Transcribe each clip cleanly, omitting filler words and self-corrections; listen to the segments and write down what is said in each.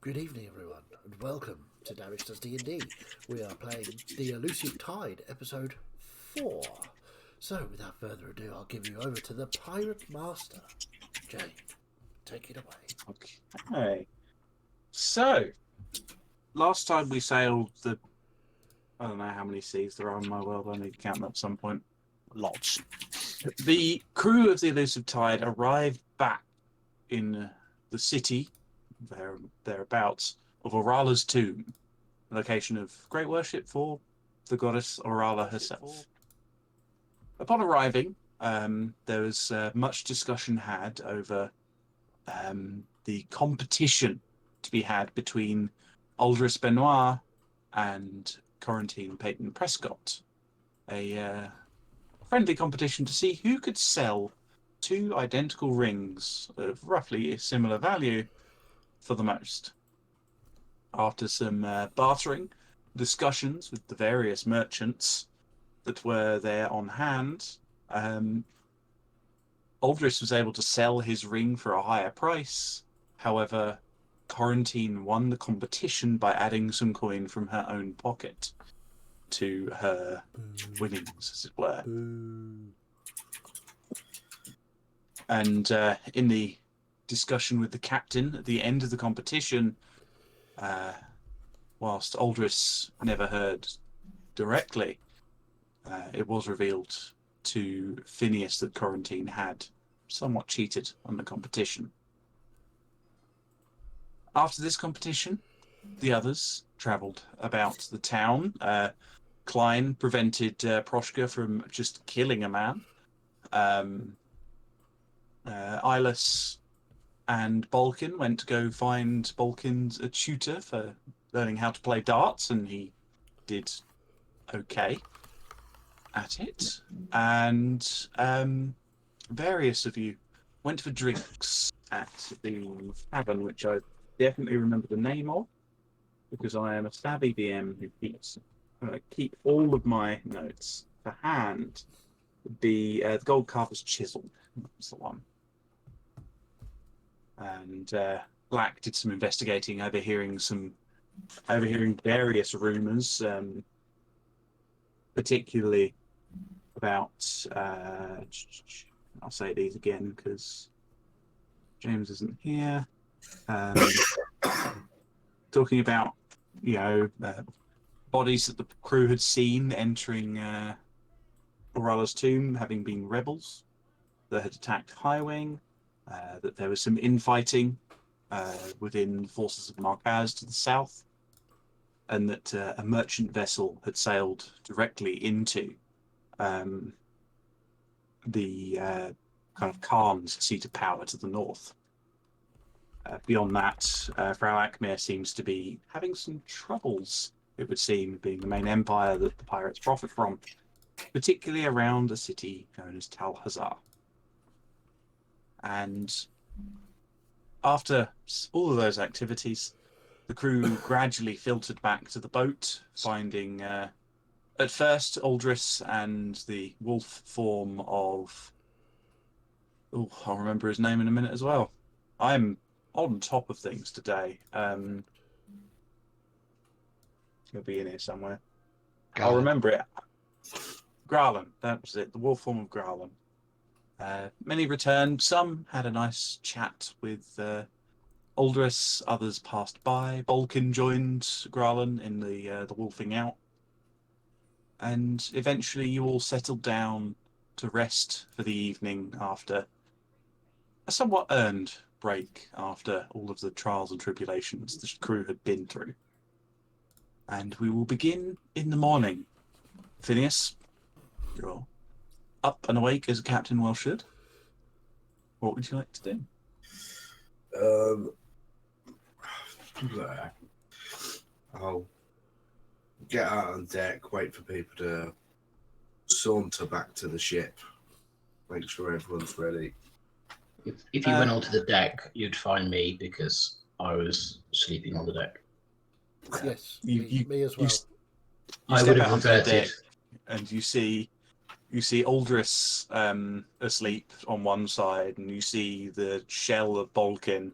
Good evening, everyone, and welcome to Damage Does D&D. We are playing the Elusive Tide, episode 4. So, without further ado, I'll give you over to the Pirate Master. Jane, take it away. Okay. So, last time we sailed I don't know how many seas there are in my world, I need to count them at some point. Lots. The crew of the Elusive Tide arrived back in the city, thereabouts, of Orala's tomb, a location of great worship for the goddess Orala herself. Upon arriving, there was much discussion had over the competition to be had between Aldris Benoit and Corentin Peyton Prescott. A friendly competition to see who could sell two identical rings of roughly a similar value for the most. After some bartering discussions with the various merchants that were there on hand, Aldris was able to sell his ring for a higher price. However, Corentin won the competition by adding some coin from her own pocket to her winnings, as it were. And in the discussion with the captain at the end of the competition, whilst Aldris never heard directly, it was revealed to Phineas that Corentin had somewhat cheated on the competition. After this competition, the others travelled about the town. Klein prevented Proshka from just killing a man. Ilis and Balkin went to go find Balkin's a tutor for learning how to play darts, and he did okay at it. And various of you went for drinks at the tavern, which I definitely remember the name of, because I am a savvy DM who keep all of my notes to hand. The Gold Carver's Chisel was the one. And Black did some investigating, overhearing various rumours, particularly about, I'll say these again because James isn't here, talking about, bodies that the crew had seen entering Orala's tomb, having been rebels that had attacked Highwing, that there was some infighting within the forces of Marquaz to the south, and that a merchant vessel had sailed directly into the kind of Khan's seat of power to the north. Beyond that, Frau Akmir seems to be having some troubles, it would seem, being the main empire that the pirates profit from, particularly around a city known as Tal Hazar. And after all of those activities, the crew gradually filtered back to the boat, finding at first Aldris and the wolf form of... Oh, I'll remember his name in a minute as well. I'm on top of things today. He'll be in here somewhere. I'll remember it. Gralin, that was it. The wolf form of Gralin. Many returned. Some had a nice chat with Aldris. Others passed by. Balkin joined Gralin in the wolfing out. And eventually you all settled down to rest for the evening after a somewhat earned break after all of the trials and tribulations the crew had been through. And we will begin in the morning. Phineas, you're up and awake as a captain well should. What would you like to do? I'll get out on deck, wait for people to saunter back to the ship, make sure everyone's ready. If you went onto the deck, you'd find me because I was sleeping on the deck. Yes, me as well. You step out onto the deck and you see Aldris asleep on one side, and you see the shell of Balkin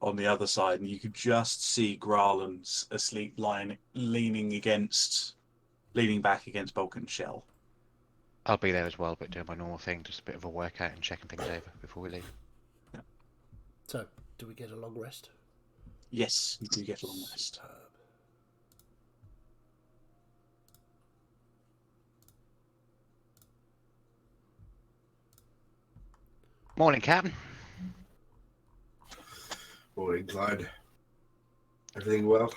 on the other side, and you could just see Garland asleep, leaning back against Vulcan's shell. I'll be there as well, but doing my normal thing, just a bit of a workout and checking things over before we leave. So, do we get a long rest? Yes, you do get a long rest. Morning, Captain. Morning, Clyde. Everything well?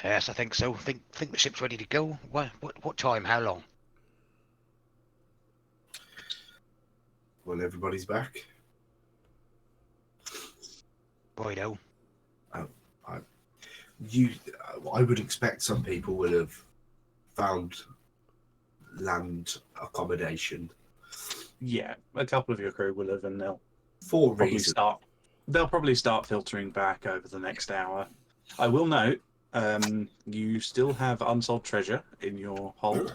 Yes, I think so. Think the ship's ready to go. What time? How long? When everybody's back? Righto. I would expect some people will have found land accommodation. Yeah, a couple of your crew will have, and they'll For probably reasons. They'll probably start filtering back over the next hour. I will note, you still have unsold treasure in your hold.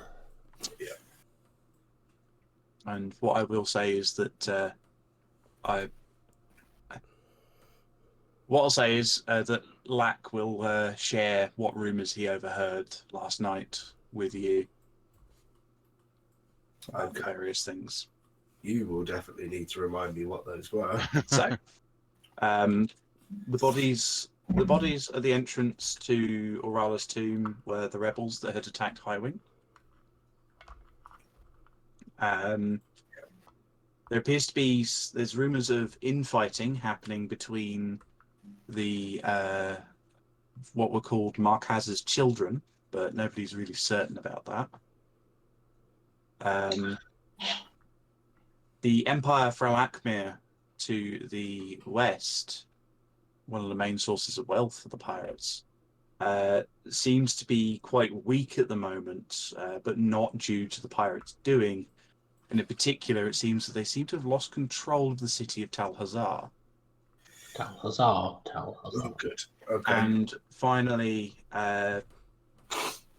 Yeah. And what I will say is that that Lack will share what rumours he overheard last night with you. About Okay. various things. You will definitely need to remind me what those were. So, the bodies at the entrance to Orala's tomb were the rebels that had attacked High Wing. There appears to be there's rumours of infighting happening between the what were called Marquez's children, but nobody's really certain about that. The Empire Frau Akmir to the west, one of the main sources of wealth for the pirates, seems to be quite weak at the moment, but not due to the pirates' doing. And in particular, it seems that they seem to have lost control of the city of Tal Hazar. Tal Hazar. Oh, good. Okay. And finally, there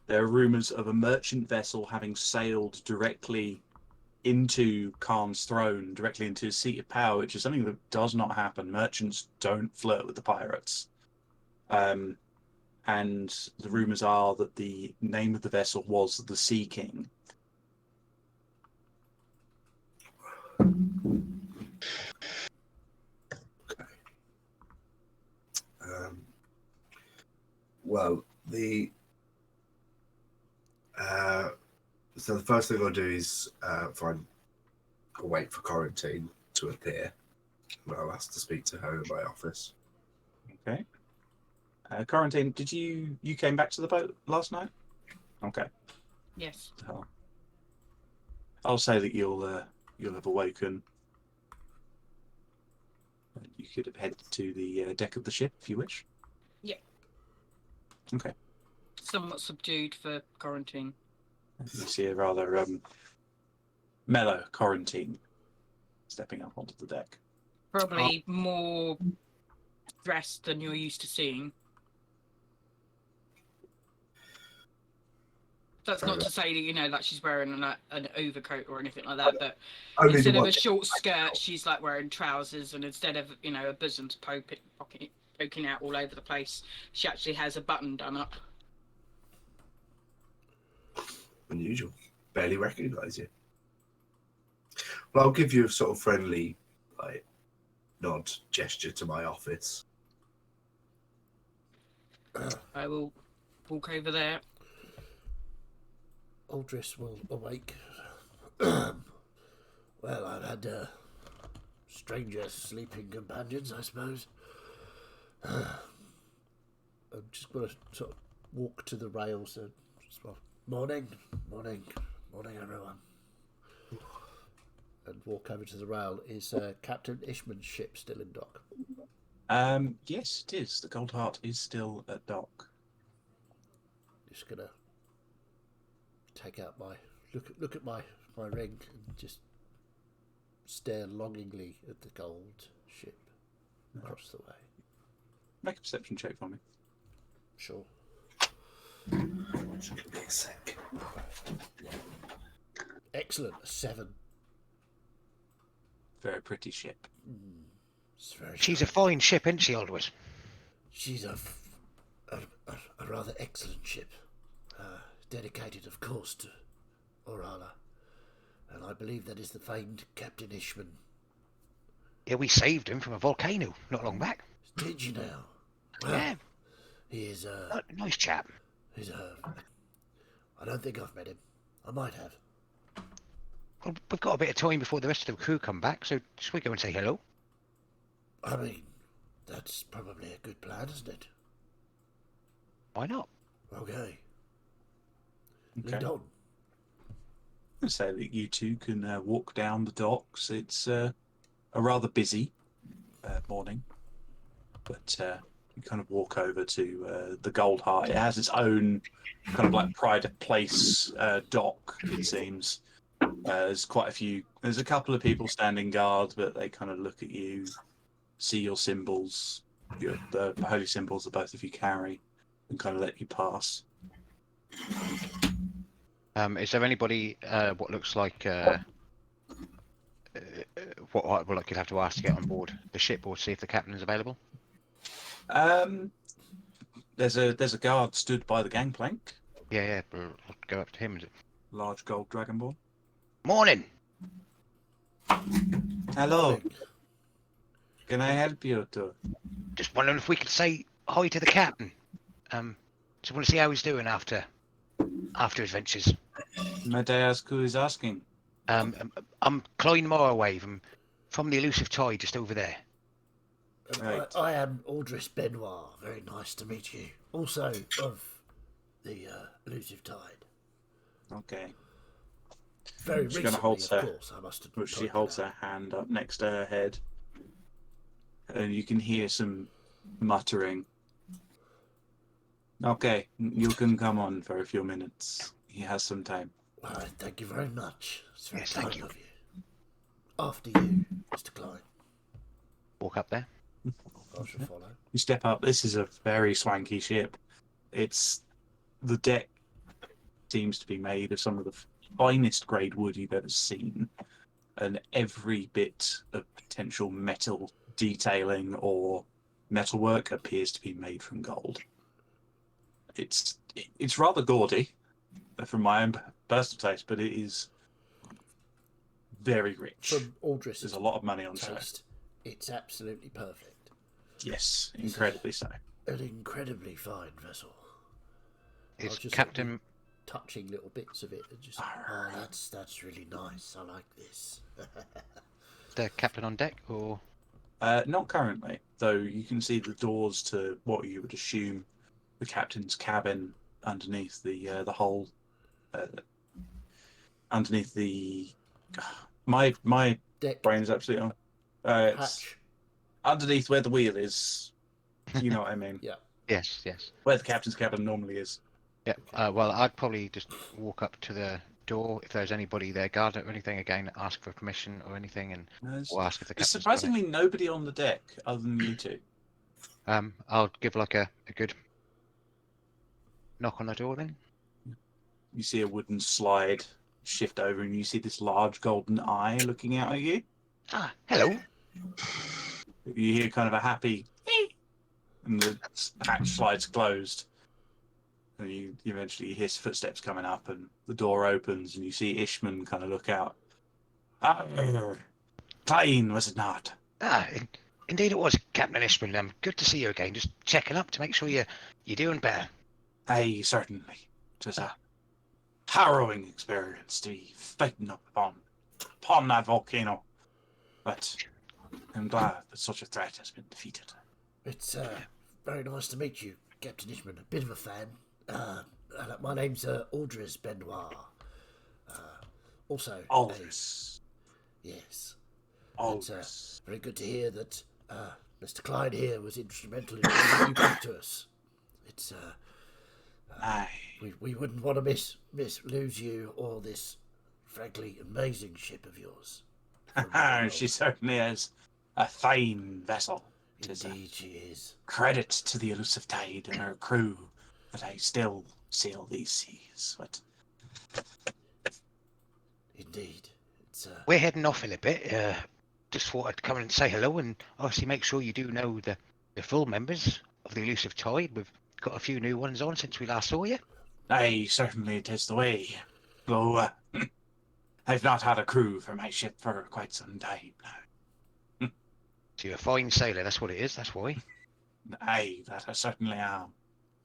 are rumours of a merchant vessel having sailed directly into Khan's throne, directly into his seat of power, which is something that does not happen. Merchants don't flirt with the pirates. And the rumours are that the name of the vessel was the Sea King. Okay. Well, so the first thing I'll do is wait for Quarantine to appear. And I'll ask to speak to her in my office. Okay. Quarantine, did you came back to the boat last night? Okay. Yes. I'll say that you'll have awoken. You could have headed to the deck of the ship if you wish. Yeah. Okay. Somewhat subdued for quarantine. You see a rather mellow Quarantine stepping up onto the deck. Probably more dressed than you're used to seeing. That's not to say that, like she's wearing an overcoat or anything like that, but instead of a short skirt, she's like wearing trousers, and instead of, a bosom's poking out all over the place, she actually has a button done up. Unusual. Barely recognise you. Well, I'll give you a sort of friendly, nod gesture to my office. I will walk over there. Aldris will awake. Well, I've had stranger sleeping companions, I suppose. I'm just going to sort of walk to the rails and just, morning, everyone. And walk over to the rail. Is Captain Ishman's ship still in dock? Yes, it is. The Gold Heart is still at dock. Just gonna take out my look at my ring and just stare longingly at the gold ship across the way. Make a perception check for me. Sure. Just give me a sec. Excellent. A 7. Very pretty ship. It's very She's a fine ship, isn't she, Aldous? She's a rather excellent ship. Dedicated, of course, to Orala. And I believe that is the famed Captain Ishman. Yeah, we saved him from a volcano not long back. Did you now? Well, Yeah, he is nice chap. I don't think I've met him. I might have. Well, we've got a bit of time before the rest of the crew come back, so should we go and say hello? I mean, that's probably a good plan, isn't it? Why not? Okay. Okay. Lead on. I'd say that you two can walk down the docks. It's a rather busy morning, but you kind of walk over to the Gold Heart. It has its own kind of like pride of place dock, it seems. There's quite a few. There's a couple of people standing guard, but they kind of look at you, see your symbols, the holy symbols that both of you carry, and kind of let you pass. Is there anybody what looks like what like you'd have to ask to get on board the ship or see if the captain is available? There's a guard stood by the gangplank. Yeah, we'll go up to him. Large gold dragonborn. Morning. Hello. Can I help you too? Just wondering if we could say hi to the captain. Just want to see how he's doing after his ventures. Might I ask who is asking? I'm Clyde Morwave. I'm from the Elusive Tide, just over there. Right. I am Aldris Benoit. Very nice to meet you. Also of the Elusive Tide. Okay. Very She's recently, gonna hold of her- course, I must have. But she pointed holds out. her hand up next to her head, and you can hear some muttering. Okay, you can come on for a few minutes. He has some time. All right, thank you very much. It's very Yes, thank kind you. of you. After you, Mr. Klein. Walk up there. I shall follow. You step up. This is a very swanky ship. The deck seems to be made of some of the finest grade wood you've ever seen, and every bit of potential metal detailing or metalwork appears to be made from gold. It's rather gaudy, from my own personal taste, but it is very rich. From Aldris' There's a lot of money on show. taste, it's absolutely perfect. Yes, incredibly so. An incredibly fine vessel. Is just Captain? Touching little bits of it and just, that's really nice. I like this. The captain on deck, or Not currently, though. You can see the doors to what you would assume the captain's cabin underneath the hull. Underneath the my Deck brain's absolutely on. It's hatch. underneath where the wheel is. You know what I mean? Yeah. yes. Where the captain's cabin normally is. Yeah. Well, I'd probably just walk up to the door if there's anybody there, guard it or anything. Again, ask for permission or anything, and or ask if the There's captain's got it. surprisingly nobody on the deck other than you two. I'll give like a good knock on the door then. You see a wooden slide shift over, and you see this large golden eye looking out at you. Ah, hello. You hear kind of a happy, and the hatch slides closed. And you eventually hear footsteps coming up, and the door opens, and you see Ishman kind of look out. Klein, was it not? Indeed it was, Captain Ishmael. Good to see you again. Just checking up to make sure you're doing better. Aye, certainly. It was a harrowing experience to be fighting up upon that volcano. But I'm glad that such a threat has been defeated. It's very nice to meet you, Captain Ishman. A bit of a fan. My name's Aldris Benoit. Also, Aldris. yes. Aldris. It's very good to hear that Mr. Klein here was instrumental in bringing you back to us. It's Aye. we wouldn't want to lose you or this frankly amazing ship of yours. She certainly is a fine vessel. It is a Indeed, she is. credit to the Elusive Tide and her crew that I still sail these seas. But Indeed, it's We're heading off in a bit. Just thought I'd come and say hello and obviously make sure you do know the full members of the Elusive Tide. We've got a few new ones on since we last saw you. Aye, certainly it is the way. Though I've not had a crew for my ship for quite some time now. So you're a fine sailor, that's what it is, that's why. Aye, that I certainly am.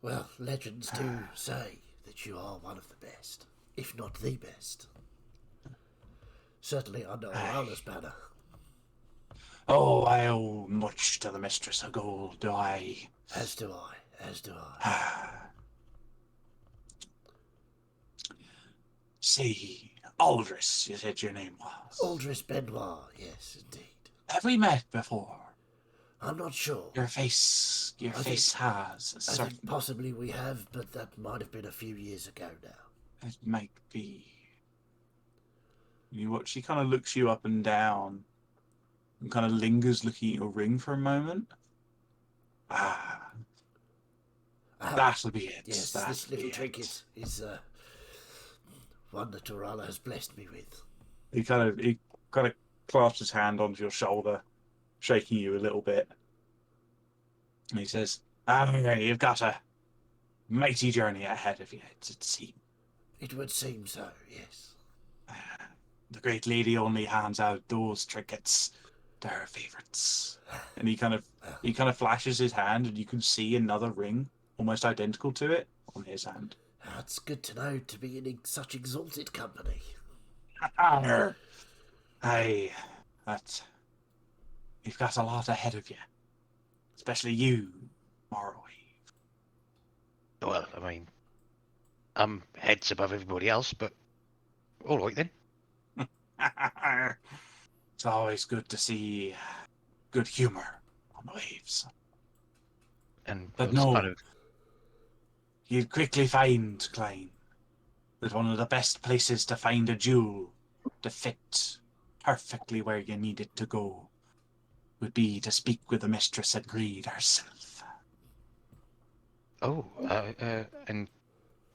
Well, legends do say that you are one of the best, if not the best. Certainly under Orala's banner. Oh, I owe much to the Mistress of Gold, do I? As do I, as do I. See, Aldris, you said your name was. Aldris Benoit, yes, indeed. Have we met before? I'm not sure. Your face has a I certain... think possibly we have, but that might have been a few years ago now. It might be. You watch. She kind of looks you up and down, and kind of lingers looking at your ring for a moment. That'll be it. Yes, that'll this little be trinket is one that Orala has blessed me with. He kind of clasps his hand onto your shoulder, shaking you a little bit, and he says, "You've got a mighty journey ahead of you, it seems. It would seem so, yes. The great lady only hands out those trinkets to her favourites." And he kind of flashes his hand, and you can see another ring, almost identical to it, on his hand. It's good to know to be in such exalted company. Aye, but you've got a lot ahead of you, especially you, Morrowind. Well, I mean, I'm heads above everybody else, but all right then. It's always good to see good humour on the waves. And But it's no, kind of, you'd quickly find, Klein, that one of the best places to find a jewel to fit perfectly where you need it to go would be to speak with the Mistress at Greed herself. and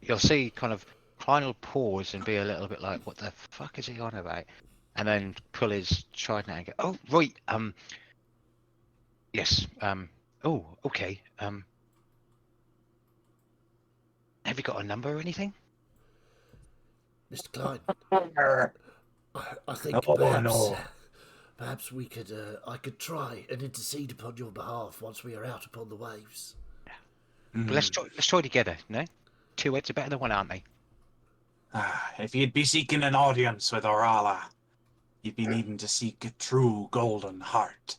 you'll see kind of Klein will pause and be a little bit like, what the fuck is he on about? And then pull his trident out and go, oh, right, yes, oh, okay, have you got a number or anything? Mr. Klein, I think perhaps we could, I could try and intercede upon your behalf once we are out upon the waves. But let's try together, no? Two heads are better than one, aren't they? If you'd be seeking an audience with Orala, you'd be needing to seek a true golden heart.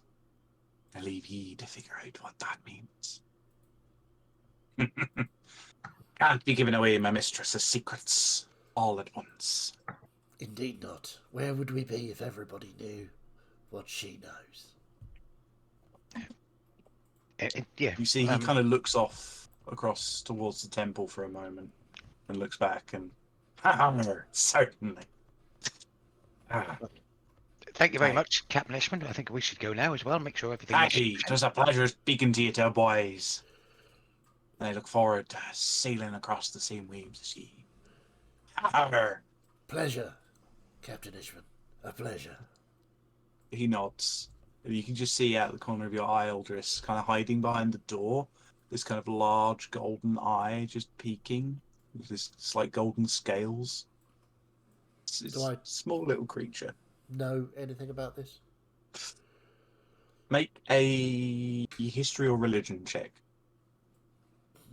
I leave ye to figure out what that means. Can't be giving away my mistress's secrets all at once. Indeed not. Where would we be if everybody knew what she knows? Yeah. You see, he kind of looks off across towards the temple for a moment and looks back and... certainly. Thank you very much, Captain Ishman. I think we should go now as well. Make sure everything. Thank you. It was a pleasure speaking to you two boys. I look forward to sailing across the same waves as ye. Pleasure, Captain Ishman. A pleasure. He nods. And you can just see out the corner of your eye, Aldris, kind of hiding behind the door, this kind of large golden eye just peeking with this slight golden scales. It's a small little creature. Know anything about this? Make a history or religion check.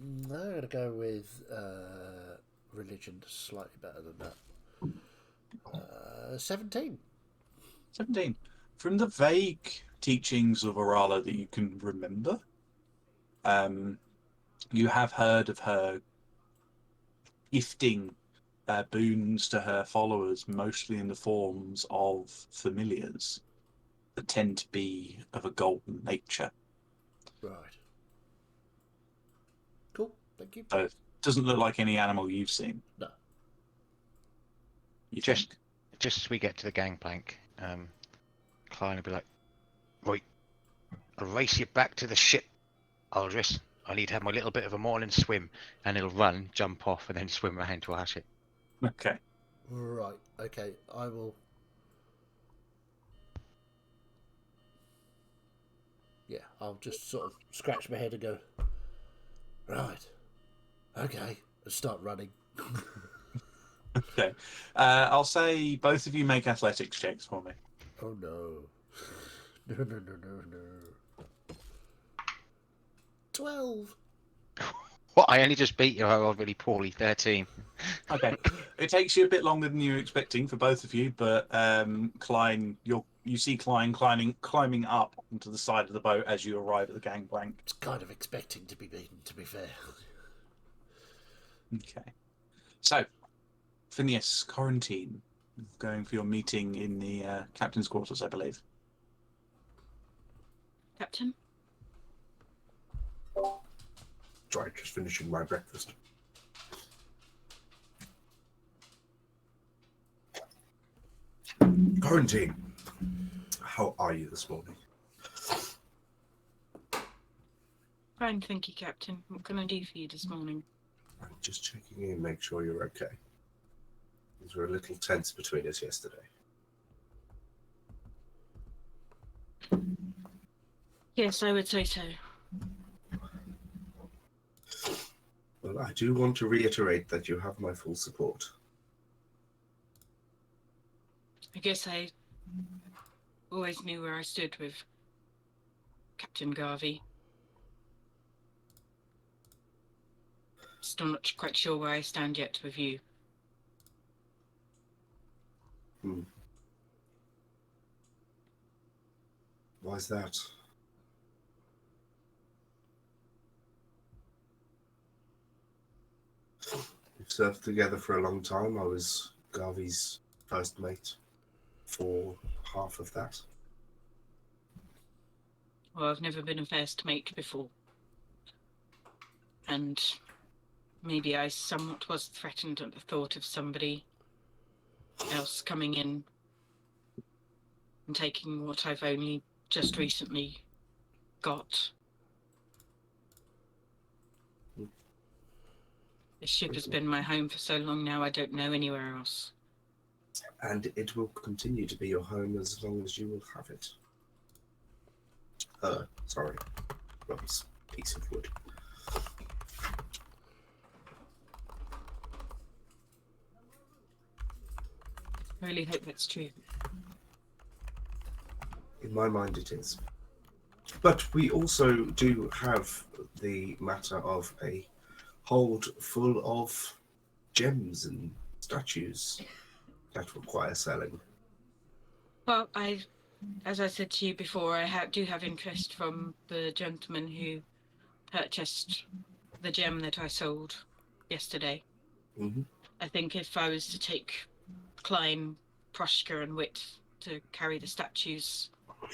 I'm going to go with religion, slightly better than that. 17. 17. From the vague teachings of Orala that you can remember, you have heard of her gifting boons to her followers, mostly in the forms of familiars that tend to be of a golden nature. Right. Cool, thank you. So it doesn't look like any animal you've seen. No. Just as we get to the gangplank, Klein will be like, right, I'll race you back to the ship, Aldris. I need to have my little bit of a morning swim. And he'll run, jump off, and then swim around to our ship. Okay. Right, okay, I will... Yeah, I'll just sort of scratch my head and go, Right. Okay. Let's start running. Okay. I'll say both of you make athletics checks for me. Oh no. No. 12. What? I only just beat you. I rolled really poorly. 13. Okay. It takes you a bit longer than you were expecting for both of you, but Klein, you see Klein climbing up onto the side of the boat as you arrive at the gangplank. It's kind of expecting to be beaten, to be fair. Okay. So, Phineas, quarantine, going for your meeting in the captain's quarters, I believe. Captain? Sorry, just finishing my breakfast. Quarantine. How are you this morning? Fine, thank you, Captain. What can I do for you this morning? I'm just checking in, make sure you're okay. Things were a little tense between us yesterday. Yes, I would say so. Well, I do want to reiterate that you have my full support. I guess I always knew where I stood with Captain Garvey. Still not quite sure where I stand yet with you. Why's that? We've served together for a long time. I was Garvey's first mate for half of that. Well, I've never been a first mate before. And maybe I somewhat was threatened at the thought of somebody else coming in and taking what I've only just recently got. This ship has been my home for so long now, I don't know anywhere else. And it will continue to be your home as long as you will have it. Sorry. Rob's piece of wood. I really hope that's true. In my mind, it is. But we also do have the matter of a hold full of gems and statues that require selling. Well, as I said to you before, I do have interest from the gentleman who purchased the gem that I sold yesterday. Mm-hmm. I think if I was to take Klein, Proshka and Wit to carry the statues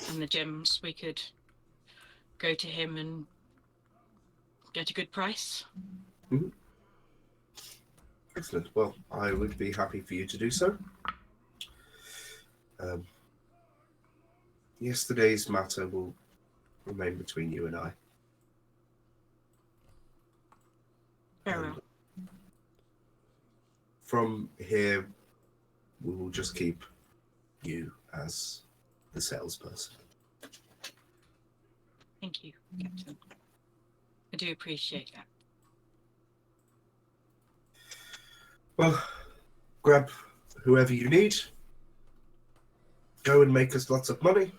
and the gems, we could go to him and get a good price. Mm-hmm. Excellent. Well, I would be happy for you to do so. Yesterday's matter will remain between you and I. Very well. From here, we will just keep you as the salesperson. Thank you, Captain. I do appreciate that. Well, grab whoever you need. Go and make us lots of money.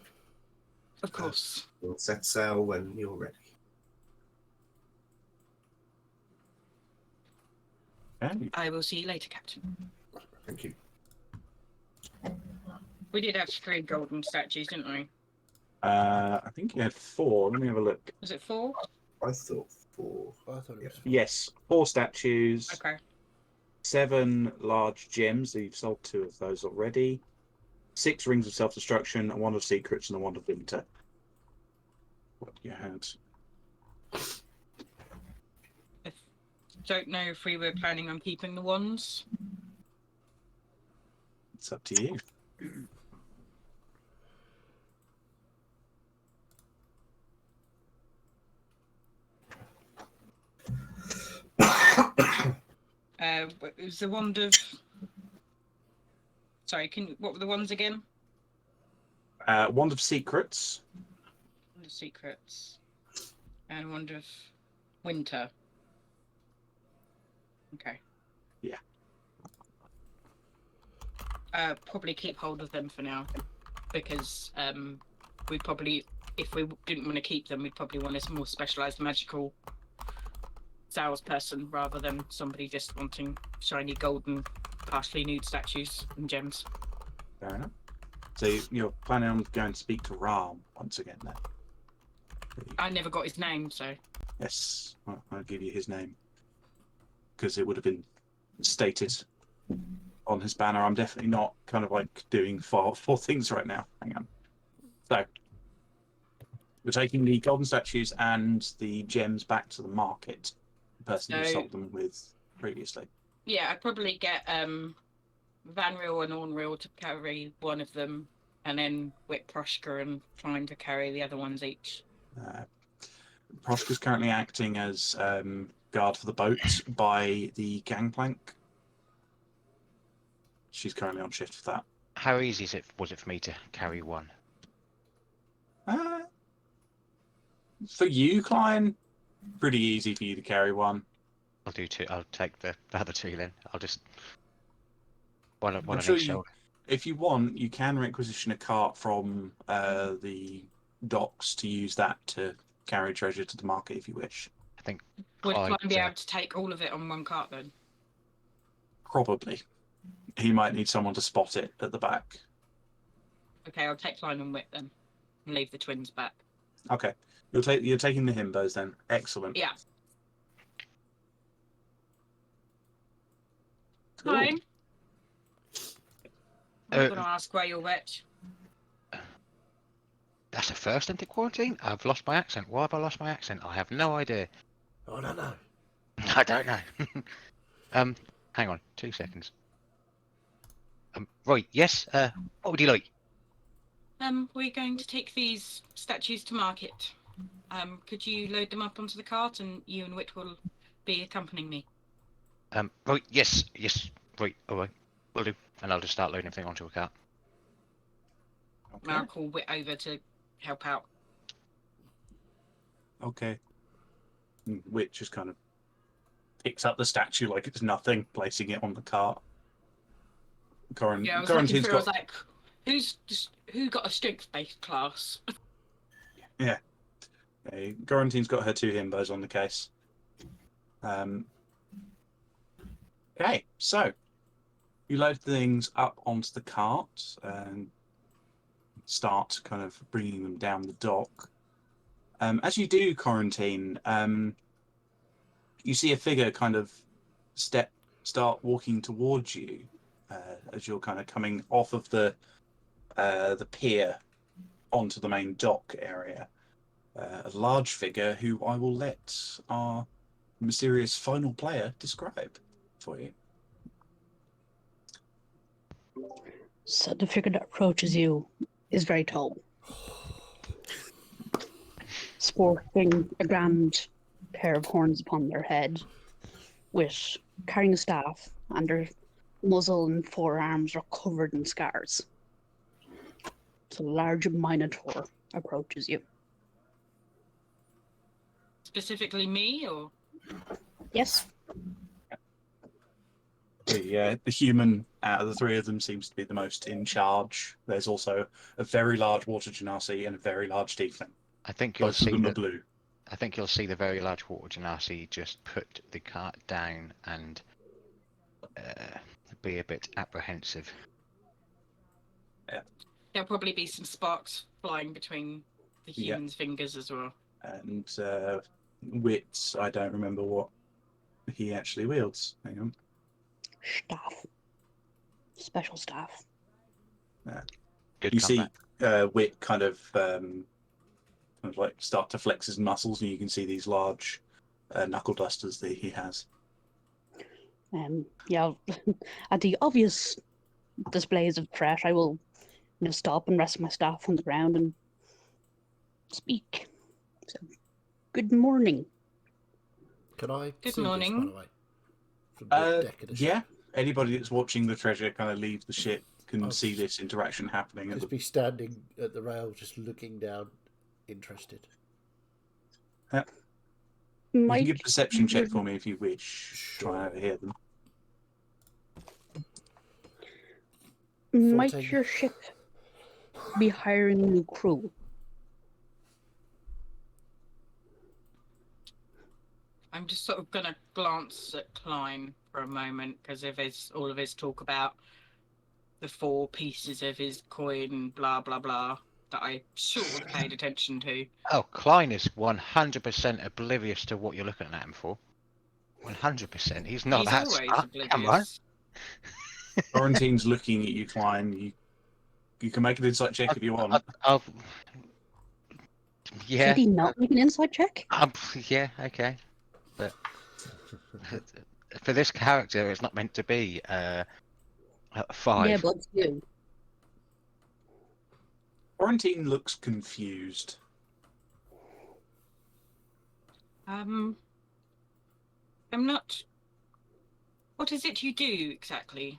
Of course. We'll set sail when you're ready. Okay. I will see you later, Captain. Thank you. We did have 3 golden statues, didn't we? I think you had 4. Let me have a look. Was it 4? I thought 4. I thought it was. Yes, 4 statues, Okay. 7 large gems. So you've sold 2 of those already. 6 rings of self-destruction, a wand of secrets, and a wand of winter. What you had? I don't know if we were planning on keeping the wands. It's up to you. It was the wand of... Sorry, what were the ones again? Wand of secrets. Wand of secrets. And wand of winter. Okay. Yeah. Probably keep hold of them for now, because we'd probably, if we didn't want to keep them, we'd probably want a more specialised magical salesperson rather than somebody just wanting shiny golden, partially nude statues and gems. Fair enough. So you're planning on going to speak to Ram once again then? I never got his name, so. Yes, I'll give you his name. Because it would have been stated on his banner. I'm definitely not kind of like doing four things right now. Hang on. So, we're taking the golden statues and the gems back to the market. The person who So- sold them with previously. Yeah, I'd probably get Vanriel and Ornriel to carry one of them, and then Whit Proshka and Klein to carry the other ones each. Proshka's currently acting as guard for the boat by the gangplank. She's currently on shift for that. How easy was it for me to carry one? For you, Klein, pretty easy for you to carry one. I'll do two. I'll take the other two then. I'll just one I'm on sure each you, shoulder. if you want, you can requisition a cart from the docks to use that to carry treasure to the market if you wish. I think Would Clyde, Klein be able to take all of it on one cart then? Probably. He might need someone to spot it at the back. Okay, I'll take Klein and Whit then, and leave the twins back. Okay. You're taking the himbos then. Excellent. Yeah. Cool. Klein? I'm Uh, going to ask where you're wet. that's a first into quarantine. I've lost my accent. Why have I lost my accent? I have no idea. Oh, no. I don't know. Hang on, 2 seconds. Right, yes. What would you like? We're going to take these statues to market. Could you load them up onto the cart, and you and Whit will be accompanying me? Right, yes. Right, all right, will do. And I'll just start loading everything onto a cart. And I'll call Whit over to help out. Okay. Which just kind of picks up the statue like it's nothing, placing it on the cart. Yeah, I was looking Quarantine's through, I was got like, who got a strength-based class? Quarantine's got her 2 himbos on the case. Okay, so you load things up onto the cart and start kind of bringing them down the dock. As you do, Quarantine, you see a figure kind of start walking towards you as you're kind of coming off of the pier onto the main dock area. A large figure who I will let our mysterious final player describe for you. So the figure that approaches you is very tall, sporting a grand pair of horns upon their head, with carrying a staff, and their muzzle and forearms are covered in scars. So a large minotaur approaches you. Specifically me, or? Yes, The human out of the 3 of them seems to be the most in charge. There's also a very large water genasi and a very large tiefling. I think you'll Both of see them are the. blue. I think you'll see the very large water genasi just put the cart down and be a bit apprehensive. There'll probably be some sparks flying between the human's fingers as well. And Wits, I don't remember what he actually wields. Hang on. staff. Special staff. Good You combat. see Wit kind of like start to flex his muscles, and you can see these large knuckle dusters that he has. Yeah, at the obvious displays of threat, I will stop and rest my staff on the ground and speak. So, good morning. Can I Good see morning. this, by the way? From the deck of the ship? Yeah, anybody that's watching the treasure kind of leave the ship can I'll see this interaction happening. Just be standing at the rail, just looking down, interested. You can Might give a perception check for me if you wish. Try and overhear them. might 14. your ship be hiring a new crew? I'm just sort of gonna glance at Klein for a moment because of all of his talk about the 4 pieces of his coin, blah blah blah, that I sort of paid attention to. Oh, Klein is 100% oblivious to what you're looking at him for. 100%. He's not He's that always smart. Come on. oblivious. Quarantine's looking at you, Klein. You can make an insight check if you want. I'll yeah. Did he not make an insight check? Yeah, okay. But for this character, it's not meant to be 5. Yeah, but you. Quarantine looks confused. I'm not. What is it you do exactly?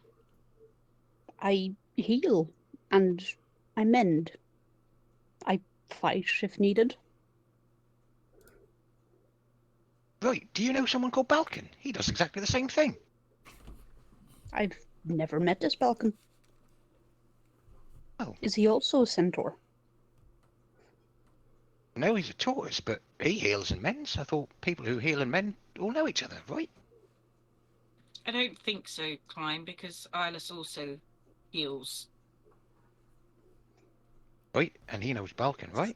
I heal and I mend. I fight if needed. Right, do you know someone called Balkan? He does exactly the same thing. I've never met this Balkan. Oh. Is he also a centaur? No, he's a tortoise, but he heals and mends. I thought people who heal and mend all know each other, right? I don't think so, Klein, because Ilis also heals. Right, and he knows Balkan, right?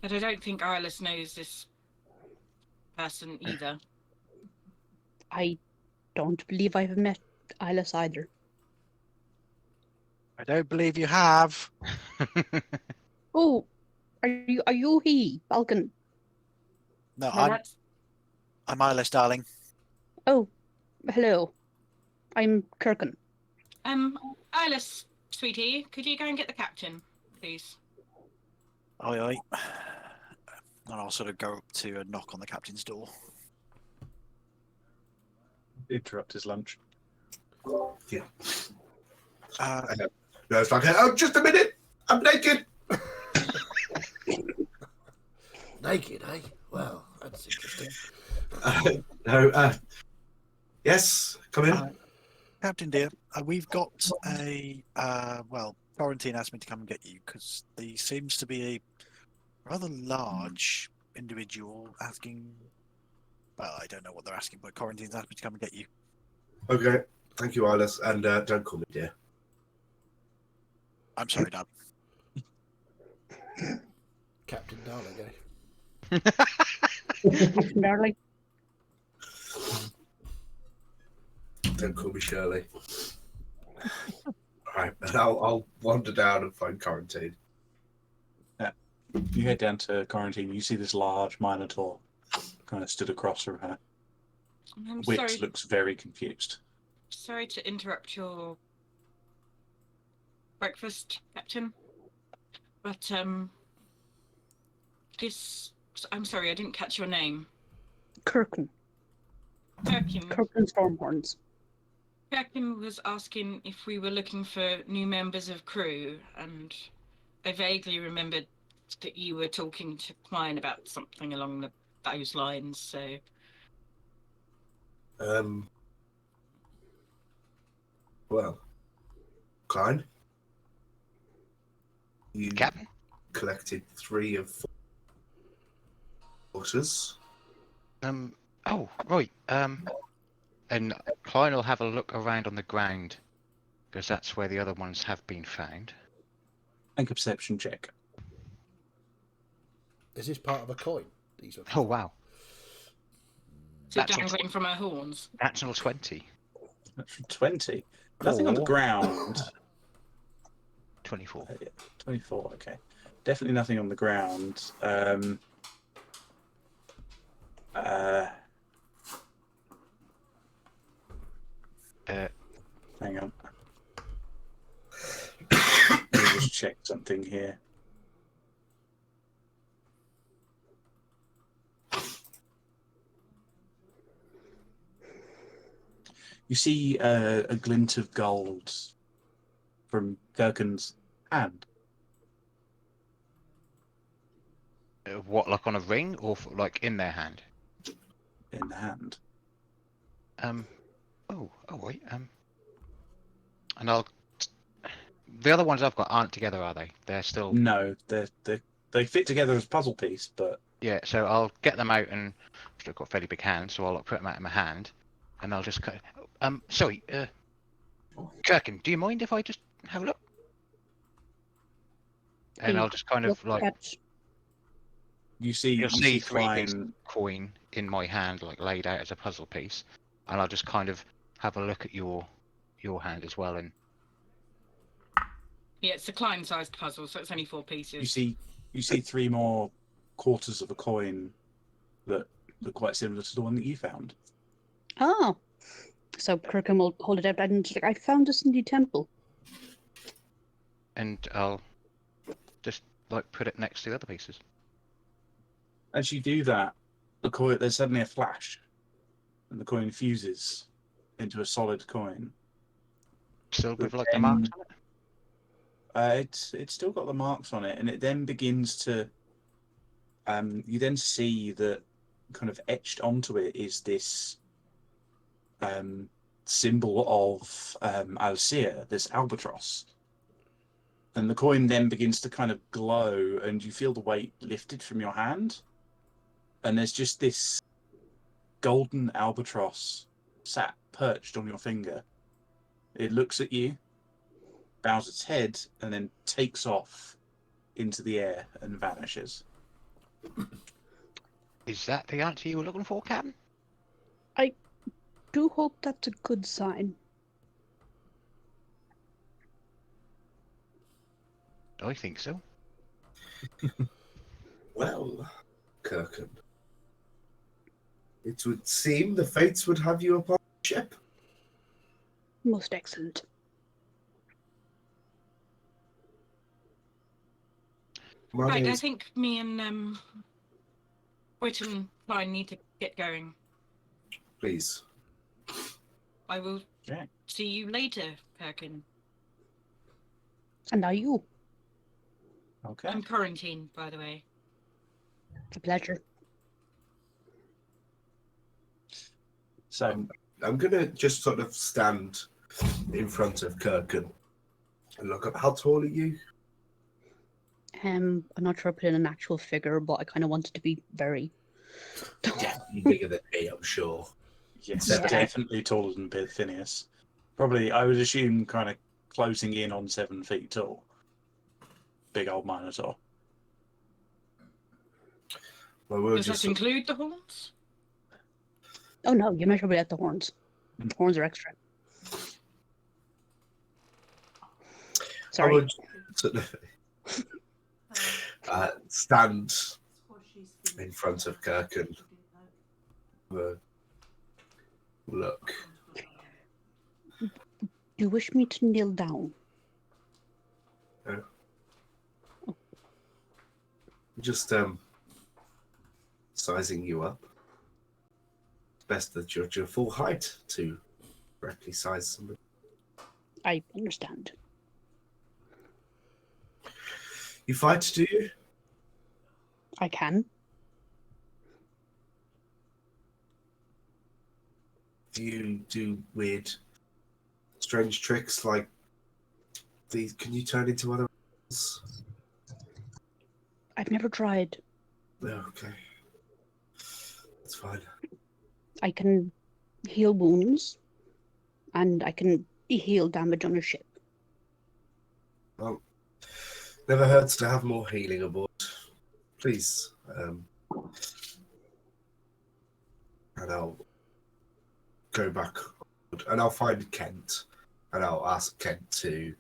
But I don't think Ilis knows this person either. I don't believe I've met Ilis either. I don't believe you have. Oh, are you he, Balkan? No, Well, that's I'm Eyeless, darling. Oh, hello. I'm Kirkin. Ilis, sweetie, could you go and get the captain, please? Oi, oi. And I'll sort of go up to and knock on the captain's door. Interrupt his lunch. Yeah. Uh, No, it's like, oh, just a minute. I'm naked. Naked, eh? Well, that's interesting. No. Yes, come in. Captain dear, we've got a quarantine asked me to come and get you because there seems to be a rather large individual asking. Well, I don't know what they're asking, but quarantine's asked me to come and get you. Okay. Thank you, Ilis, and don't call me dear. I'm sorry, Dad. Captain Darling, eh? Captain Darling. Don't call me Shirley. All right, and I'll wander down and find quarantine. You head down to Quarantine. You see this large Minotaur kind of stood across from her. I'm Wix sorry. looks very confused. Sorry to interrupt your breakfast, Captain. But I'm sorry, I didn't catch your name. Kirkin. Kirkin. Kirkin Stormhorns. Kirkin was asking if we were looking for new members of crew, and I vaguely remembered that you were talking to Klein about something along those lines. So, Well, Klein, you Captain? collected 3 of 4 horses. Oh, right. And Klein will have a look around on the ground because that's where the other ones have been found. Make a perception check. Is this part of a coin? These are. Oh, wow. so That's dangling from her horns. Natural 20. That's 20. Nothing on the Oh. ground. 24. 24, okay. Definitely nothing on the ground. Hang on. Let me just check something here. You see a glint of gold from Gherkin's hand. What, like on a ring, or like in their hand? in the hand. Oh, wait. And I'll. The other ones I've got aren't together, are they? They're still. No, they fit together as a puzzle piece, but Yeah. So I'll get them out, and I've still got fairly big hands, so I'll like, put them out in my hand, and I'll just cut. Sorry, Kirkin, do you mind if I just have a look? And I I'll just kind look of like. at you see You'll see three pieces Klein. of coin in my hand, like laid out as a puzzle piece, and I'll just kind of have a look at your hand as well. And Yeah, it's a Klein-sized puzzle, so it's only 4 pieces. You see 3 more quarters of a coin that look quite similar to the one that you found. oh, so Kirkham will hold it out and just like, I found this in the temple. I'll just like put it next to the other pieces. As you do that, the coin there's suddenly a flash, and the coin fuses into a solid coin. Still with But like the marks then- on it. It's still got the marks on it, and it then begins to. You then see that kind of etched onto it is this symbol of Alcea, this albatross. And the coin then begins to kind of glow, and you feel the weight lifted from your hand. And there's just this golden albatross sat perched on your finger. It looks at you, bows its head, and then takes off into the air and vanishes. Is that the answer you were looking for, Captain? Do hope that's a good sign. I think so. Well, Kirkham, it would seem the fates would have you upon the ship. Most excellent. My Right, I name's- think me and Whit and Klein need to get going. Please. I will Yeah. see you later, Perkin. And now you. Okay. I'm quarantined, by the way. It's a pleasure. So I'm going to just sort of stand in front of Kirkham and look up. How tall are you? I'm not sure I put in an actual figure, but I kind of wanted to be very. Yeah, you're bigger than me, I'm sure. yes, Yeah. definitely taller than Phineas. Probably, I would assume, kind of closing in on 7 feet tall. Big old Minotaur. Well, we'll Does just that include the horns? Oh no, you measure at the horns. Horns are extra. I Sorry. would sort of stand in front of Kirkham. Look. Do you wish me to kneel down? Just sizing you up. It's best that you're at your full height to correctly size somebody. I understand. You fight, do you? I can. Do you do weird, strange tricks like these? Can you turn into other animals? I've never tried. Okay. That's fine. I can heal wounds, and I can heal damage on a ship. Well, never hurts to have more healing aboard. Please. And I'll go back and I'll find Kent and I'll ask Kent to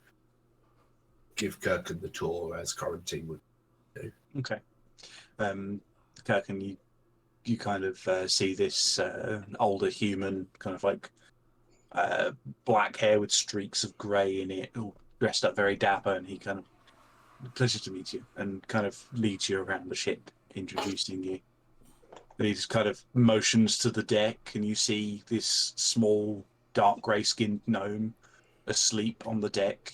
give Kirkham the tour as quarantine would do. Okay. Kirk, you kind of see this older human, kind of like black hair with streaks of grey in it, all dressed up very dapper, and he kind of, pleasure to meet you, and kind of leads you around the ship, introducing you. And he just kind of motions to the deck, and you see this small, dark grey-skinned gnome asleep on the deck,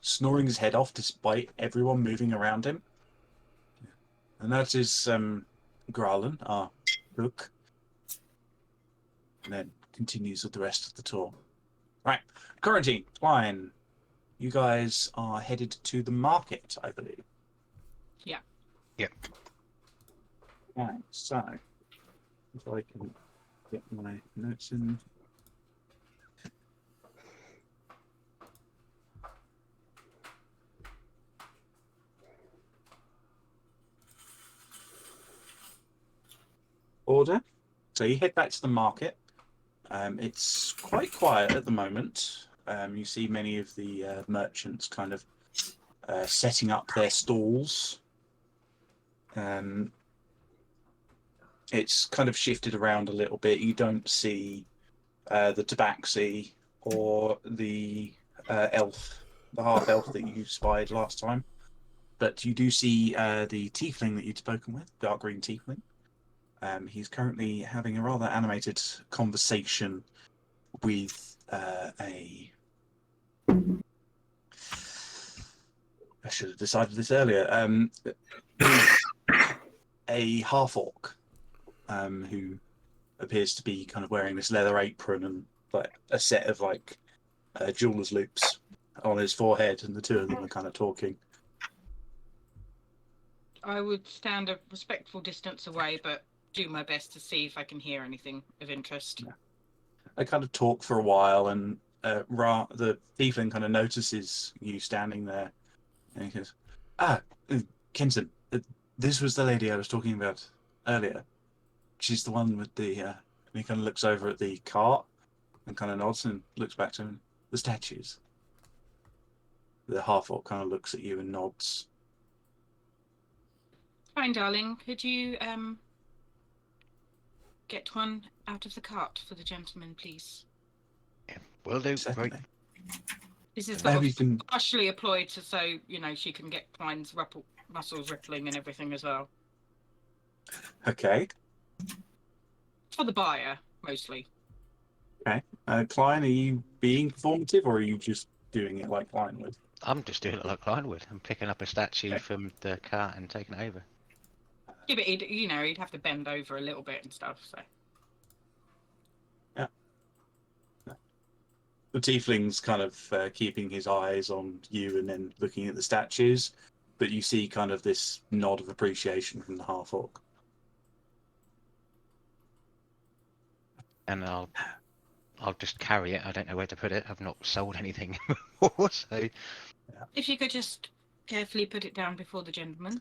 snoring his head off despite everyone moving around him. And that is Gralen, our cook. And then continues with the rest of the tour. Right, Quarantine, Twine, you guys are headed to the market, I believe. Yeah. Yep. Right, so if I can get my notes in. Order. So you head back to the market. It's quite quiet at the moment. You see many of the merchants kind of setting up their stalls. It's kind of shifted around a little bit. You don't see the tabaxi or the elf, the half elf that you spied last time. But you do see the tiefling that you'd spoken with, dark green tiefling. He's currently having a rather animated conversation with a. I should have decided this earlier. A half orc who appears to be kind of wearing this leather apron and like a set of like jeweler's loops on his forehead, and the two of them are kind of talking. I would stand a respectful distance away, but do my best to see if I can hear anything of interest. Yeah. They kind of talk for a while, and the tiefling kind of notices you standing there, and he goes, Kenton, this was the lady I was talking about earlier. She's the one with the... and he kind of looks over at the cart and kind of nods and looks back to him. The statues. The half-orc kind of looks at you and nods. Fine, darling. Could you get one out of the cart for the gentleman, please? Yeah, will do. Certainly. Right. This is Have sort you of been... partially employed so she can get Twine's muscles rippling and everything as well. Okay. For the buyer, mostly. Okay. Klein, are you being performative, or are you just doing it like Klein would? I'm just doing it like Klein would. I'm picking up a statue from the cart and taking it over. Yeah, but he'd have to bend over a little bit and stuff, so... Yeah. The tiefling's kind of keeping his eyes on you and then looking at the statues, but you see kind of this nod of appreciation from the half-orc. And I'll just carry it. I don't know where to put it. I've not sold anything before, so... Yeah. If you could just carefully put it down before the gentleman.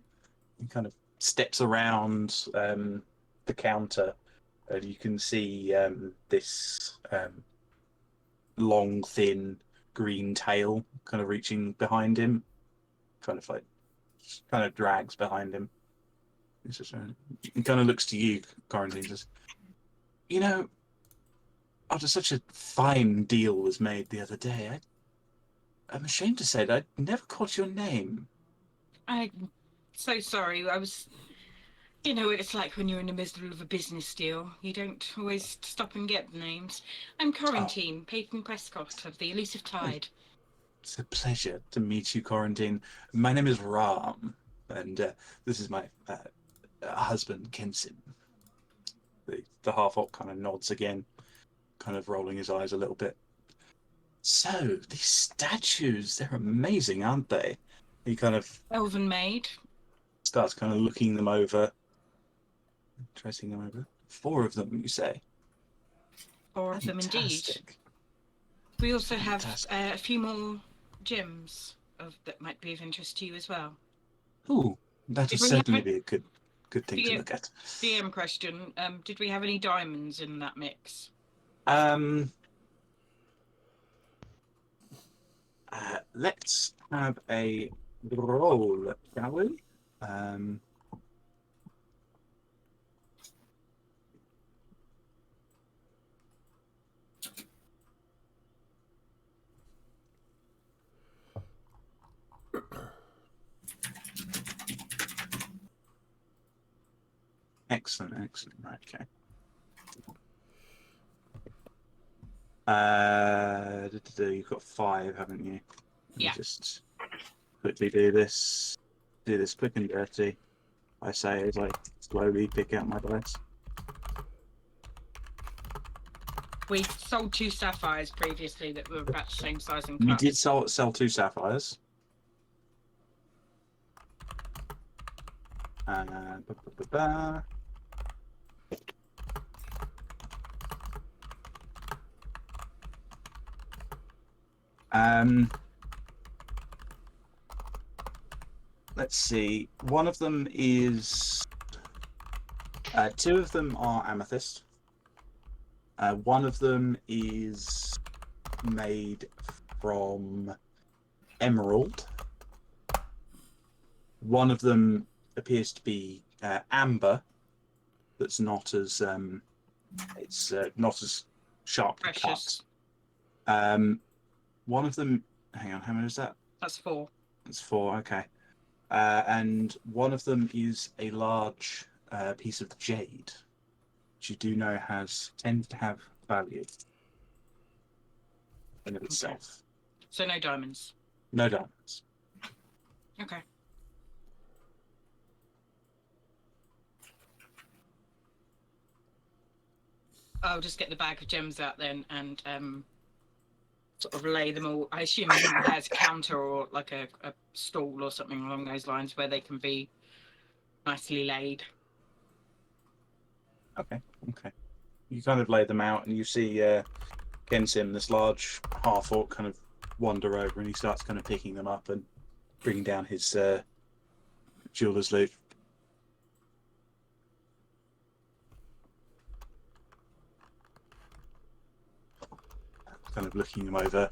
He kind of steps around the counter, and you can see this long, thin, green tail kind of reaching behind him, kind of drags behind him. He kind of looks to you, Quarantine, and says, after such a fine deal was made the other day, I'm ashamed to say that I never caught your name. I'm so sorry. I was... You know what it's like when you're in the middle of a business deal. You don't always stop and get the names. I'm Quarantine, Peyton Prescott of the Elusive Tide. It's a pleasure to meet you, Quarantine. My name is Ram, and this is my husband, Kensin. The half-orc kind of nods again, kind of rolling his eyes a little bit. So, these statues, they're amazing, aren't they? He kind of... Elven made. Starts kind of looking them over. Tracing them over. 4 of them, you say? 4 of them, indeed. We also have a few more gems that might be of interest to you as well. Ooh, that would certainly be a good thing to look at. DM question, did we have any diamonds in that mix? Let's have a roll, shall we? Excellent. Right, okay. You've got 5, haven't you? Let me just quickly do this quick and dirty. I say as I slowly pick out my dice. We sold 2 sapphires previously that were about the same size and You cut. did sell 2 sapphires. Ba, ba, ba, ba. Let's see. One of them is. 2 of them are amethyst. One of them is made from emerald. One of them appears to be amber. That's not as it's not as sharply Precious. cut. One of them. Hang on, how many is that? That's 4. That's 4. Okay. And one of them is a large piece of jade, which you do know tends to have value in of itself. So no diamonds. No diamonds. Okay. I'll just get the bag of gems out then and sort of lay them all. I assume he has a counter or like a stall or something along those lines where they can be nicely laid. Okay. You kind of lay them out, and you see Kensim, this large half-orc, kind of wander over, and he starts kind of picking them up and bringing down his jeweler's loot. Kind of looking them over.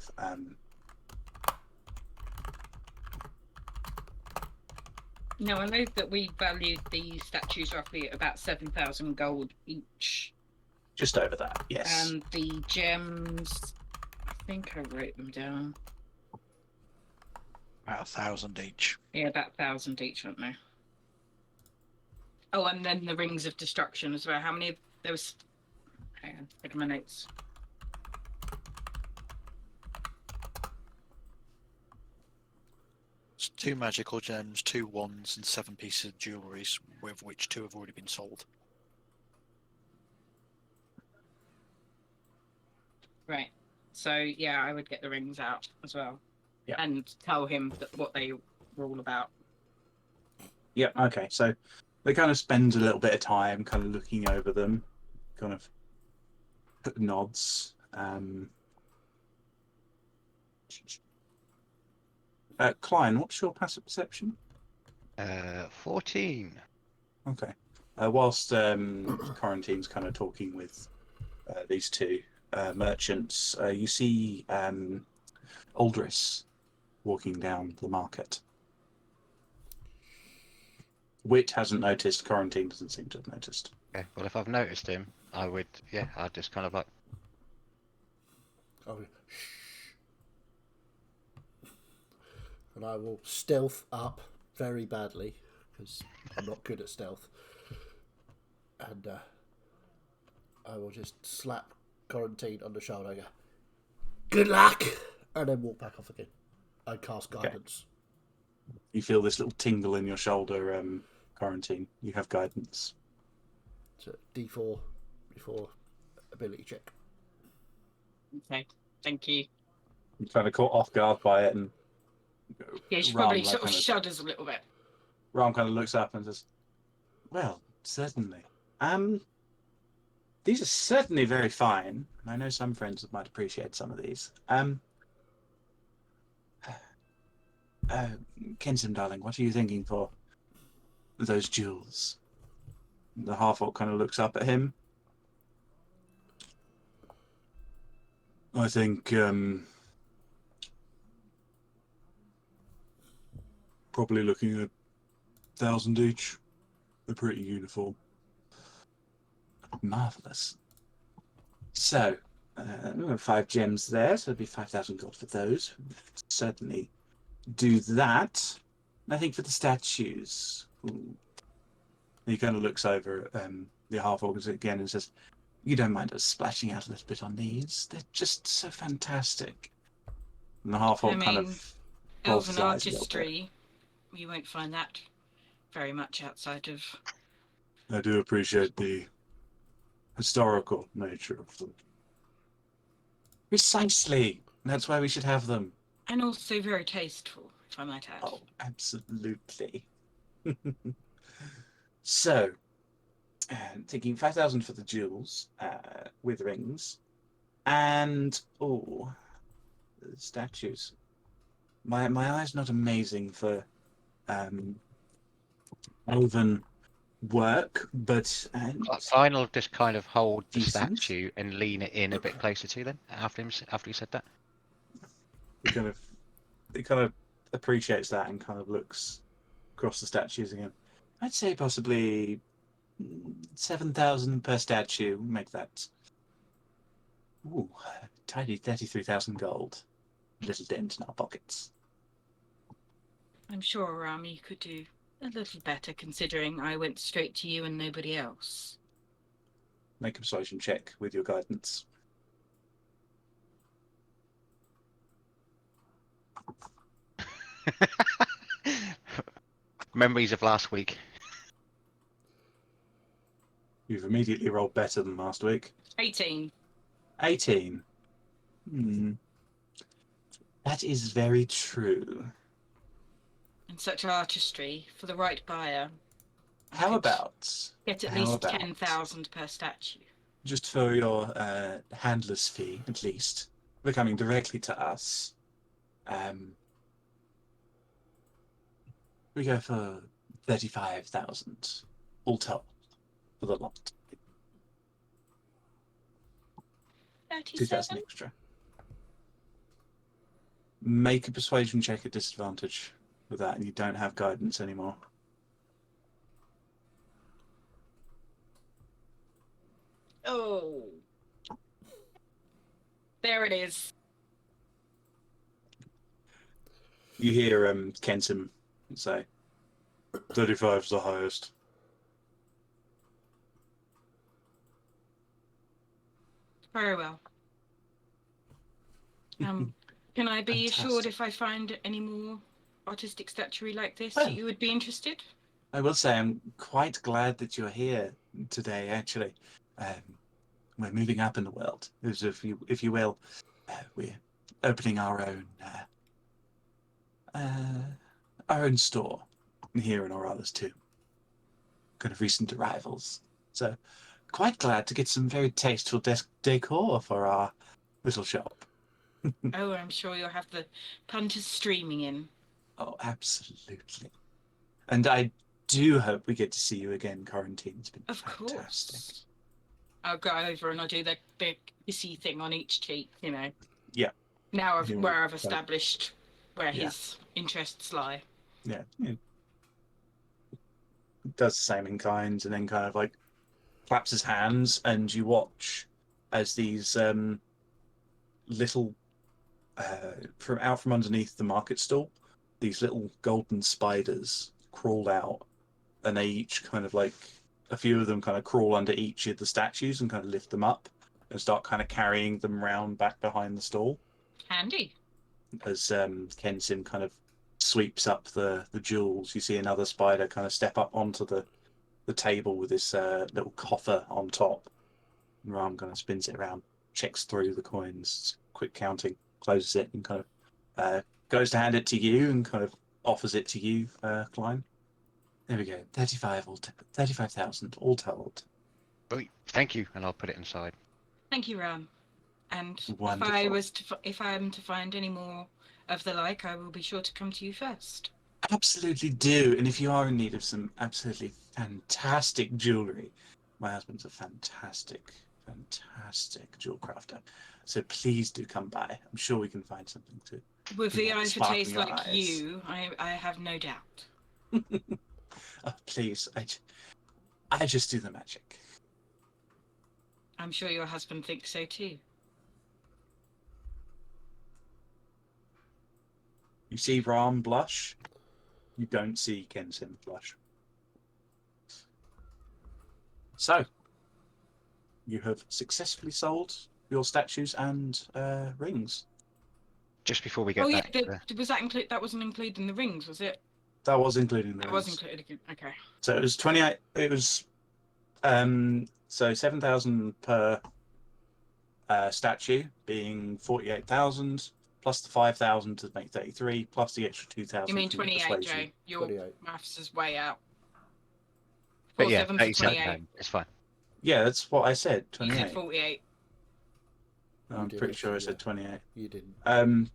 Now, I know that we valued the statues roughly at about 7,000 gold each. Just over that, yes. And the gems, I think I wrote them down. About 1,000 each. Yeah, about 1,000 each, aren't they? Oh, and then the rings of destruction as well. How many? There was. Hang on, look at my notes. It's 2 magical gems, 2 wands, and 7 pieces of jewellery, with which 2 have already been sold. Right. So yeah, I would get the rings out as well. Yeah. And tell him what they were all about. Yeah, okay. So they kind of spend a little bit of time kind of looking over them, kind of nods. Klein, what's your passive perception? 14. Okay. Whilst Quarantine's kind of talking with these 2 merchants, you see Aldris walking down the market. Wit hasn't noticed. Quarantine doesn't seem to have noticed. Okay. Well, if I've noticed him, I'd just kind of like. Oh, shh. And I will stealth up very badly because I'm not good at stealth. And I will just slap Quarantine on the shoulder and go, "Good luck!" and then walk back off again. I cast guidance. Okay. You feel this little tingle in your shoulder, Quarantine. You have guidance. So D4 before ability check. Okay. Thank you. You're kind of caught off guard by it, and Yeah, she Ram, probably like, sort of kind of- shudders a little bit. Ram kind of looks up and says, "Well, certainly. These are certainly very fine. I know some friends might appreciate some of these. Kensim, darling, what are you thinking for those jewels?" The half-orc kind of looks up at him. I think probably looking at 1,000 each. They're pretty uniform. Marvellous. So, 5 gems there, so it'd be 5,000 gold for those. Certainly do that. I think for the statues, he kind of looks over at the half-orcs again and says, "You don't mind us splashing out a little bit on these? They're just so fantastic." And the half-orc kind of rolls Elven his eyes a little bit. artistry, you won't find that very much outside of. I do appreciate the historical nature of them. Precisely. That's why we should have them. And also very tasteful, if I might add. Oh, absolutely. So, taking 5,000 for the jewels with rings, and the statues. My eye's not amazing for elven work, but Klein will just kind of hold the Decent. statue and lean it in a bit closer to them after he said that. he kind of appreciates that and kind of looks across the statues again. I'd say possibly 7,000 per statue. Make that tidy 33,000 gold. Little dent in our pockets. I'm sure you could do a little better, considering I went straight to you and nobody else. Make a persuasion check with your guidance. Memories of last week. You've immediately rolled better than last week. 18. 18. That is very true. And such artistry for the right buyer. How about Get at least 10,000 per statue. just for your handler's fee, at least, for coming directly to us, we go for 35,000 all told for the lot. 2,000 extra. Make a persuasion check at disadvantage with that, and you don't have guidance anymore. Oh. There it is. You hear Kenton say, 35's the highest. Very well. Can I be assured if I find any more artistic statuary like this that you would be interested? I will say I'm quite glad that you're here today, actually. We're moving up in the world, if you will. We're opening our own store here in Orales too. Kind of recent arrivals. So quite glad to get some very tasteful decor for our little shop. Oh, I'm sure you'll have the punters streaming in. Oh, absolutely. And I do hope we get to see you again, Quarantine. It's been fantastic. Course. I'll go over and I'll do the big kissy thing on each cheek, you know. Yeah. Now where I've established where his interests lie. Yeah. Does the same in kind, and then kind of like claps his hands, and you watch as these little from underneath the market stall, these little golden spiders crawl out, and they each kind of like a few of them kind of crawl under each of the statues and kind of lift them up and start kind of carrying them round back behind the stall. Handy. As Kensim kind of sweeps up the jewels, you see another spider kind of step up onto the table with this little coffer on top. And Ram kind of spins it around, checks through the coins, quick counting, closes it, and kind of goes to hand it to you and kind of offers it to you, Klein. There we go, 35,000 all told. Right, thank you, and I'll put it inside. Thank you, Ram. And Wonderful. if I am to find any more of the like, I will be sure to come to you first. Absolutely do. And if you are in need of some absolutely fantastic jewellery, my husband's a fantastic jewel crafter. So please do come by. I'm sure we can find something to. With the eye for sparkle taste your like eyes. you, I have no doubt. Oh, please, I just do the magic. I'm sure your husband thinks so too. You see Ram blush. You don't see Kensim blush. So, you have successfully sold your statues and rings. Just before we get back to was that include? That wasn't included in the rings, was it? That was including That those. was included. Okay. So it was 28. It was so 7,000 per statue, being 48,000 plus the 5,000 to make 33, plus the extra 2,000. You mean from the 28, persuasion. Joe? Your 28. maths is way out. But yeah, 47 to 37 28. then. It's fine. Yeah, that's what I said. You said 28. 48. I'm You did pretty sure I actually, said 28. You didn't.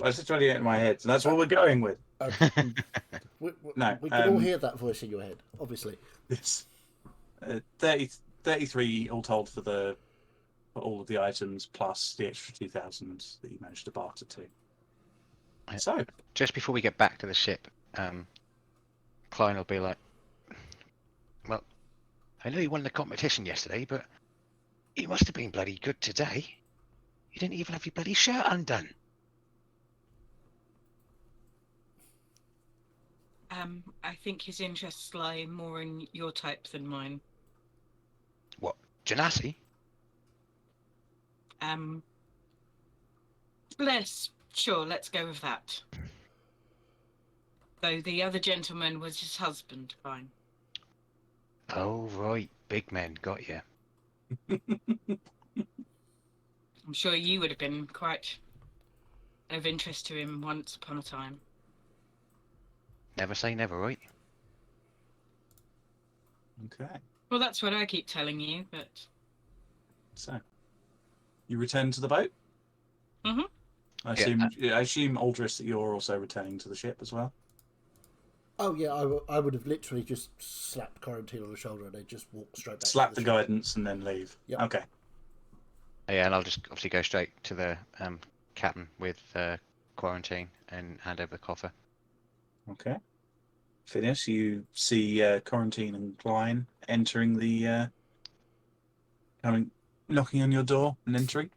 I said 28 in my head, and that's what we're going with. We No, can all hear that voice in your head, obviously. It's 33 all told for all of the items plus the extra 2,000 that you managed to barter to. So, Just before we get back to the ship, Klein will be like, well, I know you won the competition yesterday, but you must have been bloody good today. You didn't even have your bloody shirt undone. I think his interests lie more in your type than mine. What, Genasi? Let's go with that. Though the other gentleman was his husband, fine. Oh, right. Big men, got you. I'm sure you would have been quite of interest to him once upon a time. Never say never, right? okay. Well, that's what I keep telling you, but... So, you return to the boat? Mhm. I assume, Aldris, that you're also returning to the ship as well? Oh yeah, I would have literally just slapped Quarantine on the shoulder and they'd just walk straight back. Slap to the ship. guidance and then leave? Yep. Okay. Yeah, and I'll just obviously go straight to the captain with Quarantine and hand over the coffer. Okay. Phineas, you see Quarantine and Klein entering the... knocking on your door and entering.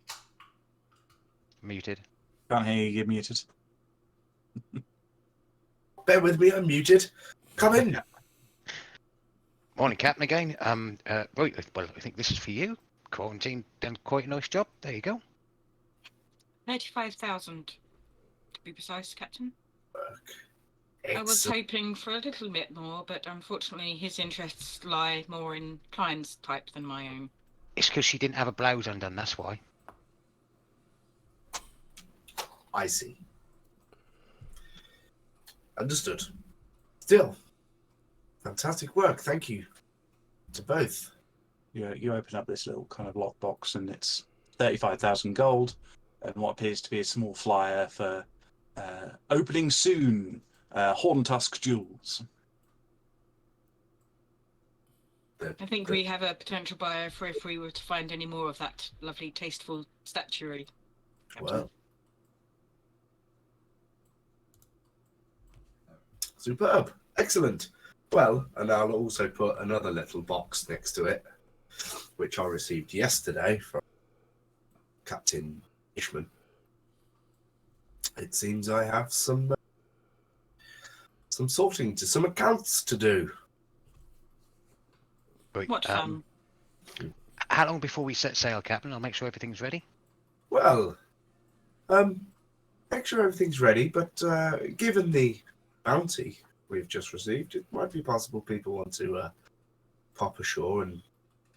Muted. Can't hear you, you're muted. Bear with me, I'm muted. Come in. Morning, Captain, again. Right, well, I think this is for you. Quarantine done quite a nice job. There you go. 35,000, to be precise, Captain. Excellent. I was hoping for a little bit more, but unfortunately his interests lie more in Klein's type than my own. It's because she didn't have a blouse undone, that's why. I see. Understood. Still, fantastic work. Thank you to both. You open up this little kind of lockbox and it's 35,000 gold and what appears to be a small flyer for opening soon, Horntusk Jewels. I think we have a potential buyer for if we were to find any more of that lovely, tasteful statuary. Captain. Well, superb. Excellent. Well, and I'll also put another little box next to it, which I received yesterday from Captain Ishman. It seems I have some sorting to, some accounts to do. Right, What fun. how long before we set sail, Captain? I'll make sure everything's ready. Well, make sure everything's ready, but given the bounty we've just received, it might be possible people want to pop ashore and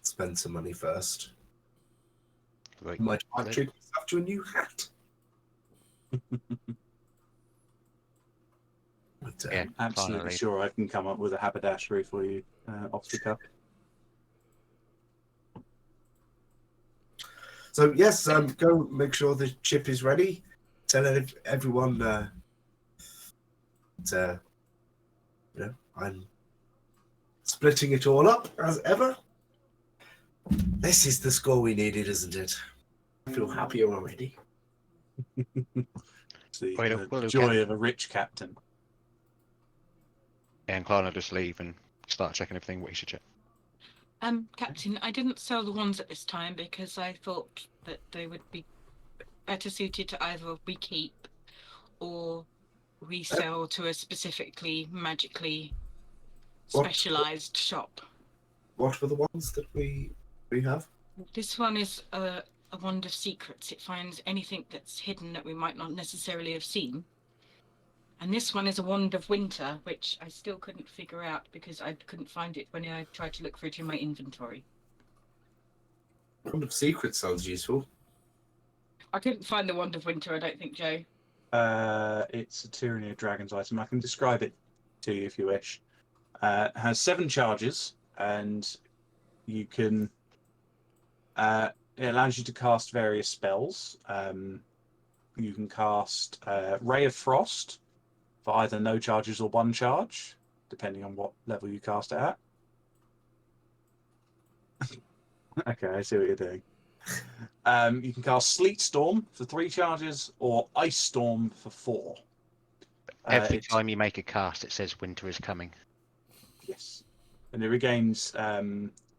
spend some money first. Right. Might I Good. treat myself to a new hat. But, Yeah, Absolutely finally. sure I can come up with a haberdashery for you off the cuff. So yes, go make sure the ship is ready. Tell everyone that I'm splitting it all up as ever. This is the score we needed, isn't it? I feel happier already. It's the, Right, the well, okay. joy of a rich captain. And Klein will just leave and start checking everything what he should check. Captain, I didn't sell the wands at this time because I thought that they would be better suited to either we keep or resell to a specifically magically specialized shop. What were the ones that we have? This one is a wand of secrets. It finds anything that's hidden that we might not necessarily have seen. And this one is a Wand of Winter, which I still couldn't figure out because I couldn't find it when I tried to look for it in my inventory. Wand of Secret sounds useful. I couldn't find the Wand of Winter, I don't think, Joe. It's a Tyranny of Dragons item. I can describe it to you if you wish. It has 7 charges, and you can. It allows you to cast various spells. You can cast Ray of Frost for either no charges or 1 charge, depending on what level you cast it at. Okay, I see what you're doing. You can cast Sleet Storm for 3 charges or Ice Storm for 4. Every time you make a cast, it says winter is coming. Yes. And it regains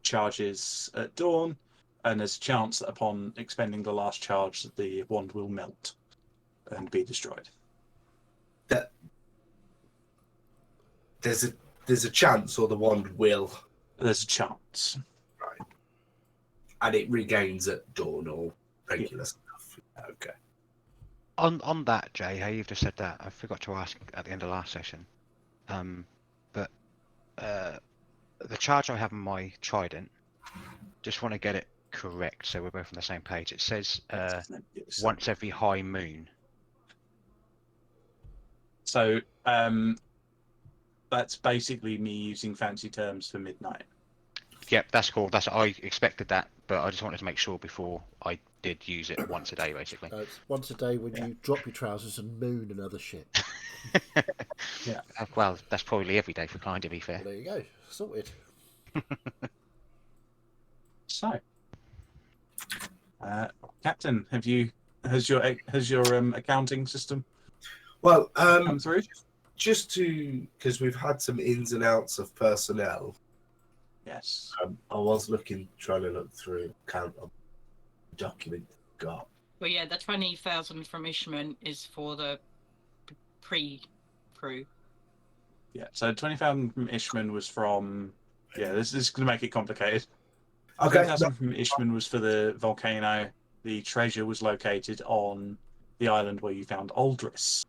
charges at dawn, and there's a chance that upon expending the last charge, that the wand will melt and be destroyed. That there's a chance, or the wand will. There's a chance. Right. And it regains at dawn or regular stuff. Okay. On that, Jay, how you've just said that, I forgot to ask at the end of last session. But the charge I have on my trident, just want to get it correct so we're both on the same page. It says once every high moon. So that's basically me using fancy terms for midnight. Yep, that's cool. I expected that, but I just wanted to make sure before I did use it once a day, basically. It's once a day when you drop your trousers and moon and other shit. Yeah. Well, that's probably every day for Klein, to be fair. Well, there you go. Sorted. So, Captain, has your accounting system Well, come through? just because we've had some ins and outs of personnel. Yes. I was trying to look through count of document got. Well, yeah, the 20,000 from Ishman is for the pre-crew. Yeah. So 20,000 from Ishman was from. Yeah, this is going to make it complicated. Okay. 20,000 from Ishman was for the volcano. The treasure was located on the island where you found Aldris,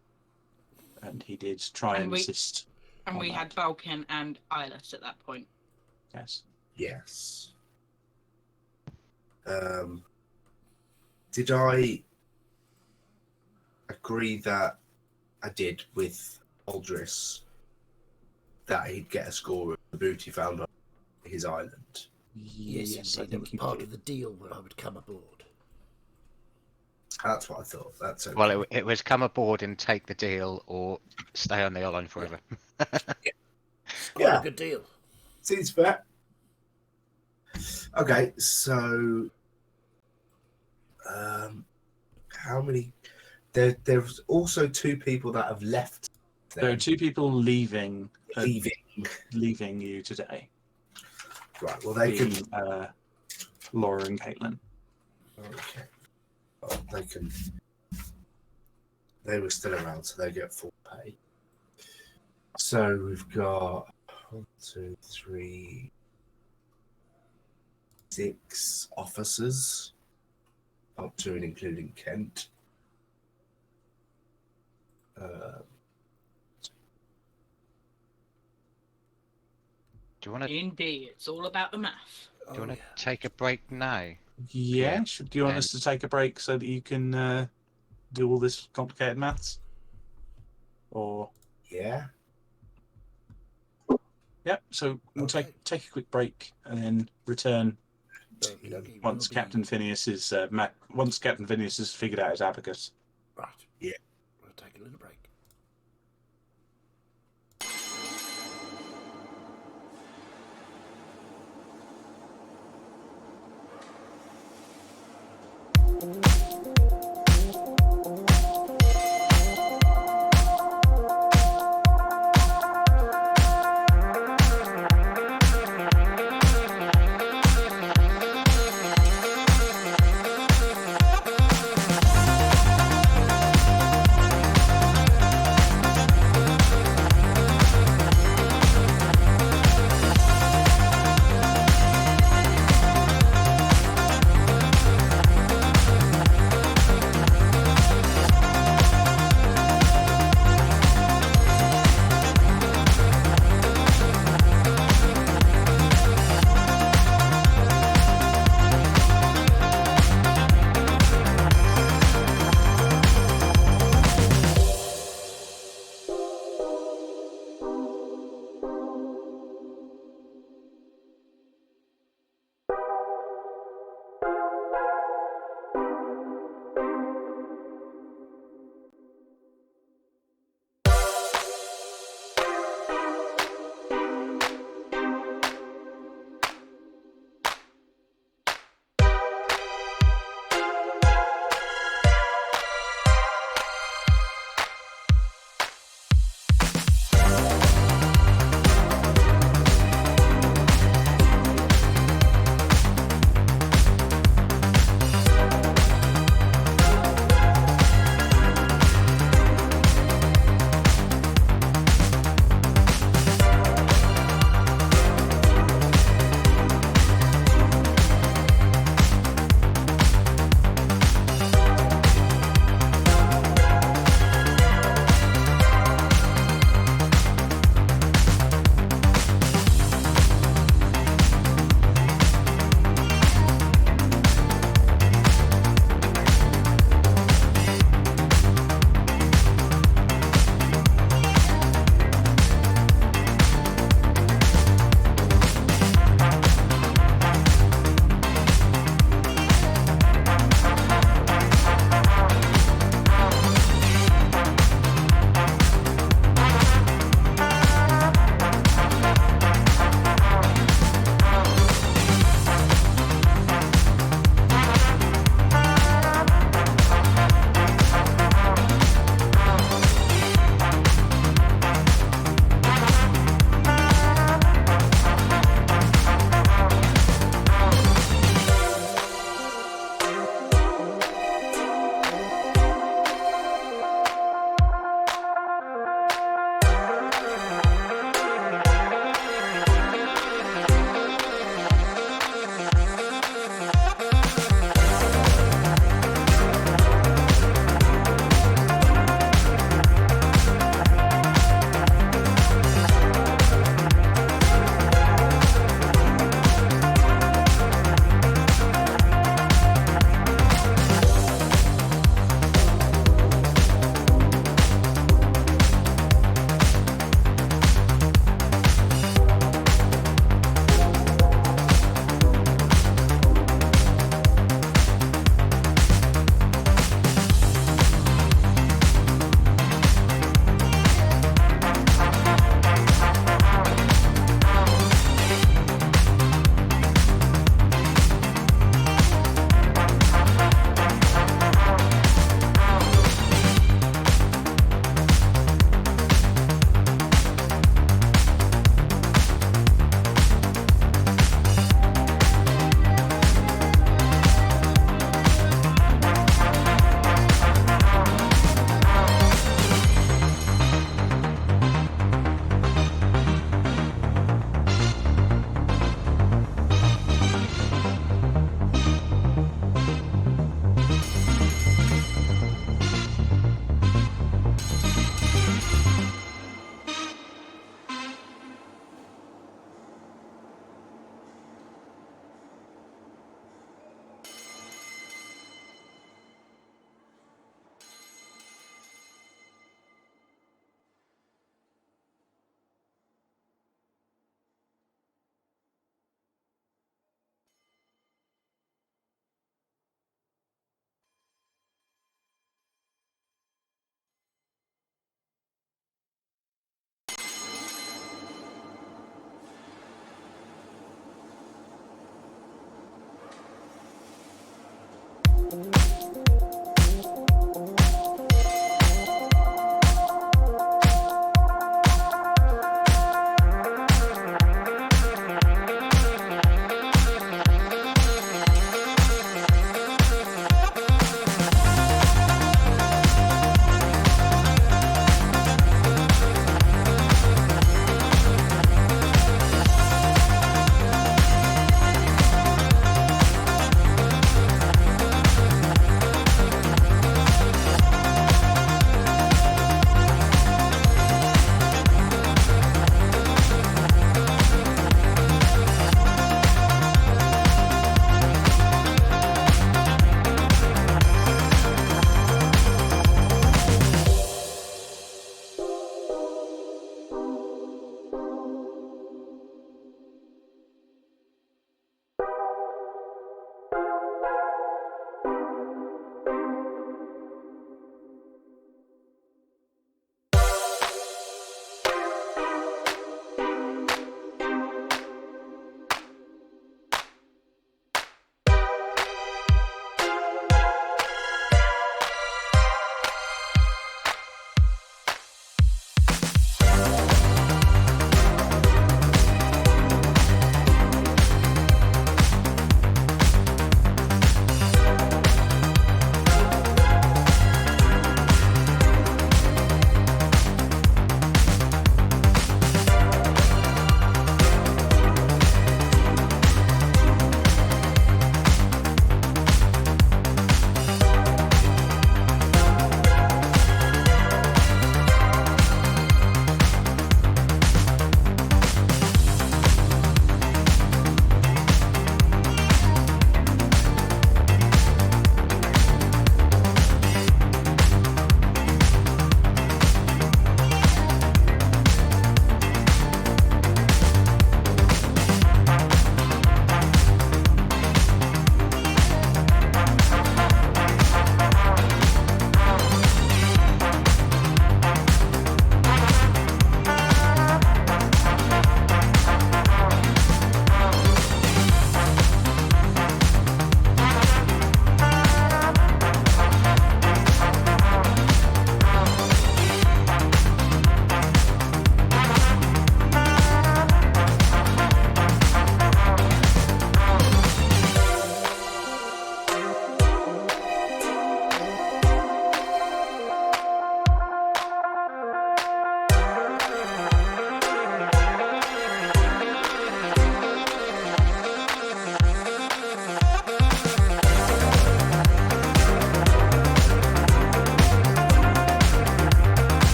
and he did try and assist. And on we that. had Vulcan and Ilis at that point. Yes. Yes. Did I agree that I did with Aldris that he'd get a score of the booty found on his island? Yes, I indeed. It think was you part did. of the deal when I would come aboard. That's what I thought. That's okay. Well, it was come aboard and take the deal or stay on the island forever. It's quite a good deal. Seems fair. Okay, so how many? There's also 2 people that have left. There are 2 people leaving leaving. you today. Right. Well, they can. Laura and Caitlin. Okay. Well, they can. They were still around, so they get full pay. So we've got 1, 2, 3, 6 officers, up to and including Kent. Do you want to Indeed, it's all about the math. take a break now? Yeah. Do you want us to take a break so that you can do all this complicated maths? Or Yeah. yep. So we'll take a quick break and then return once Captain Phineas is once Captain Phineas has figured out his abacus. Right. Yeah. We'll take a little break.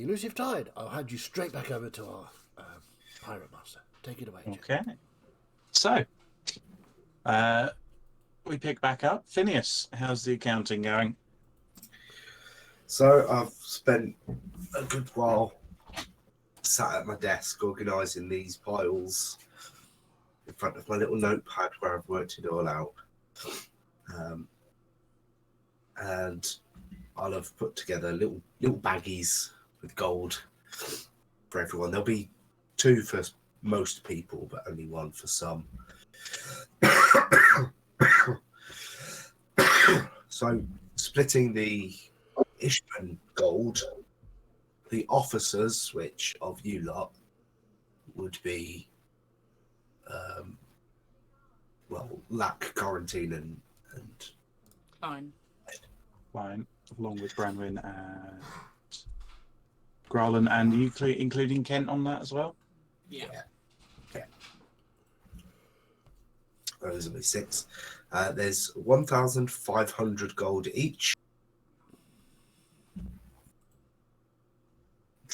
the Elusive Tide. I'll hand you straight back over to our Pirate Master. Take it away, Jim. Okay. So, we pick back up. Phineas, how's the accounting going? So I've spent a good while sat at my desk organising these piles in front of my little notepad where I've worked it all out. And I'll have put together little baggies with gold for everyone. There'll be 2 for most people, but only 1 for some. So splitting the Ishman gold, the officers, which of you lot would be, Lack, Quarantine, and Fine. Along with Branwyn and Growlin, and you including Kent on that as well? Yeah. Okay. Those will be 6. There's 1,500 gold each.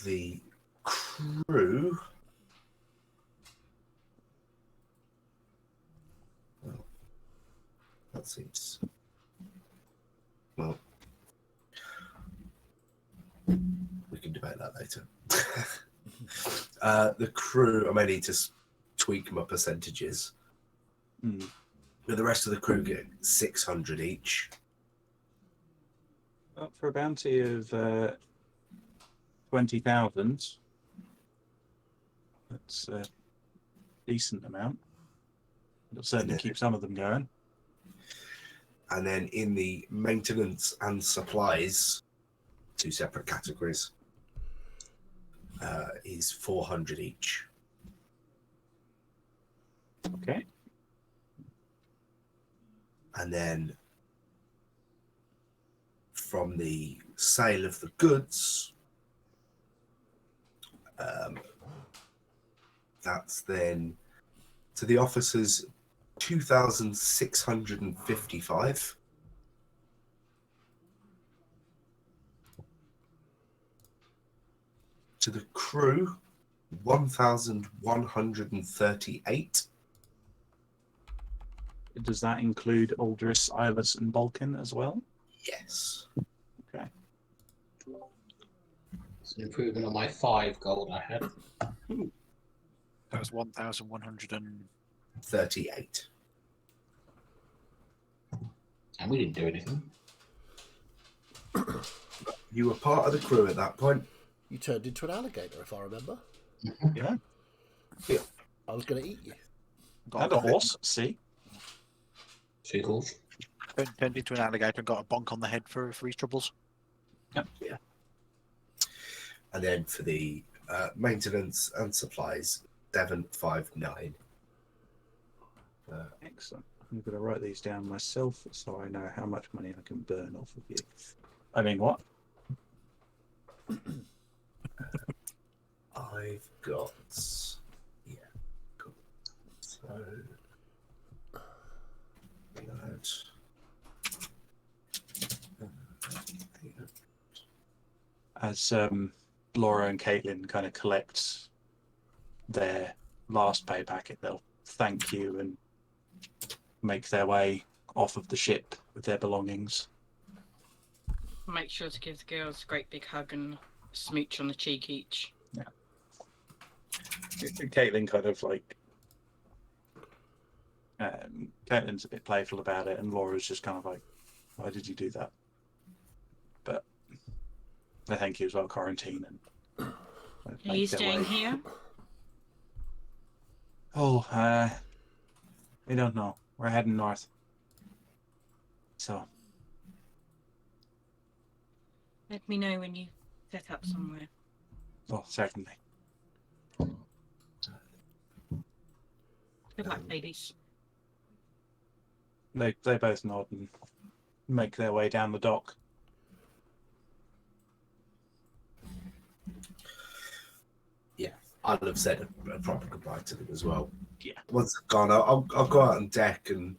The crew. Well, that seems. Well, we can debate that later. The crew, I may need to tweak my percentages. But the rest of the crew get 600 each. Well, for a bounty of 20,000, that's a decent amount. It'll certainly keep some of them going. And then in the maintenance and supplies, 2 separate categories, is 400 each. Okay. And then from the sale of the goods, that's then to the officers 2,655. To the crew, 1,138. Does that include Aldris, Ilis, and Balkan as well? Yes. Okay. It's an improvement on my 5 gold I had. That was 1,100 38. And we didn't do anything. You were part of the crew at that point. You turned into an alligator, if I remember. Yeah. I was going to eat you. And a horse, see? Seagulls. Turned into an alligator and got a bonk on the head for his troubles. Yep. Yeah. And then for the maintenance and supplies, 759. Excellent. I'm going to write these down myself so I know how much money I can burn off of you. I mean, what? I've got. Yeah. Cool. So. As Laura and Caitlin kind of collect their last pay packet, they'll thank you and make their way off of the ship with their belongings. Make sure to give the girls a great big hug and a smooch on the cheek each. Yeah. Caitlin kind of like Caitlin's a bit playful about it, and Laura's just kind of like, "Why did you do that?" But I thank you as well, Quarantine. And Are you staying here? Oh, we don't know. We're heading north. So Let me know when you set up somewhere. oh, certainly. Good luck, ladies. They both nod and make their way down the dock. Yeah, I'd have said a proper goodbye to them as well. Yeah. Once they've gone, I'll go out on deck and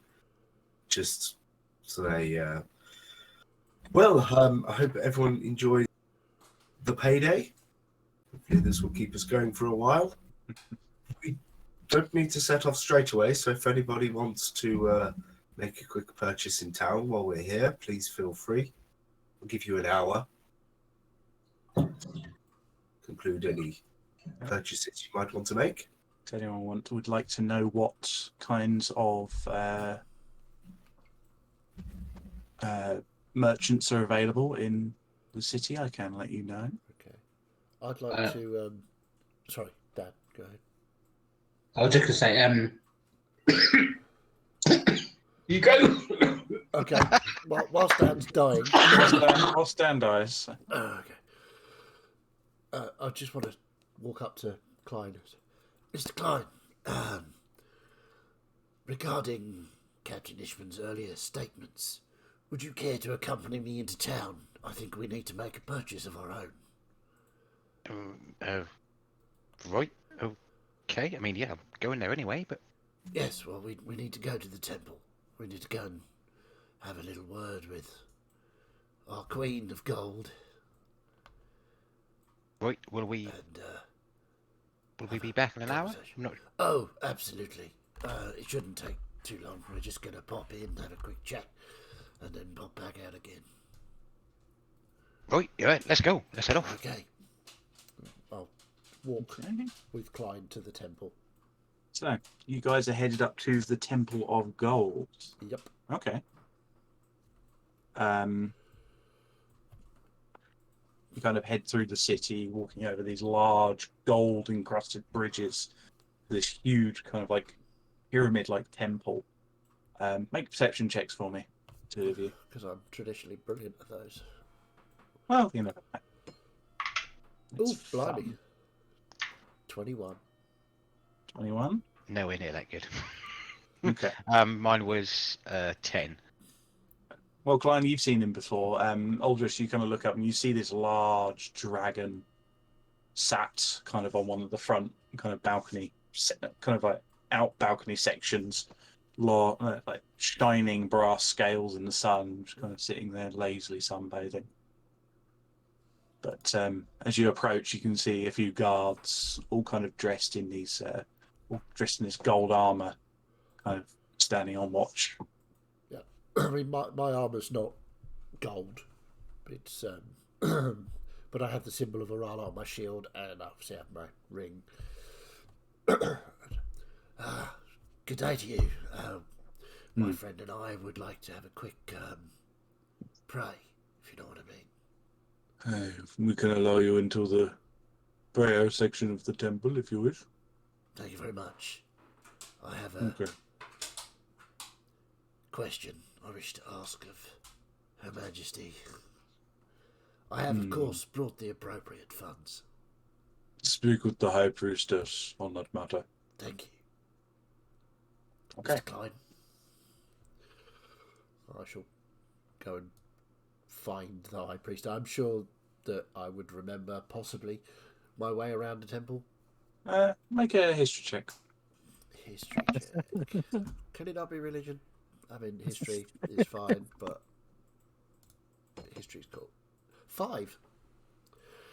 just say, I hope everyone enjoys the payday. Hopefully this will keep us going for a while. We don't need to set off straight away, so if anybody wants to make a quick purchase in town while we're here, please feel free. We'll give you an hour. Conclude any purchases you might want to make. Does anyone would like to know what kinds of merchants are available in the city? I can let you know. Okay. I'd like to. Sorry, Dad. Go ahead. I was just going to say, you go. Okay. Whilst Dan's dying. I'll stand eyes. Okay. I just want to walk up to Klein. Mr. Klein, regarding Captain Ishman's earlier statements, would you care to accompany me into town? I think we need to make a purchase of our own. Right. Okay. I mean, yeah, I'm going there anyway, but... Yes, well, we need to go to the temple. We need to go and have a little word with our Queen of Gold. Right, will we be back in an hour? Not... Oh, absolutely. It shouldn't take too long. We're just going to pop in, have a quick chat, and then pop back out again. Right, yeah, let's go. Let's head off. Okay. I'll walk with Klein to the temple. So, you guys are headed up to the Temple of Gold. Yep. Okay. You kind of head through the city, walking over these large gold-encrusted bridges. This huge kind of like pyramid-like temple. Make perception checks for me, two of you. Because I'm traditionally brilliant at those. Well, you never know. Oh, blimey. 21. 21? Nowhere near that good. Okay. Mine was 10. Well, Klein, you've seen him before. Aldrich, you kind of look up and you see this large dragon sat kind of on one of the front kind of balcony, kind of like out balcony sections, like shining brass scales in the sun, just kind of sitting there lazily sunbathing. But as you approach, you can see a few guards, all kind of dressed in these, all dressed in this gold armor, kind of standing on watch. I mean, my armour's not gold. It's but I have the symbol of Arala on my shield, and obviously I have my ring. Good day to you. My friend and I would like to have a quick pray, if you know what I mean. We can allow you into the prayer section of the temple if you wish. Thank you very much. I have a question I wish to ask of Her Majesty. I have, of course, brought the appropriate funds. Speak with the High Priestess on that matter. Thank you. Okay. Mr. Klein. I shall go and find the High Priest. I'm sure that I would remember, possibly, my way around the temple. Make a history check. History check. Can it not be religion? I mean, history is fine, but history's cool. 5.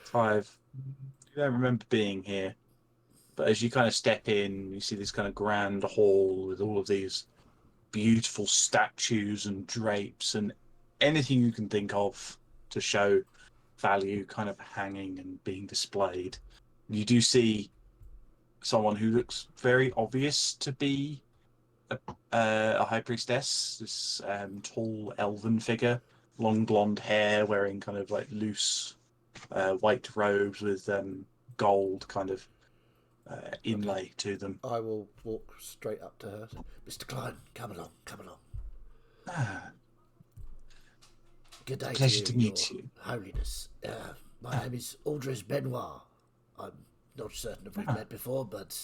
5. You don't remember being here, but as you kind of step in, you see this kind of grand hall with all of these beautiful statues and drapes and anything you can think of to show value kind of hanging and being displayed. You do see someone who looks very obvious to be a high priestess, this tall elven figure, long blonde hair, wearing kind of like loose white robes with gold kind of inlay to them. I will walk straight up to her. Mr. Klein, come along, come along. Good day Pleasure to to meet you. Holiness. My name is Aldris Benoit. I'm not certain if we've met before, but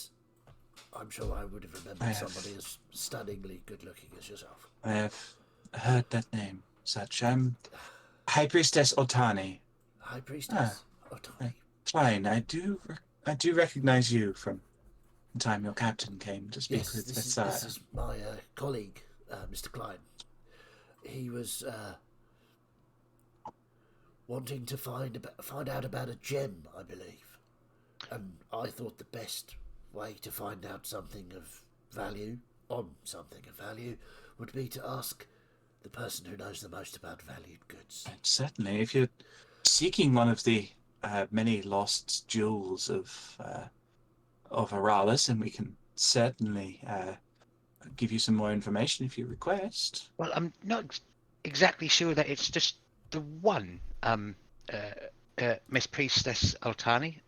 I'm sure I would have remembered somebody as stunningly good-looking as yourself. I have heard that name. Such High Priestess Otani. High Priestess Otani. Klein, I do recognize you from the time your captain came to speak with Messiah. This is my colleague, Mr. Klein. He was wanting to find out about a gem, I believe. And I thought the best way to find out something of value, on something of value, would be to ask the person who knows the most about valued goods. And certainly, if you're seeking one of the many lost jewels of Aralis, then we can certainly give you some more information if you request. Well, I'm not exactly sure that it's just the one, Miss Priestess Altani.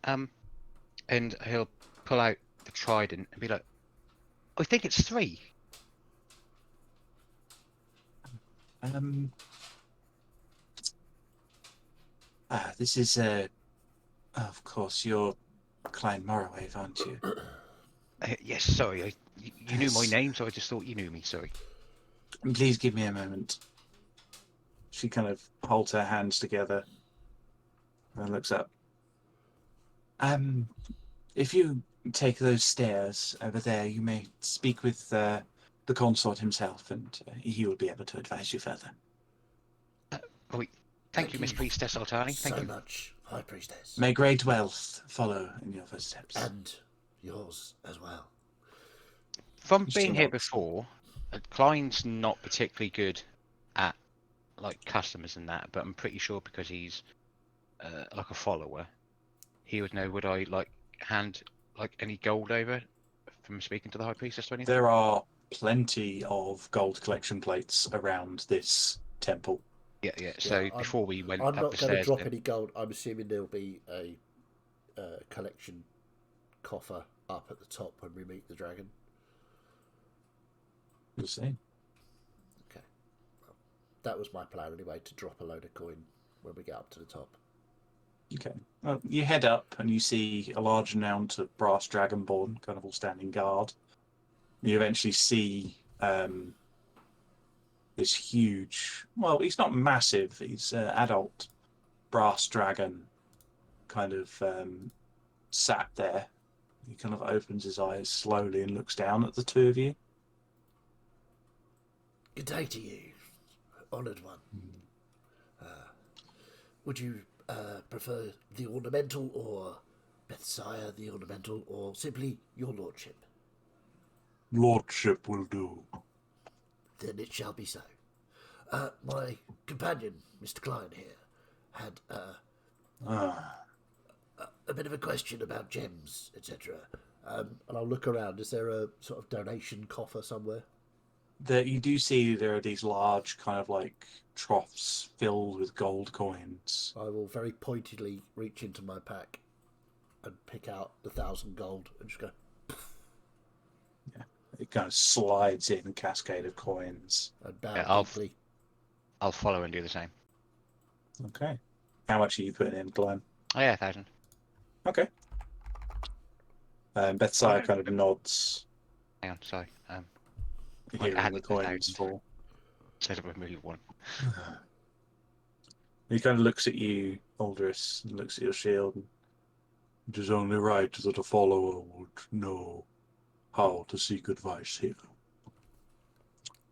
And he'll pull out the trident and be like, I think it's 3. This is, of course, you're Klein Morrowave, aren't you? Yes, sorry, you knew my Yes. name, so I just thought you knew me, sorry. Please give me a moment. She kind of holds her hands together and looks up. If you take those stairs over there, you may speak with the consort himself, and he will be able to advise you further. Right, thank you, Miss Priestess Altani. Thank so you. much, High Priestess. May great wealth follow in your footsteps. And yours as well. From She being here nods. before, Klein's not particularly good at like customers and that, but I'm pretty sure because he's like a follower, he would know. Would I like hand like any gold over from speaking to the High Priestess or anything? There are plenty of gold collection plates around this temple. Yeah. So Yeah, before we went I'm up not the going to stairs, drop then, any gold. I'm assuming there'll be a collection coffer up at the top when we meet the dragon. We'll see. Okay. Well, that was my plan anyway, to drop a load of coin when we get up to the top. Okay. Well, you head up and you see a large amount of brass dragonborn, kind of all standing guard. You eventually see this huge, well, he's not massive, he's an adult brass dragon kind of sat there. He kind of opens his eyes slowly and looks down at the two of you. Good day to you, honoured one. Would you prefer the ornamental, or Bethsaida the ornamental, or simply your lordship? Lordship will do. Then it shall be so. My companion, Mr. Klein here, had a bit of a question about gems, etc. And I'll look around. Is there a sort of donation coffer somewhere? You do see there are these large kind of like troughs filled with gold coins. I will very pointedly reach into my pack and pick out the 1,000 gold and just go. It kind of slides in a cascade of coins. And bow Yeah, deeply. I'll follow and do the same. Okay. How much are you putting in, Glenn? Oh yeah, 1,000. Okay. Bethsaida kind of nods, Hang on, sorry. hearing add the it to coins 1,000. fall. Instead of remove one. He kind of looks at you, Aldris, and looks at your shield. And, It is only right that a follower would know how to seek advice here.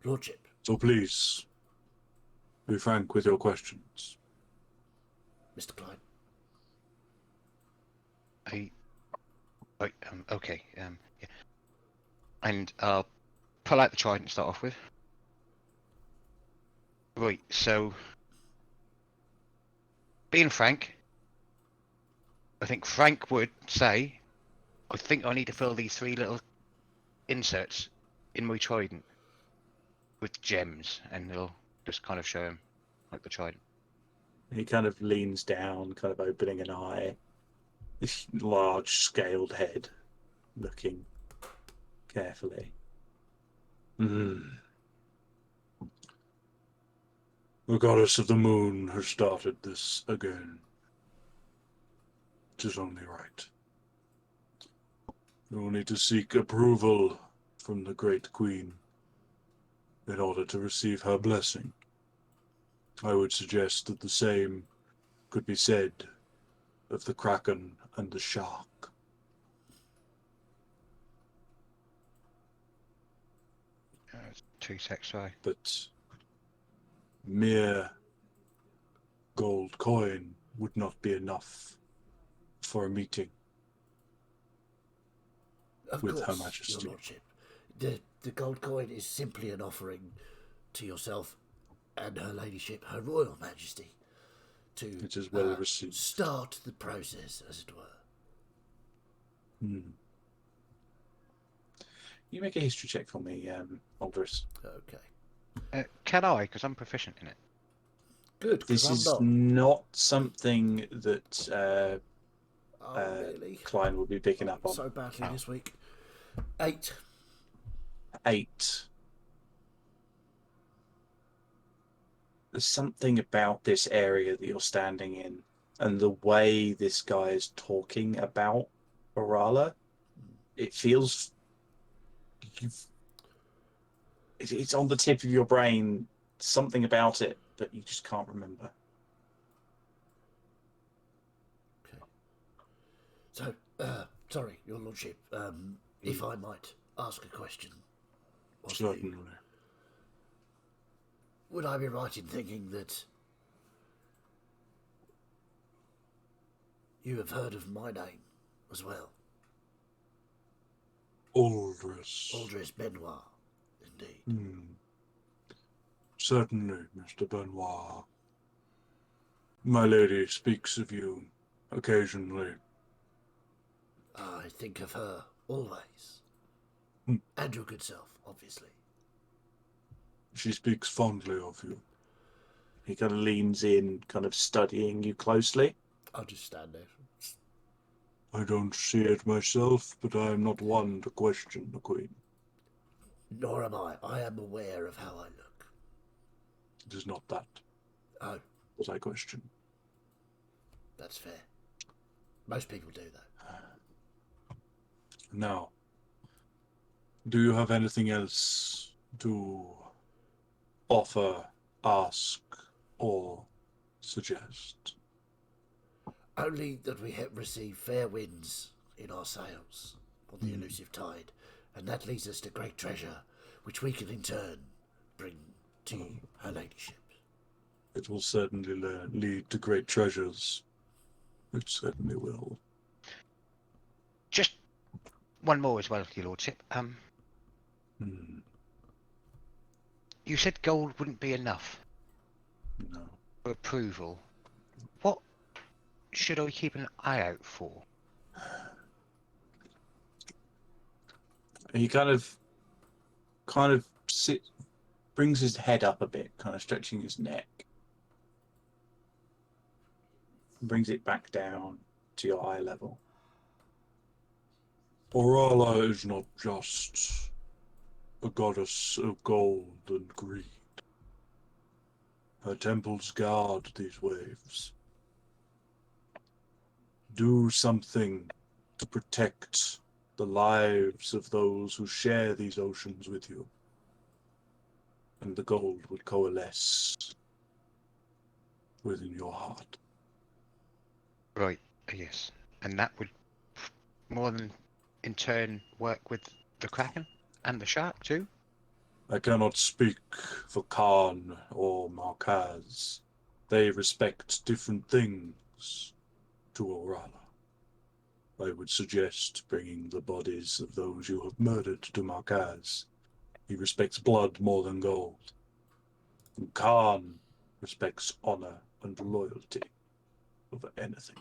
Lordship, So please, be frank with your questions. Mr. Klein. Okay. Yeah. And I'll pull out the trident to start off with. Right. So, being frank, I think Frank would say, I think I need to fill these 3 little inserts in my trident with gems, and they'll just kind of show him like the trident. he kind of leans down, kind of opening an eye. This large scaled head, looking carefully. The goddess of the moon has started this again. It is only right. You will need to seek approval from the great queen in order to receive her blessing. I would suggest that the same could be said of the kraken and the shark. It's 2 secs, sorry. But mere gold coin would not be enough for a meeting. Of with Her course, Majesty. your lordship. The gold coin is simply an offering to yourself and Her Ladyship, Her Royal Majesty, to It is well received. start the process, as it were. You make a history check for me, Aldous. Okay. Can I? Because I'm proficient in it. Good, because This I'm is not. not something that Really? Klein will be picking up on. So badly this week. 8. 8. There's something about this area that you're standing in and the way this guy is talking about Orala. It feels... It's on the tip of your brain, something about it, but you just can't remember. Okay. So, sorry, your lordship, if I might ask a question. Certainly. Would I be right in thinking that you have heard of my name as well? Aldous. Aldous Benoit, indeed. Certainly, Mr. Benoit. My lady speaks of you occasionally. I think of her always. And your good self, obviously. She speaks fondly of you. He kind of leans in, kind of studying you closely. I'll just stand there. I don't see it myself, but I am not one to question the Queen. Nor am I. I am aware of how I look. It is not that Oh, that I question. that's fair. Most people do, though. Now, do you have anything else to offer, ask, or suggest? Only that we have received fair winds in our sails on the Elusive Tide, and that leads us to great treasure, which we can in turn bring to Her Ladyship. It will certainly lead to great treasures. It certainly will. Just one more as well, your lordship. You said gold wouldn't be enough No. for approval. What should I keep an eye out for? He kind of brings his head up a bit, kind of stretching his neck. Brings it back down to your eye level. Orala is not just a goddess of gold and greed. Her temples guard these waves. Do something to protect the lives of those who share these oceans with you, and the gold would coalesce within your heart. Right, yes. And that would more than in turn work with the Kraken and the shark too? I cannot speak for Khan or Markaz. They respect different things to Orala. I would suggest bringing the bodies of those you have murdered to Markaz. He respects blood more than gold. And Khan respects honor and loyalty over anything.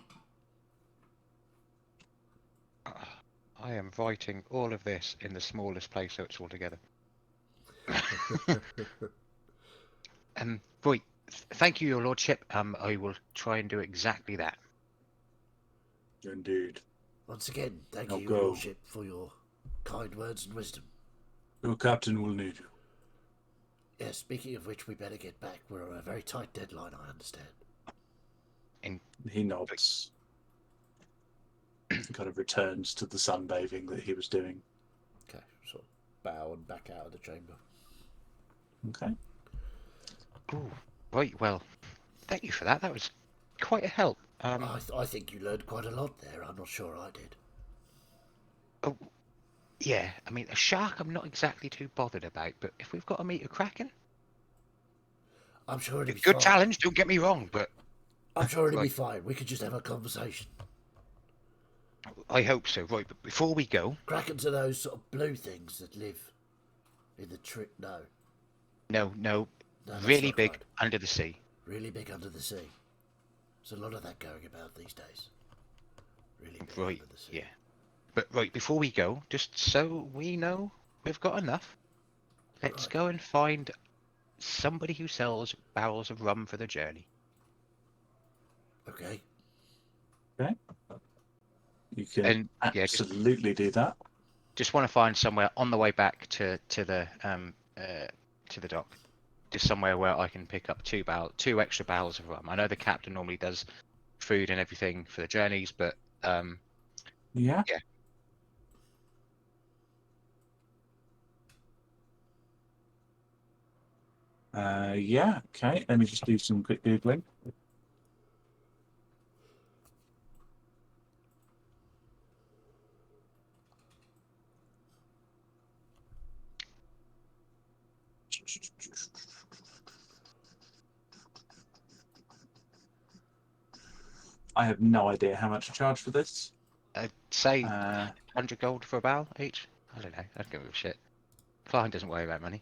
I am writing all of this in the smallest place so it's all together. Right. Thank you, your lordship. I will try and do exactly that. Indeed. Once again, thank Now you, go. your lordship, for your kind words and wisdom. Your captain will need you. Yes, speaking of which, we better get back. We're on a very tight deadline, I understand. He nods. Kind of returns to the sunbathing that he was doing. Okay, sort of bow and back out of the chamber. Okay. Ooh, right, well, thank you for that. That was quite a help. I think you learned quite a lot there. I'm not sure I did. Oh, yeah, I mean, a shark I'm not exactly too bothered about, but if we've got to meet a Kraken... I'm sure it'll be Good fine. challenge, don't get me wrong, but... I'm sure it'll be Right. fine. We could just have a conversation. I hope so. Right, but before we go, Krakens are those sort of blue things that live in the tree. No, no, no, that's really not big right. under the sea. Really big under the sea. There's a lot of that going about these days. Really big Right, under the sea. yeah. But right, before we go, just so we know we've got enough, let's Right. go and find somebody who sells barrels of rum for the journey. Okay. You can And yeah, absolutely do that. just want to find somewhere on the way back to the dock, just somewhere where I can pick up two extra barrels of rum. I know the captain normally does food and everything for the journeys, but Yeah. Yeah. Yeah. Okay. Let me just do some quick googling. I have no idea how much to charge for this. I'd say Uh, 100 gold for a barrel each. I don't know. I don't give a shit. Klein doesn't worry about money.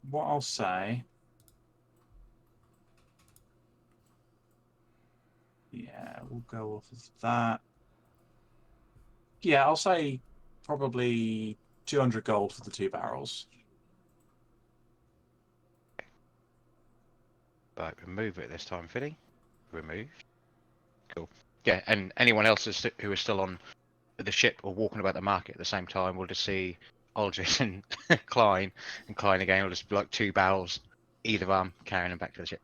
what I'll say. Yeah, we'll go off of that. Yeah, I'll say probably 200 gold for the 2 barrels. Right, remove it this time, Philly. Remove. Cool. Yeah, and anyone else who is still on the ship or walking about the market at the same time, we'll just see Aldrich and Klein, and Klein again will just be like 2 barrels either arm carrying them back to the ship.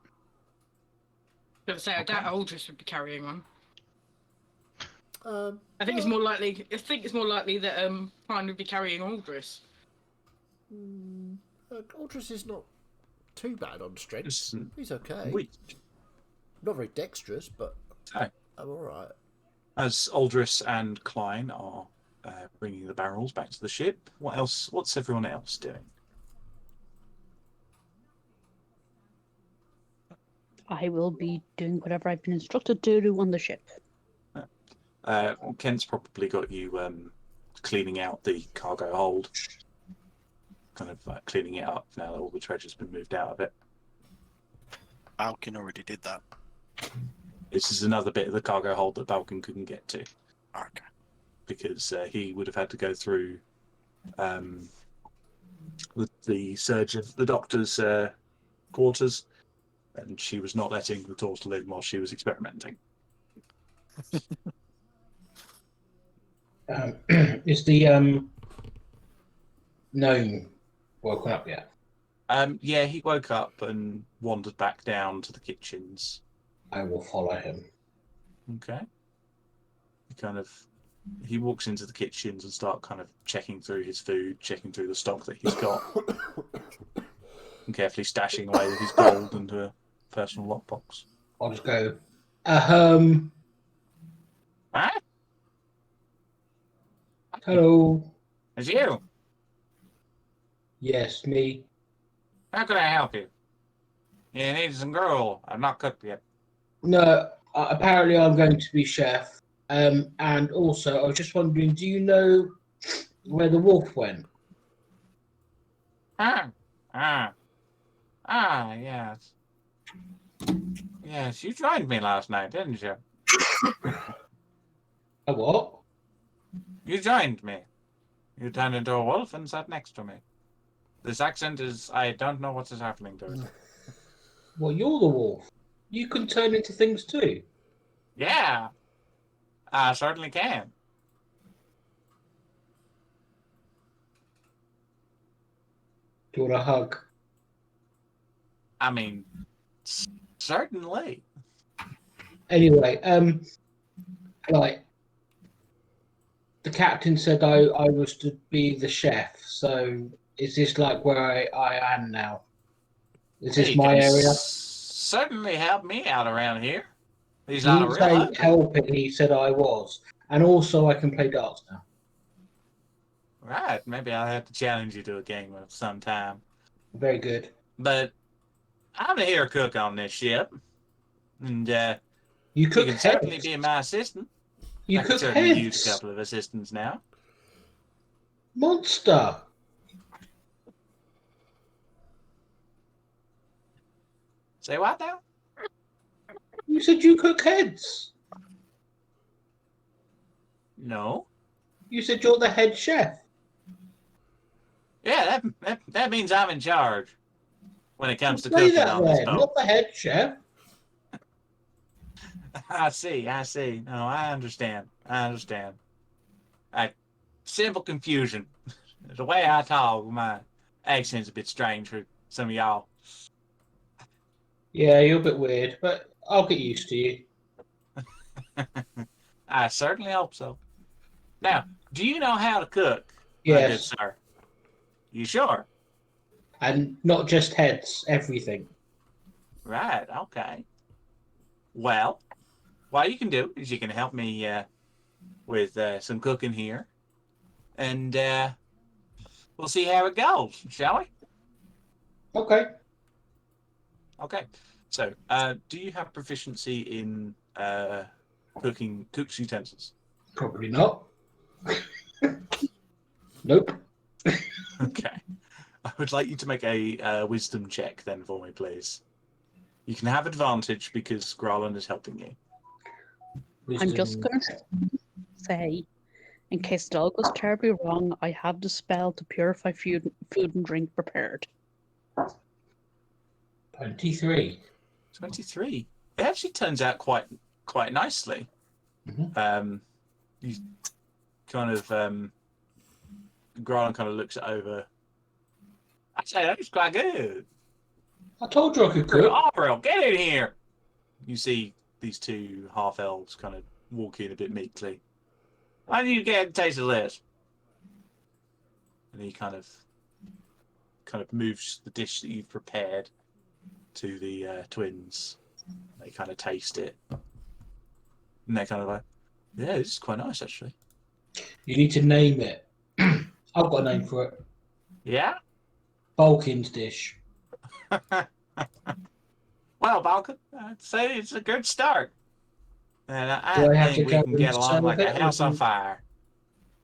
I say, I doubt Aldris would be carrying one. Um, I think it's more likely. I think it's more likely that Klein would be carrying Aldris. Aldris is not too bad on strength. Listen, He's okay. we, Not very dexterous, but Okay. I'm all right. as Aldris and Klein are bringing the barrels back to the ship, what else? What's everyone else doing? I will be doing whatever I've been instructed to do on the ship. Kent's probably got you cleaning out the cargo hold, kind of cleaning it up now that all the treasure's been moved out of it. Balkin already did that. This is another bit of the cargo hold that Balkan couldn't get to Okay. because he would have had to go through the doctor's quarters, and she was not letting the tortle in while she was experimenting. Is the gnome woken up yet? Yeah, he woke up and wandered back down to the kitchens. I will follow him. Okay. He walks into the kitchens and start kind of checking through his food, checking through the stock that he's got, and carefully stashing away his gold into a personal lockbox. I'll just go. Huh? Hello. It's you. Yes, me. How can I help you? You need some gruel. I'm not cooked yet. No, apparently I'm going to be chef. And also, I was just wondering, do you know where the wolf went? Yes. Yes, you joined me last night, didn't you? A what? You joined me. You turned into a wolf and sat next to me. This accent is... I don't know what is happening to it. Well, you're the wolf. You can turn into things too. Yeah. I certainly can. Do you want a hug? I mean, certainly. Anyway, like, the captain said I was to be the chef, so is this like where I am now? Is this You my can area? certainly help me out around here. He's He not a didn't real say hungry. helping, he said I was. And also I can play darts now. Right, maybe I'll have to challenge you to a game of some time. Very good. But I'm the here cook on this ship. And You you cook can certainly heads. be my assistant. You I could cook certainly use a heads. couple of assistants now. Monster. Say what now? You said you cook heads. No. You said you're the head chef. Yeah, that means I'm in charge when it comes to Say cooking that on this then. boat. Not the head chef. I see. No, I understand. Simple confusion. The way I talk, my accent's a bit strange for some of y'all. Yeah, you're a bit weird, but I'll get used to you. I certainly hope so. Now, do you know how to cook, my good Yes. sir? You sure? And not just heads, everything. Right, okay. Well, what you can do is you can help me with some cooking here, and we'll see how it goes, shall we? Okay. Okay. So, do you have proficiency in cooking cook's utensils? Probably not. Nope. Okay. I would like you to make a wisdom check then for me, please. You can have advantage because Growland is helping you. I'm just going to say, in case it all goes terribly wrong, I have the spell to purify food and drink prepared. 23. 23. It actually turns out quite nicely. Mhm. You kind of Growland kind of looks it over. I'd say that's quite good. I told you I could cook. Ariel, get in here! You see these two half elves kind of walk in a bit meekly. Why don't you get a taste of this? And he kind of moves the dish that you've prepared to the twins. They kind of taste it. And they're kind of like, yeah, this is quite nice actually. You need to name it. I've got a name for it. Yeah? Balkin's dish. Well, Balkan, I'd say it's a good start. And Do I I have to think we go can and get along serve like a it, or house on do- fire.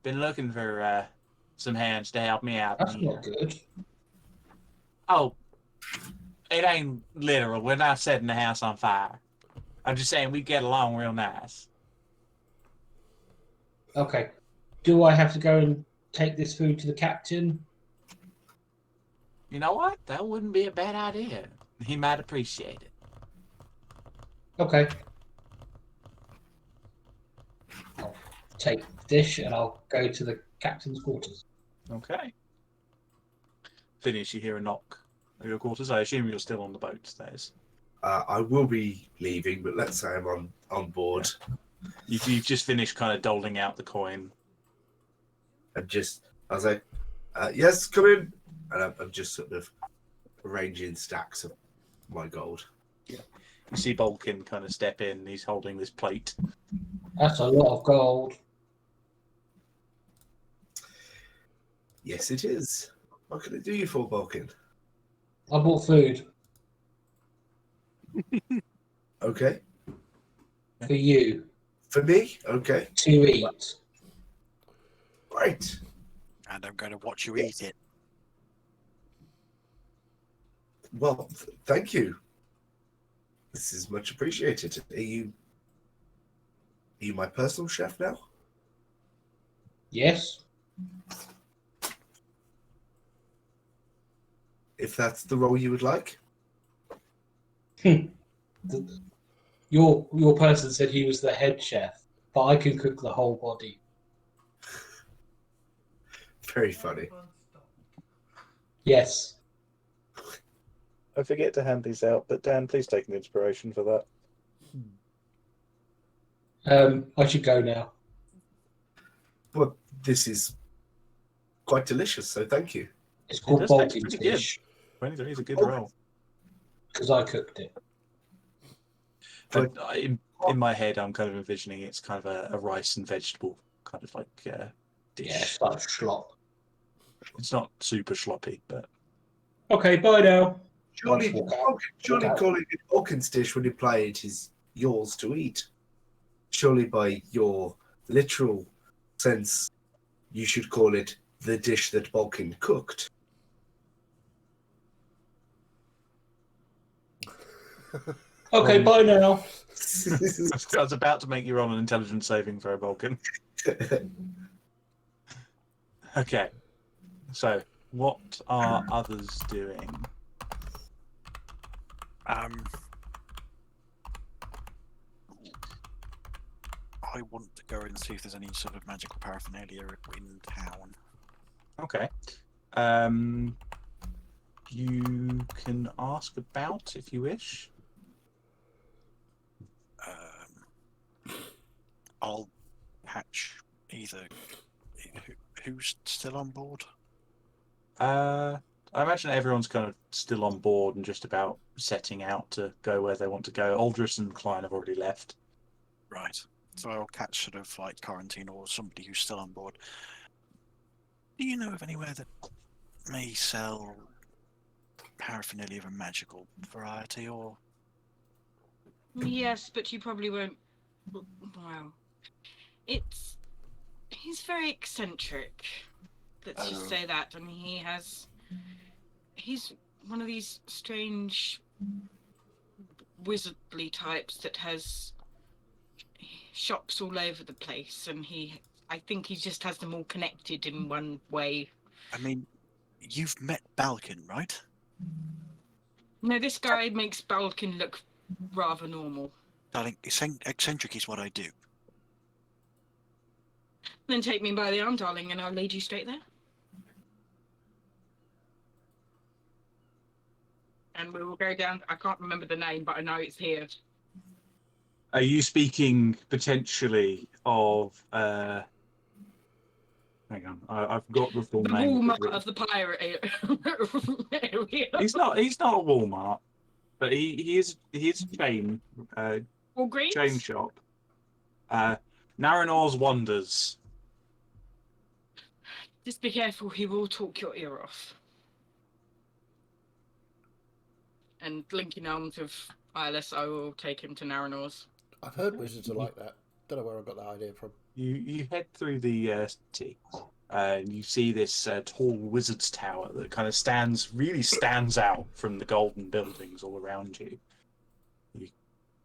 Been looking for some hands to help me out. That's here. not good. Oh, it ain't literal. We're not setting the house on fire. I'm just saying we get along real nice. Okay. Do I have to go and take this food to the captain? You know what? That wouldn't be a bad idea. He might appreciate it. Okay. I'll take the dish and I'll go to the captain's quarters. Okay. Finish, you hear a knock at your quarters. I assume you're still on the boat, there's. I will be leaving, but let's say I'm on board. You've just finished kind of doling out the coin. I was like, yes, come in. And I'm just sort of arranging stacks of my gold. You see Balkin kind of step in. He's holding this plate. That's a lot of gold. Yes, it is. What can I do you for, Balkan? I bought food Okay. for you For me? Okay. to eat. Right. And I'm going to watch you eat it. Well, thank you. This is much appreciated. Are you my personal chef now? Yes. If that's the role you would like. Your person said he was the head chef, but I can cook the whole body. Very funny. Yes. I forget to hand these out, but Dan, please take an inspiration for that. I should go now. Well, this is quite delicious, so thank you. It's called does taste Balkin's pretty good. dish 23 is a good Oh. roll. because I cooked it. But in my head, I'm kind of envisioning it's kind of a rice and vegetable kind of like dish. Yeah, it's like slop. It's not super sloppy, but Okay, bye now. Surely, walk out. surely Walk out. calling it Vulcan's dish when you play it is yours to eat. Surely, by your literal sense, you should call it the dish that Vulcan cooked. Okay, bye now. I was about to make you roll an intelligence saving throw, Vulcan. Okay. So, what are others doing? I want to go and see if there's any sort of magical paraphernalia in town. Okay. You can ask about if you wish. I'll hatch either. Who's still on board? I imagine everyone's kind of still on board and just about setting out to go where they want to go. Aldris and Klein have already left. Right. So I'll catch sort of like Quarantine or somebody who's still on board. Do you know of anywhere that may sell paraphernalia of a magical variety, or? Yes, but you probably won't. Wow. He's very eccentric. Let's just say that. And he's one of these strange wizardly types that has shops all over the place, and I think he just has them all connected in one way. I mean, you've met Balkan, right? No, this guy makes Balkan look rather normal. Darling, eccentric is what I do. Then take me by the arm, darling, and I'll lead you straight there. And we will go down. I can't remember the name, but I know it's here. Are you speaking potentially of? Hang on, I've got the full The name. Walmart of the pirate area. He's not a Walmart, but he is a chain Walgreens? chain shop. Naranor's Wonders. Just be careful, he will talk your ear off. And linking arms with Eyeless, I will take him to Naranor's. I've heard wizards are like that. Don't know where I got that idea from. You head through the city, and you see this tall wizard's tower that kind of stands out from the golden buildings all around you. You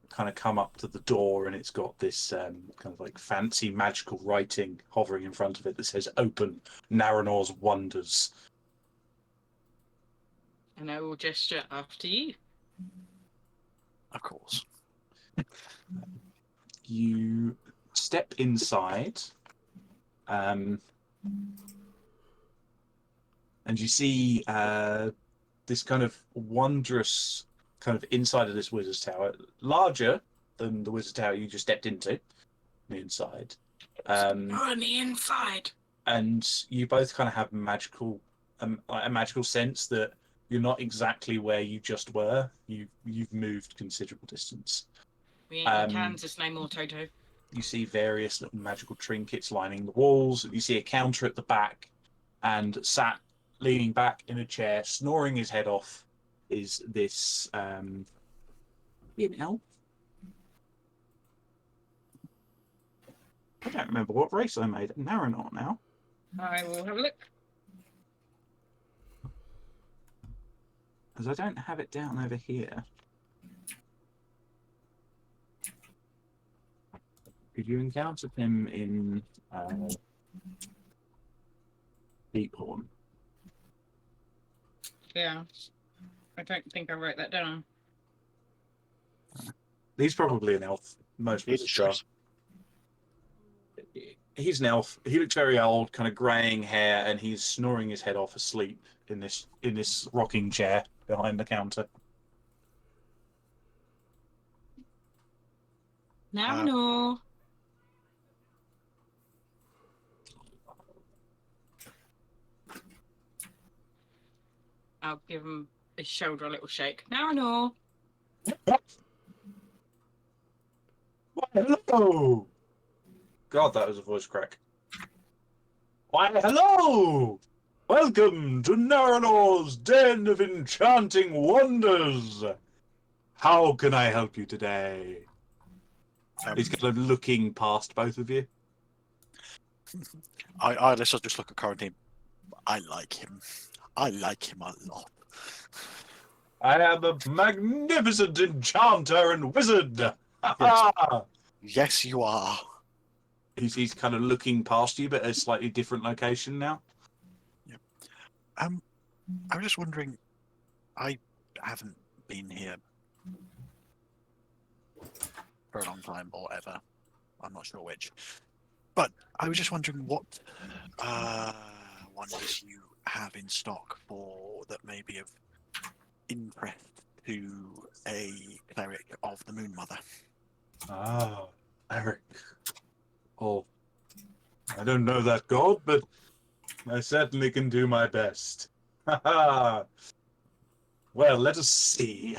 kind of come up to the door, and it's got this kind of like fancy magical writing hovering in front of it that says "Open Naranor's Wonders." And I will gesture after you. Of course. You step inside, and you see this kind of wondrous kind of inside of this wizard's tower, larger than the wizard's tower you just stepped into, on the inside. On the inside. And you both kind of have a magical sense that you're not exactly where you just were. You've moved considerable distance. We ain't in Kansas no more, Toto. You see various little magical trinkets lining the walls. You see a counter at the back, and sat leaning back in a chair, snoring his head off, is this an elf. I don't remember what race I made at Naranor now. I will have a look. Because I don't have it down over here. Did you encounter him in Deephorn? Yeah. I don't think I wrote that down. He's probably an elf. Most wizards are. He's an elf. He looks very old, kind of greying hair, and he's snoring his head off asleep in this rocking chair behind the counter. Now, no. I'll give him his shoulder a little shake. Now, no. Why, hello! God, that was a voice crack. Why, hello! Welcome to Naranor's Den of Enchanting Wonders. How can I help you today? He's kind of looking past both of you. Let's just look at Quarantine. I like him. I like him a lot. I am a magnificent enchanter and wizard. Yes, you are. He's kind of looking past you, but at a slightly different location now. Yep. I was just wondering. I haven't been here for a long time, or ever. I'm not sure which. But I was just wondering what wonders you have in stock for that may be of interest to a cleric of the Moon Mother. Ah, Eric. Oh, I don't know that god, but I certainly can do my best. Well, let us see.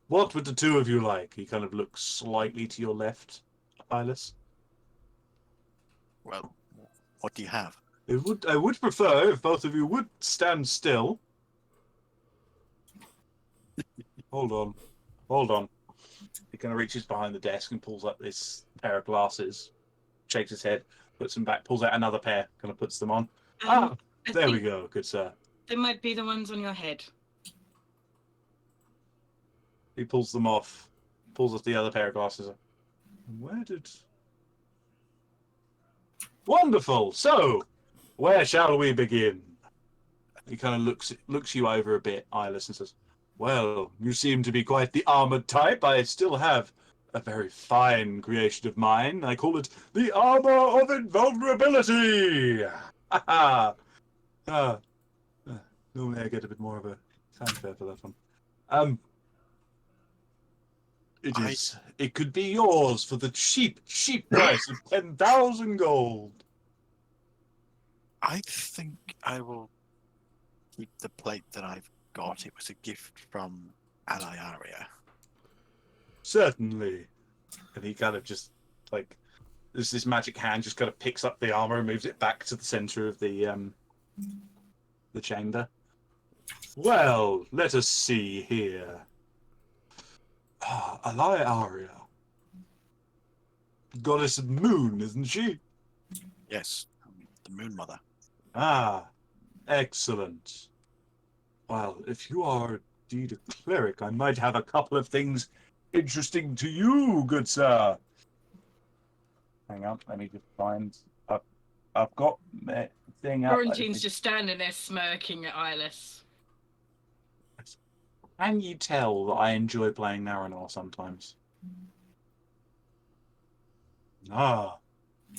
What would the two of you like? He kind of looks slightly to your left, Silas. Well, what do you have? I would prefer if both of you would stand still. Hold on. He kind of reaches behind the desk and pulls up this pair of glasses, shakes his head, puts them back, pulls out another pair, kind of puts them on. There we go, good sir. They might be the ones on your head. He pulls them off, pulls off the other pair of glasses. Wonderful! So, where shall we begin? He kind of looks you over a bit, Eyeless, and says, well, you seem to be quite the armored type. I still have a very fine creation of mine. I call it the Armor of Invulnerability! Ha ha! Normally I get a bit more of a fanfare for that one. It could be yours for the cheap price of 10,000 gold. I think I will keep the plate that I've got. It was a gift from Alayaria. Certainly. And he kind of just, like, this magic hand just kind of picks up the armor and moves it back to the center of the chamber. Well, let us see here. Alayaria. Goddess of Moon, isn't she? Yes, the Moon Mother. Ah, excellent. Well, if you are indeed a cleric, I might have a couple of things interesting to you, good sir. Hang on, let me just find. I've got the thing up. Quarantine's just standing there smirking at Eyeless. Can you tell that I enjoy playing Naranor sometimes? Ah,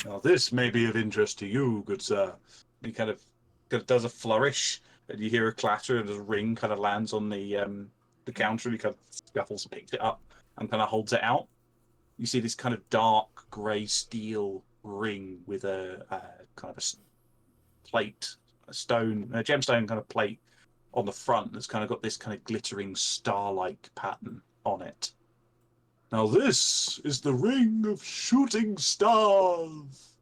now this may be of interest to you, good sir. He kind of does a flourish, and you hear a clatter, and a ring kind of lands on the counter, and he kind of scuffles, picks it up, and kind of holds it out. You see this kind of dark grey steel ring with a kind of a plate, a gemstone kind of plate on the front that's kind of got this kind of glittering star-like pattern on it. Now this is the Ring of Shooting Stars.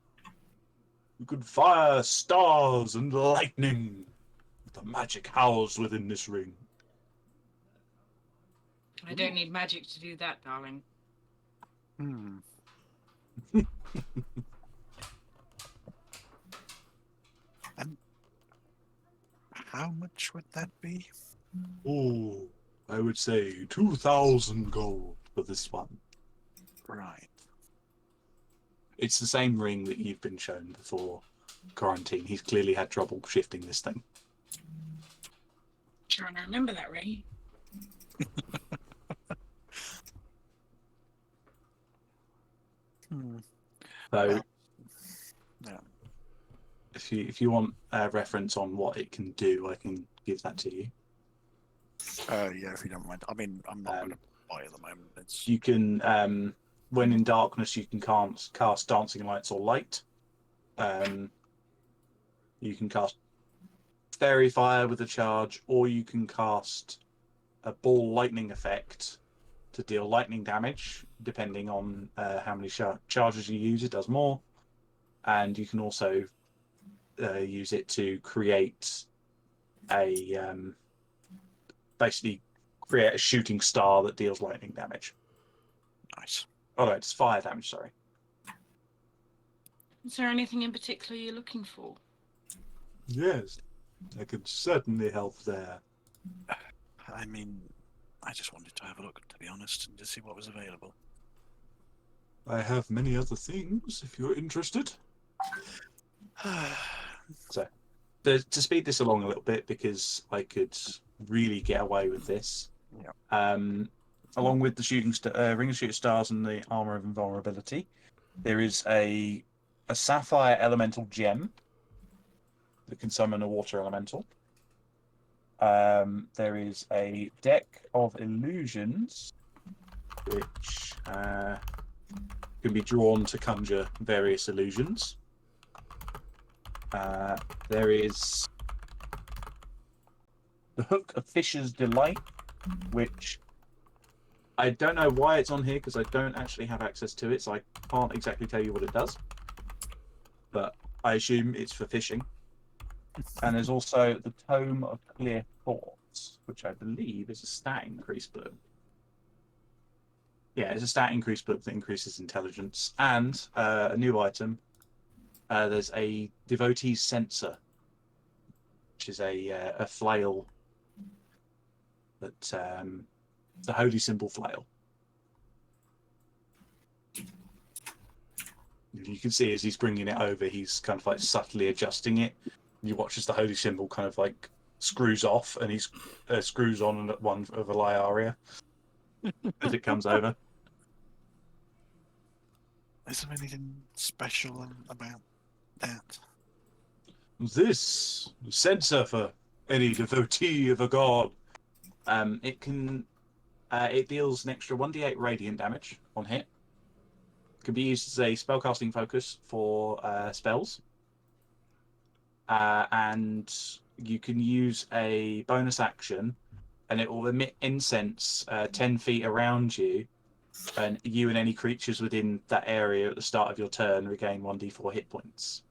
You can fire stars and lightning with the magic housed within this ring. I don't need magic to do that, darling. And how much would that be? Oh, I would say 2,000 gold for this one. Right. It's the same ring that you've been shown before Quarantine. He's clearly had trouble shifting this thing. Trying to remember that ring. So, yeah. if you want a reference on what it can do, I can give that to you. Yeah, if you don't mind. I mean, I'm not going to buy at the moment. You can, when in darkness, you can cast Dancing Lights or Light. You can cast Fairy Fire with a charge, or you can cast a Ball Lightning effect to deal lightning damage, depending on how many charges you use. It does more. And you can also use it to create basically create a shooting star that deals lightning damage. Nice. Oh no, it's fire damage. Sorry. Is there anything in particular you're looking for? Yes, I could certainly help there. I mean, I just wanted to have a look, to be honest, and to see what was available. I have many other things if you're interested. So, to speed this along a little bit, because I could really get away with this. Yeah. Along with the ring of shooting stars and the armor of invulnerability, there is a sapphire elemental gem that can summon a water elemental. There is a deck of illusions, which can be drawn to conjure various illusions. There is the Hook of Fisher's Delight, which I don't know why it's on here because I don't actually have access to it, so I can't exactly tell you what it does. But I assume it's for fishing. And there's also the Tome of Clear Thoughts, which I believe is a stat increase book. Yeah, it's a stat increase book that increases intelligence. And a new item, there's a Devotee's Censer, which is a flail that the holy symbol flail. You can see as he's bringing it over, he's kind of like subtly adjusting it. You watch as the holy symbol kind of like screws off, and he screws on one of a Liaria as it comes over. Is there anything special about that? This censer for any devotee of a god. It deals an extra 1d8 radiant damage on hit. It can be used as a spellcasting focus for spells. And you can use a bonus action, and it will emit incense 10 feet around you, and you and any creatures within that area at the start of your turn regain 1d4 hit points.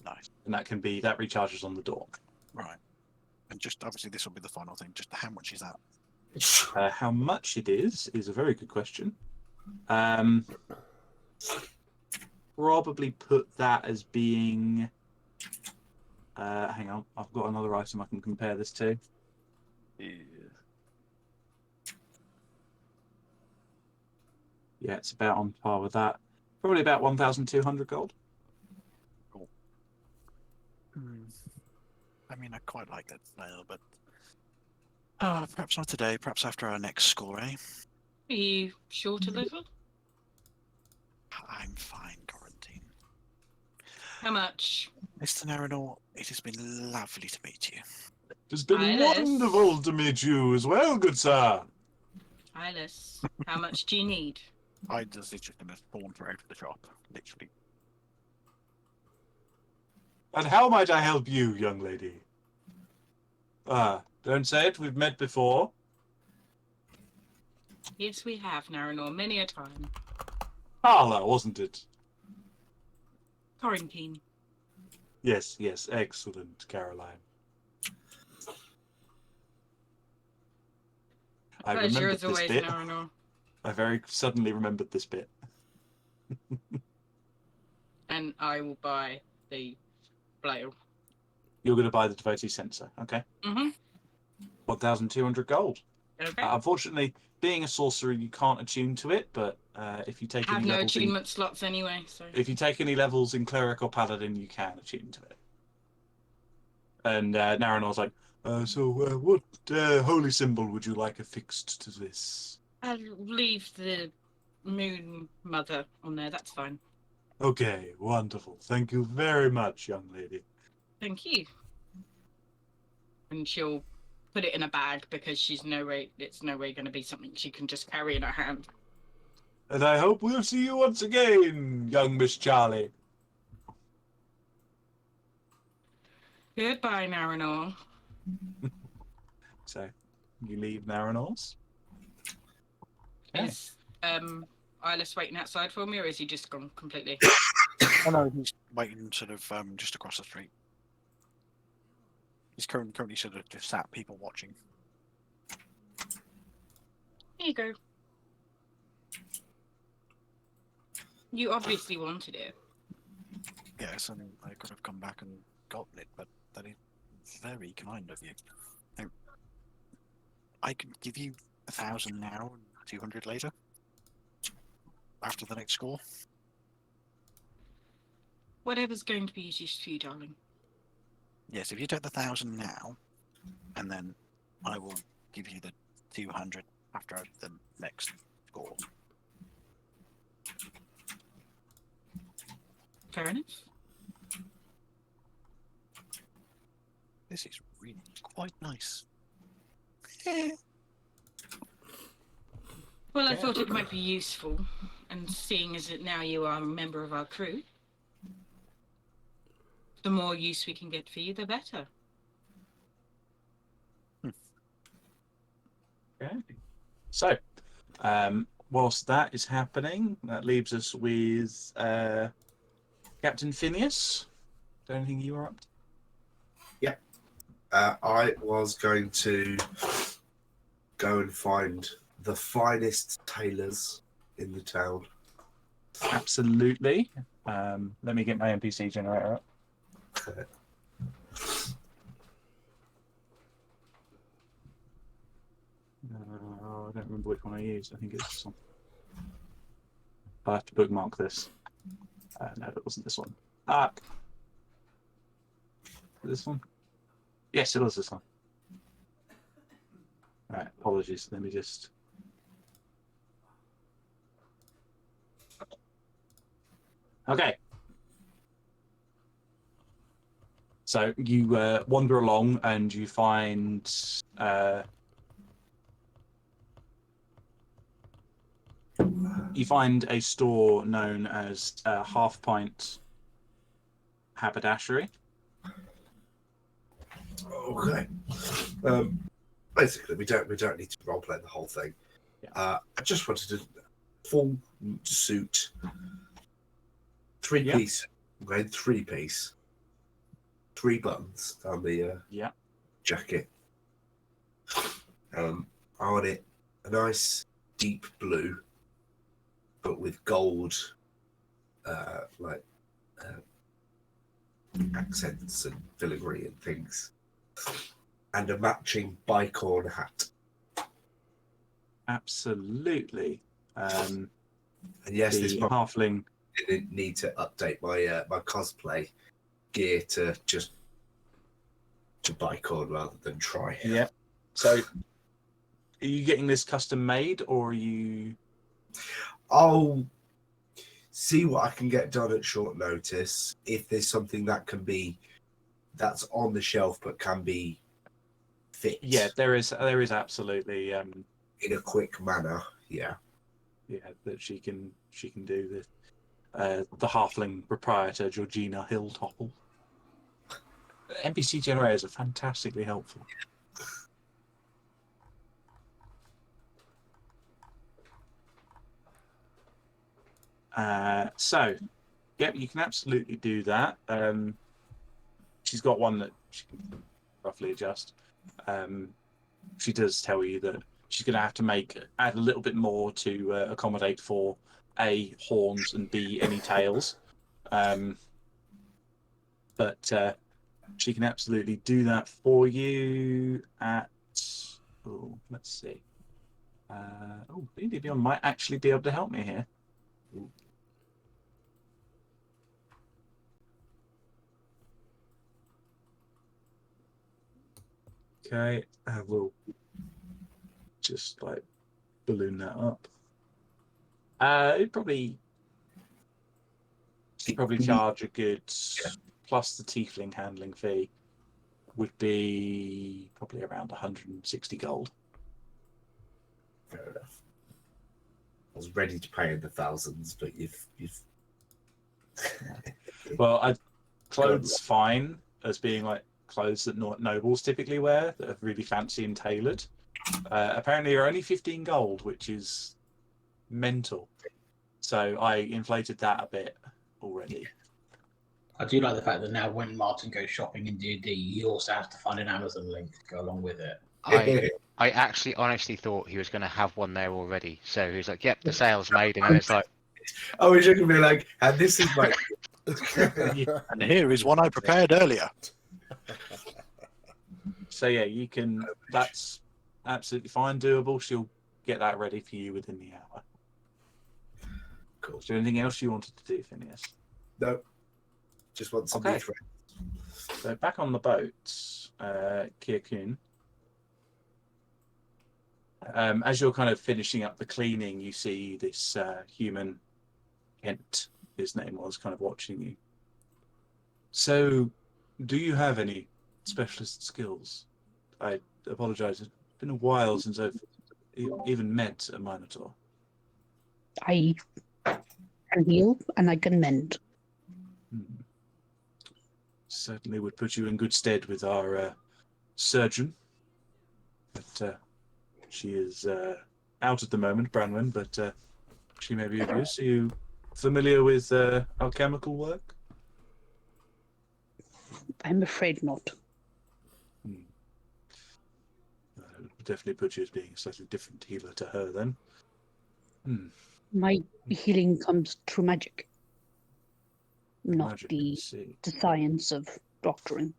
Nice. And that recharges on the door. Right. And just obviously this will be the final thing. Just how much is that? How much it is a very good question. Probably put that as being. Hang on, I've got another item I can compare this to. Yeah, it's about on par with that. Probably about 1,200 gold. Cool. I mean, I quite like that flail, but perhaps not today. Perhaps after our next score, eh? Are you short a little? I'm fine, Quarantine. How much? Mr. Naranor, it has been lovely to meet you. It's been Eyeless. wonderful to meet you as well, good sir. Eyeless. How much do you need? I just literally going to saunter out of the shop, literally. And how might I help you, young lady? Don't say it, we've met before. Yes, we have, Naranor, many a time. Carla, wasn't it? Quarantine. Yes, excellent, Caroline. I Pleasure remembered as this always, bit. Naranor. I very suddenly remembered this bit. And I will buy the flail. You're going to buy the devotee censer, okay? Mm-hmm. 1,200 gold. Okay. Unfortunately, being a sorcerer, you can't attune to it, but if you take I have any no levels attunement slots anyway, so. if you take any levels in cleric or paladin, you can attune to it. And Naranor's like, what holy symbol would you like affixed to this? I'll leave the moon mother on there, that's fine. Okay, wonderful. Thank you very much, young lady. Thank you. And she'll put it in a bag because it's no way going to be something she can just carry in her hand. And I hope we'll see you once again, young Miss Charlie. Goodbye, Naranor. so you leave Naranor's. Okay. Is Eyeless waiting outside for me, or is he just gone completely? Oh no, he's waiting sort of just across the street. He's currently sort of just sat people watching. Here you go. You obviously wanted it. Yes, and I could have come back and gotten it, but that is very kind of you. Now, I could give you 1,000 now and 200 later. After the next score. Whatever's going to be easiest for you, darling. Yes, if you take the 1,000 now, and then I will give you the 200 after the next score. Fair enough. This is really quite nice. Well, I thought it might be useful, and seeing as that now you are a member of our crew, the more use we can get for you, the better. Okay. So, whilst that is happening, that leaves us with Captain Phineas. Is there anything you are up to? Yep. I was going to go and find the finest tailors in the town. Absolutely. Let me get my NPC generator up. I don't remember which one I used. I think it's this one. I have to bookmark this. No, it wasn't this one. This one? Yes, it was this one. Right, apologies. Let me just... Okay. So you wander along and you find a store known as Half Pint Haberdashery. Okay. Basically, we don't need to roleplay the whole thing. Yeah. I just wanted a full suit, three-piece. Okay, three-piece, 3 buttons down the jacket. I want it a nice deep blue, but with gold, accents and filigree and things, and a matching bicorn hat. Absolutely. And yes, this halfling didn't need to update my my cosplay gear to bicorn rather than try. Yeah. So, are you getting this custom made, or are you? I'll see what I can get done at short notice. If there's something that's on the shelf but can be fit. Yeah, there is absolutely in a quick manner. Yeah. Yeah, that she can do this. The halfling proprietor Georgina Hilltopple. NPC generators are fantastically helpful. So, yep, you can absolutely do that. She's got one that she can roughly adjust. She does tell you that she's going to have to add a little bit more to accommodate for A, horns, and B, any tails. But she can absolutely do that for you at... Oh, let's see. D&D Beyond might actually be able to help me here. Okay, I will just balloon that up. It'd probably charge a good plus the tiefling handling fee would be probably around 160 gold. Fair enough. I was ready to pay in the thousands, but you've Well, clothes fine as being clothes that nobles typically wear that are really fancy and tailored. Apparently are only 15 gold, which is mental. So I inflated that a bit already. I do like the fact that now when Martin goes shopping in D&D, he also has to find an Amazon link to go along with it. I actually honestly thought he was going to have one there already. So he was like, "Yep, the sale's made," and then it's like, I wish I could be like, and this is my. And here is one I prepared earlier. So yeah, you can. That's absolutely fine, doable. She'll get that ready for you within the hour. Cool. Is there anything else you wanted to do, Phineas? No, just want some Okay. meat friends. So back on the boat, Kirkun. As you're kind of finishing up the cleaning, you see this human, Kent, his name was, kind of watching you. So, do you have any specialist skills? I apologize. It's been a while since I've even met a Minotaur. I can heal and I can mend. Certainly would put you in good stead with our surgeon. But she is out at the moment, Branwen, but she may be of use. Are you familiar with alchemical work? I'm afraid not. Would definitely put you as being a slightly different healer to her then. My healing comes through magic, not Magic, the see. science of doctoring.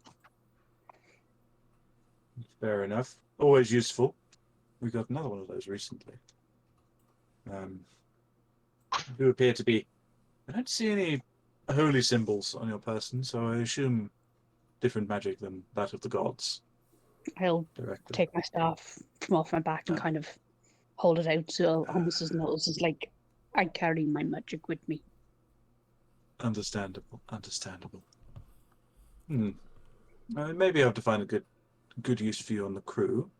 Fair enough. Always useful. We got another one of those recently. You appear to be. I don't see any holy symbols on your person, so I assume different magic than that of the gods. I'll Directly. take my staff from off my back and kind of hold it out so almost as nose as like I carry my magic with me. Understandable. Maybe I have to find a good use for you on the crew.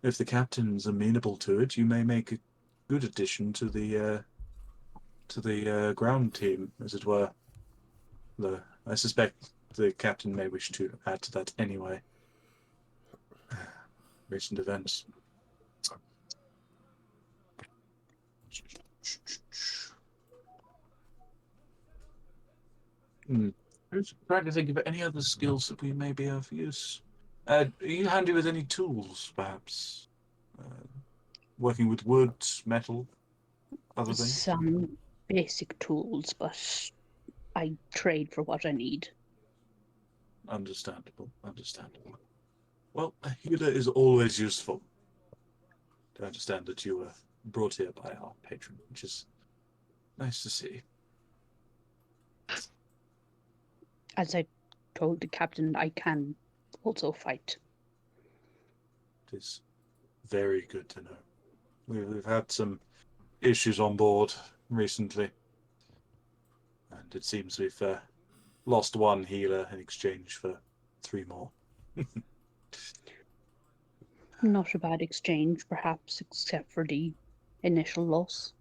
If the captain's amenable to it, you may make a good addition to the ground team, as it were. I suspect the captain may wish to add to that anyway. Recent events. I'm trying to think of any other skills that we may be of use. Are you handy with any tools, perhaps? Working with wood, metal, other things? Some basic tools, but I trade for what I need. Understandable. Well, a healer is always useful. I understand that you were brought here by our patron, which is nice to see. As I told the captain, I can also fight. It is very good to know. We've had some issues on board recently, and it seems we've lost one healer in exchange for 3 more. Not a bad exchange, perhaps, except for the initial loss.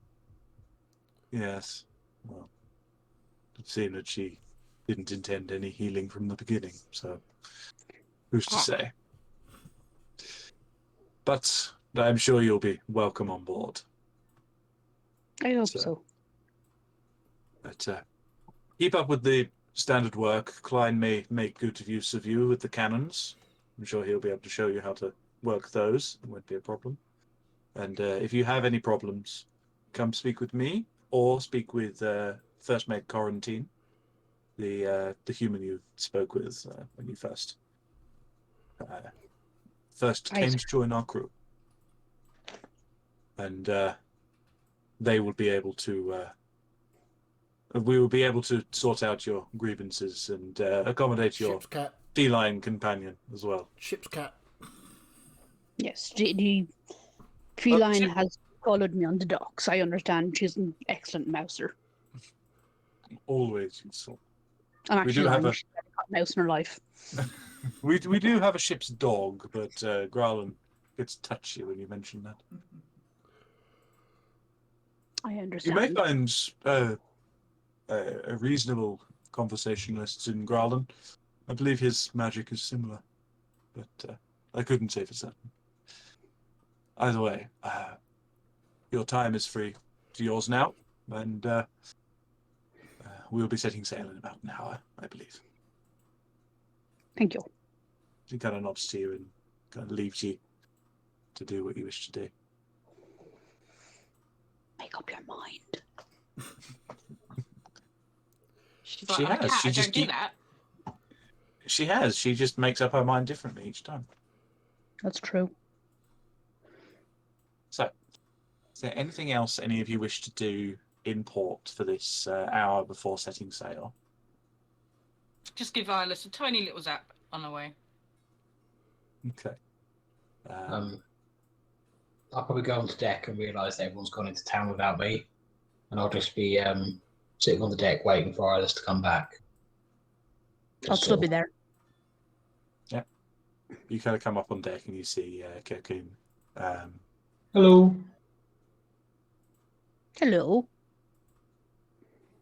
Yes. Well, it seemed that she didn't intend any healing from the beginning, so who's to say? But I'm sure you'll be welcome on board. I hope so. But keep up with the standard work. Klein may make good use of you with the cannons. I'm sure he'll be able to show you how to work those. It won't be a problem. And if you have any problems, come speak with me or speak with First Mate Quarantine, the human you spoke with when you first came to join our crew. And they will be able to. We will be able to sort out your grievances and accommodate your Ship's cat. feline companion as well. Ship's cat. Yes, the feline has followed me on the docks. I understand she's an excellent mouser. Always useful. I'm actually We do have she's never got a mouse in her life. we do have a ship's dog, but Growlin gets touchy when you mention that. I You understand. may find a reasonable conversationalist in Growlin. I believe his magic is similar, but I couldn't say for certain. Either way, your time is free to yours now, and we'll be setting sail in about an hour, I believe. Thank you. He kind of nods to you and kind of leaves you to do what you wish to do. Make up your mind. She's like, She I'm a has. cat, She I just don't do that. She has. She just makes up her mind differently each time. That's true. So, is there anything else any of you wish to do in port for this hour before setting sail? Just give Iris a tiny little zap on the way. Okay. I'll probably go onto deck and realise that everyone's gone into town without me, and I'll just be sitting on the deck waiting for Iris to come back. I'll still be there. Yeah. You kind of come up on deck and you see Kirkun. Hello. Hello.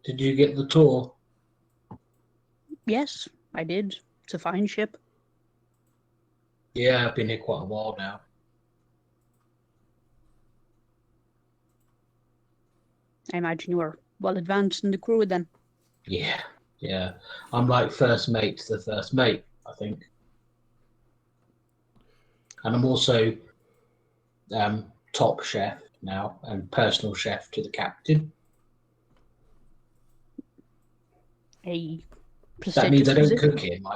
Did you get the tour? Yes, I did. It's a fine ship. Yeah, I've been here quite a while now. I imagine you were well advanced in the crew then. Yeah. I'm like first mate to the first mate, I think. And I'm also top chef now and personal chef to the captain. A That means prestigious I don't position. cook him.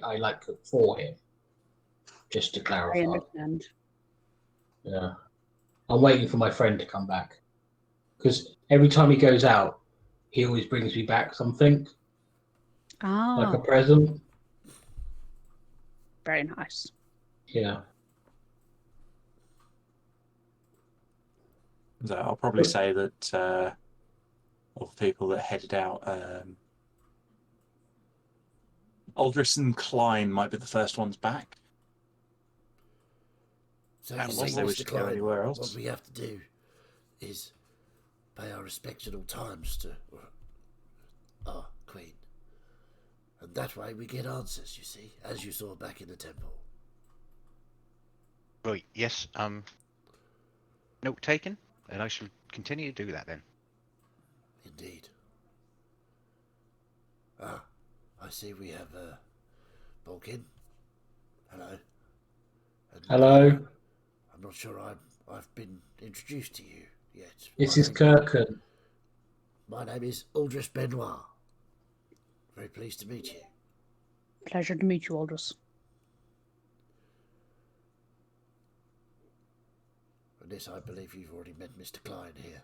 I like cook for him. Just to clarify. I understand. Yeah. I'm waiting for my friend to come back. Because every time he goes out, he always brings me back something. Like a Ah, present. very nice. Yeah. So I'll probably say that of the people that headed out, Aldris and Klein might be the first ones back. So And you what see, they wish Mr. to go Klein, anywhere else? what we have to do is pay our respects at all times to our queen. And that way we get answers, you see, as you saw back in the temple. Right, yes, note taken, and I shall continue to do that then. Indeed. Ah, I see we have Balkin. Hello. And, Hello. I'm not sure I've been introduced to you yet. This My is name- Kirken. My name is Aldris Benoit. Very pleased to meet you. Pleasure to meet you, Aldous. And this, I believe you've already met Mr. Klein here.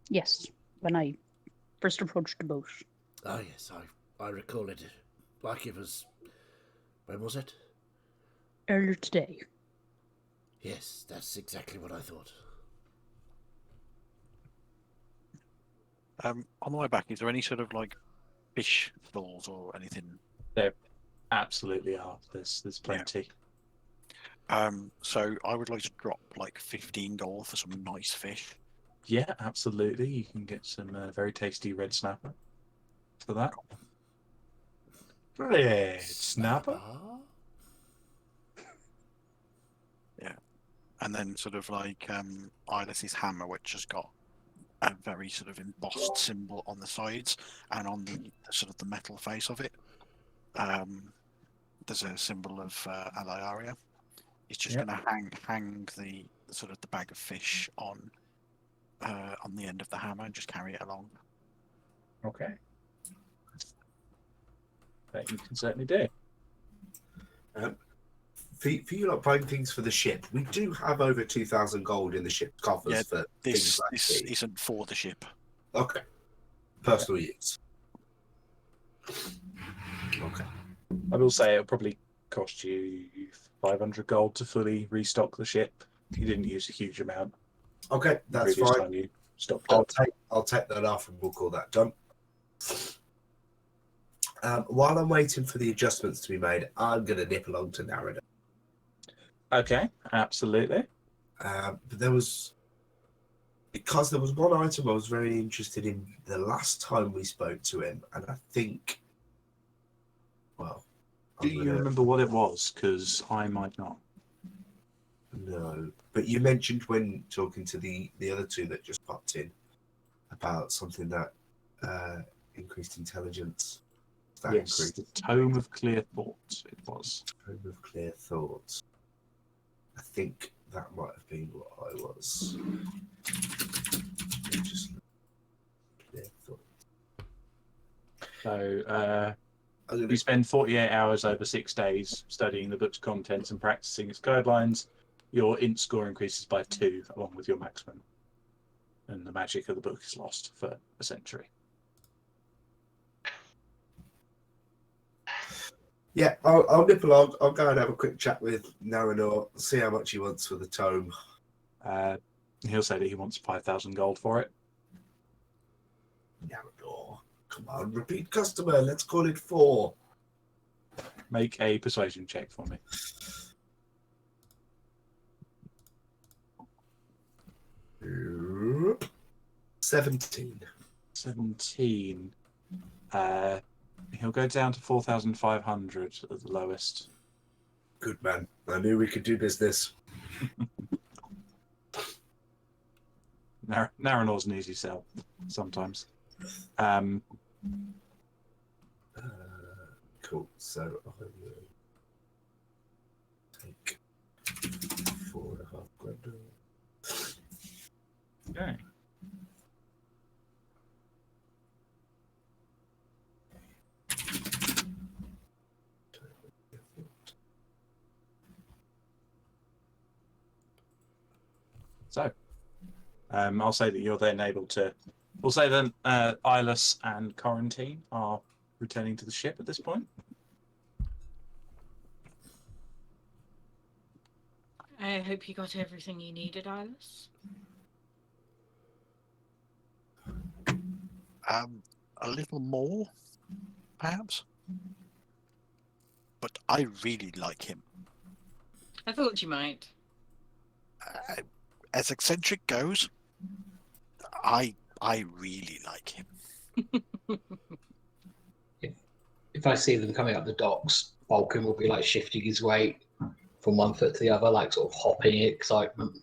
Yes, when I first approached the boat. Oh yes, I recall it like it was... When was it? Earlier today. Yes, that's exactly what I thought. On the way back, is there any sort of like fish stalls or anything? There absolutely are. There's plenty. So I would like to drop like 15 gold for some nice fish. Yeah, absolutely. You can get some very tasty red snapper for that. Red snapper? And then sort of like Iris's hammer, which has got a very sort of embossed symbol on the sides and on the sort of the metal face of it. There's a symbol of Alaria. It's just Yep. going to hang the sort of the bag of fish on the end of the hammer and just carry it along. Okay. That you can certainly do. For you lot buying things for the ship, we do have over 2,000 gold in the ship's coffers Yeah, for This things like this these. isn't for the ship. Okay. Personal use. Okay. I will say it'll probably cost you 500 gold to fully restock the ship. You didn't use a huge amount Okay, the that's previous fine. time you stocked I'll up. take that off and we'll call that done. While I'm waiting for the adjustments to be made, I'm going to nip along to Narada. Okay, absolutely. But there was one item I was very interested in the last time we spoke to him, and I think, well, Do you remember what it was? Because I might not. No, but you mentioned when talking to the other two that just popped in, about something that increased intelligence. That Yes, increased the Tome of Clear Thought it was. Tome of Clear Thoughts. I think that might have been what I was. Just Clear Thought. So we spend 48 hours over 6 days studying the book's contents and practicing its guidelines. Your int score increases by 2 along with your maximum. And the magic of the book is lost for a century. Yeah, I'll nip along. I'll go and have a quick chat with Naranor, see how much he wants for the tome. He'll say that he wants 5,000 gold for it. Naranor, come on, repeat customer. Let's call it 4. Make a persuasion check for me. 17. 17. He'll go down to 4,500 at the lowest. Good man. I knew we could do business. Naranor's an easy sell sometimes. Cool. So I will take 4.5 grand. Okay. So, I'll say that you're then able to. We'll say that Ilus and Quarantine are returning to the ship at this point. I hope you got everything you needed, Iris. A little more, perhaps. But I really like him. I thought you might. As eccentric goes, I really like him. If I see them coming up the docks, Vulcan will be like shifting his weight from one foot to the other, like sort of hopping in excitement.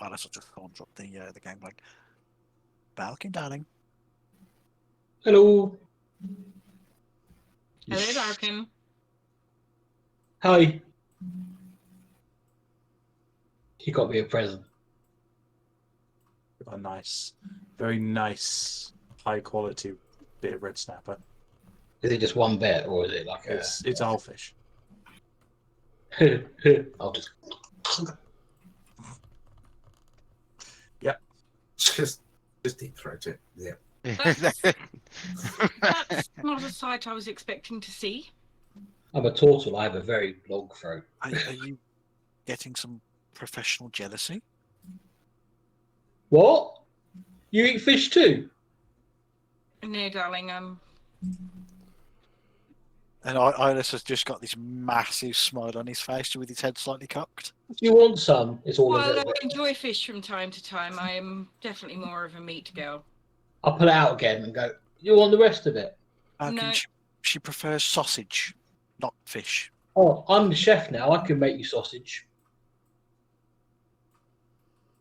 Alice will just thumbs up the gangplank. Balkan, darling. Hello. Hello, Larkin. Hi. You got me a present. A nice, very nice, high quality bit of red snapper. Is it just one bit, or is it like It's owlfish. I'll just. Yep. Just deep throat it. Yeah. That's not a sight I was expecting to see. I'm a turtle. I have a very long throat. Are you getting some professional jealousy? What? You eat fish too? No, darling. And Iris has just got this massive smile on his face with his head slightly cocked. If you want some, it's all a Well, little I bit. enjoy fish from time to time. I am definitely more of a meat girl. I'll pull it out again and go, you want the rest of it? No. She prefers sausage, not fish. Oh, I'm the chef now. I can make you sausage.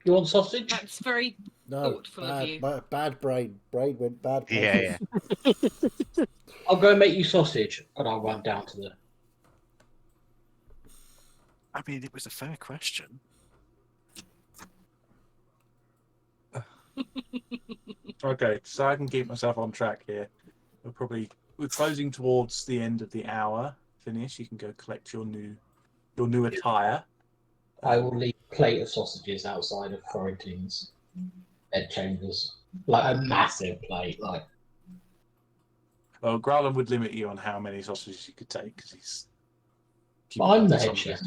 You want sausage? That's very thoughtful of you. Bad brain. Brain went bad. Yeah. I'll go and make you sausage, and I'll run down to the. I mean, it was a fair question. Okay, so I can keep myself on track here. We're closing towards the end of the hour. Finish. You can go collect your new attire. I will leave a plate of sausages outside of Quarantine's bed chambers, like a massive plate, like. Well, Growlin would limit you on how many sausages you could take because he's. But I'm the some head chef.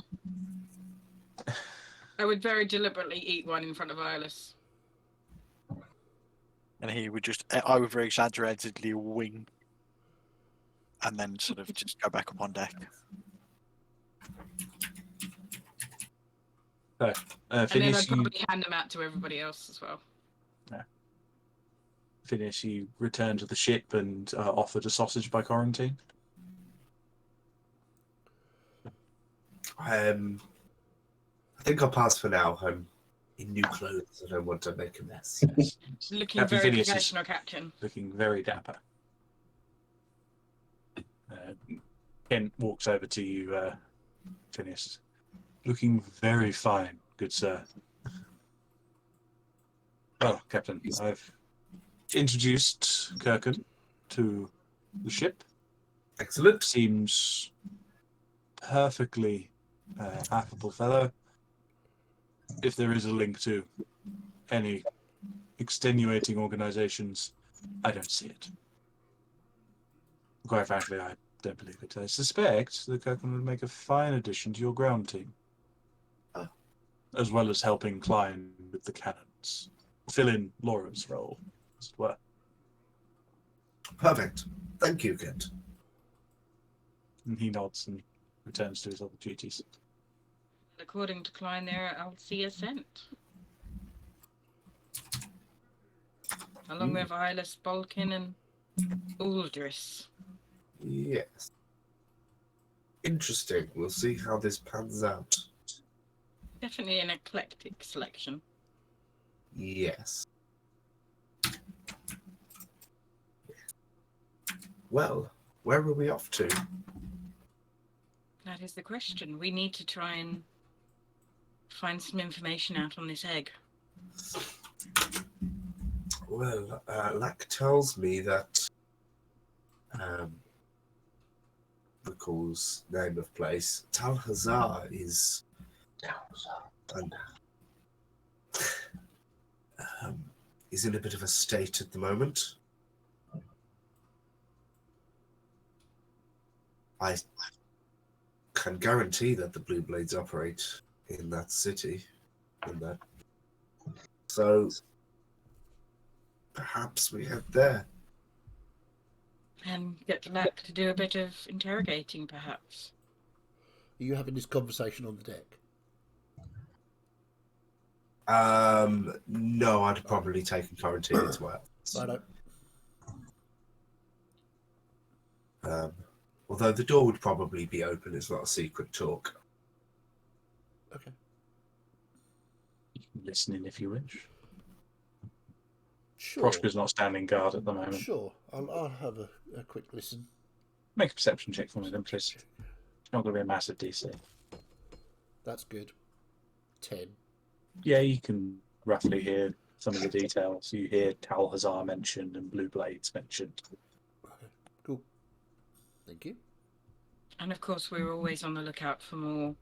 I would very deliberately eat one in front of Iris. And he would just over exaggeratedly wing and then sort of just go back up on deck. So, And then Finish, I'd probably hand them out to everybody else as well. Finish, you return to the ship and offered a sausage by Quarantine. think I'll pass for now. I'm in new clothes. I don't want to make a mess. Looking Captain very Phineas is professional, Captain. looking very dapper. Kent walks over to you, Phineas. Looking very fine, good sir. Well, Captain, I've introduced Kirkham to the ship. Excellent. Seems perfectly affable fellow. If there is a link to any extenuating organizations, I don't see it. Quite frankly, I don't believe it. I suspect that Kirkham would make a fine addition to your ground team, as well as helping Klein with the cannons. Fill in Laura's role, as it were. Perfect. Thank you, Kent. And he nods and returns to his other duties. According to Klein, there I'll see Ascent. Along with Eyeless, Balkin, and Uldris. Yes. Interesting. We'll see how this pans out. Definitely an eclectic selection. Yes. Well, where are we off to? That is the question. We need to try and find some information out on this egg. Well, Lack tells me that Recall's name of place, Tal Hazar is is in a bit of a state at the moment. I can guarantee that the Blue Blades operate in that city. So perhaps we head there. And get Lack to do a bit of interrogating, perhaps. Are you having this conversation on the deck? No, I'd probably taken quarantine as well. Righto. Although the door would probably be open, it's not a secret talk. Okay. You can listen in if you wish. Sure. Proshka's not standing guard at the moment. Sure. I'll have a quick listen. Make a perception check for me then, please. It's not going to be a massive DC. That's good. 10. Yeah, you can roughly hear some of the details. You hear Tal Hazar mentioned and Blue Blades mentioned. Okay. Cool. Thank you. And of course, we're always on the lookout for more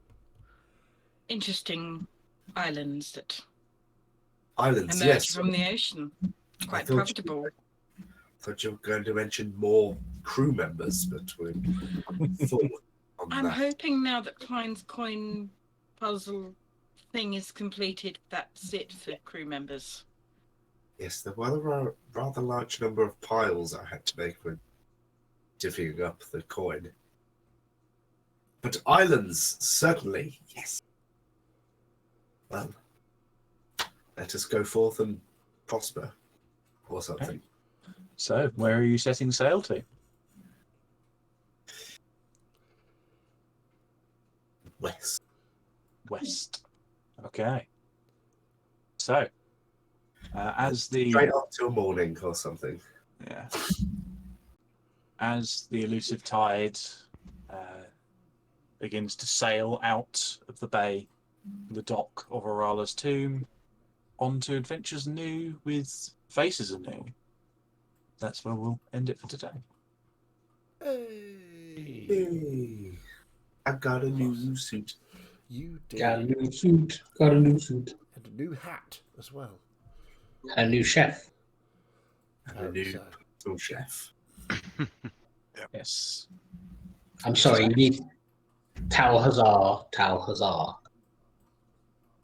interesting islands that Islands, emerge yes. from the ocean. Quite profitable. Thought you were going to mention more crew members, but we're forward on I'm that. hoping now that Klein's coin puzzle thing is completed, that's it for crew members. Yes, there were a rather large number of piles I had to make when divvying up the coin. But islands, certainly, yes. Well, let us go forth and prosper, or something. Okay. So, where are you setting sail to? West. West. Okay. So, as the Straight up till morning or something. yeah, as the elusive tide begins to sail out of the bay, the dock of Orala's tomb, onto adventures anew with faces anew. That's where we'll end it for today. Hey. Hey, I got a new suit. You did. Got a new suit. Got a new suit. And a new hat as well. A new chef. And a new So, little chef. Yes. I'm sorry, you need Tal Hazar. Tal Hazar.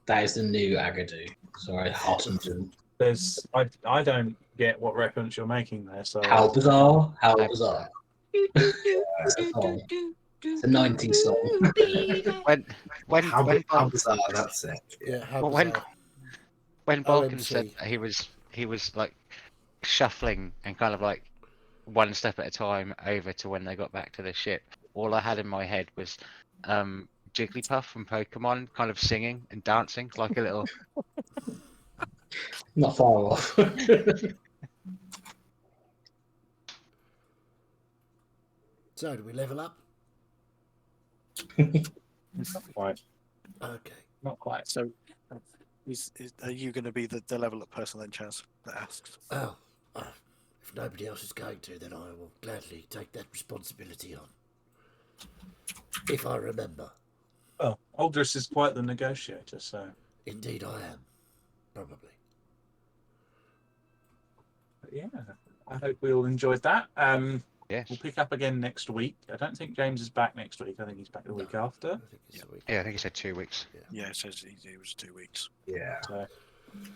That is the new Agadoo. Sorry, Hartington. There's I don't get what reference you're making there. So How bizarre. How bizarre. It's a 90s song. How bizarre, that's it. yeah, how Well, when bizarre. when Balkan said OMC. that he was like shuffling and kind of like one step at a time over to when they got back to the ship, all I had in my head was Jigglypuff from Pokemon, kind of singing and dancing like a little. Not far off. So, do we level up? Not quite. Okay. Not quite. So, are you going to be the level up person then, Chaz, that asks? Well, if nobody else is going to, then I will gladly take that responsibility on. If I remember. Oh, Aldous is quite the negotiator, so. Indeed I am. Probably. But yeah, I hope we all enjoyed that. Yes. We'll pick up again next week. I don't think James is back next week. I think he's back the week after. I think it's a week. Yeah, I think he said 2 weeks. Yeah, it says it was 2 weeks. Yeah. So,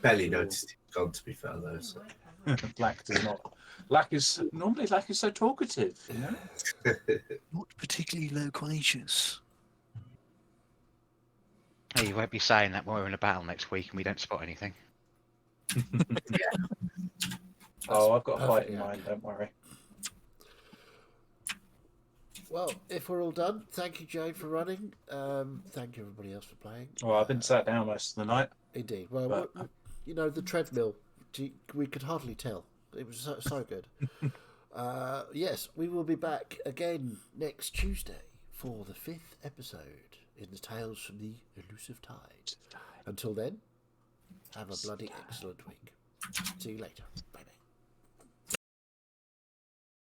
Barely noticed he's gone, to be fair, though. So. Black does not. Black is so talkative. You know? Not particularly loquacious. Hey, you won't be saying that when we're in a battle next week and we don't spot anything. Oh, I've got a fight perfect, in yeah. mind. Don't worry. Well, if we're all done, thank you, Jane, for running. Thank you, everybody else, for playing. Well, I've been sat down most of the night. Indeed. Well, But- the treadmill, we could hardly tell. It was so good. Yes, we will be back again next Tuesday for the 5th episode in the Tales from the Elusive Tide. Until then, have a bloody excellent week. See you later.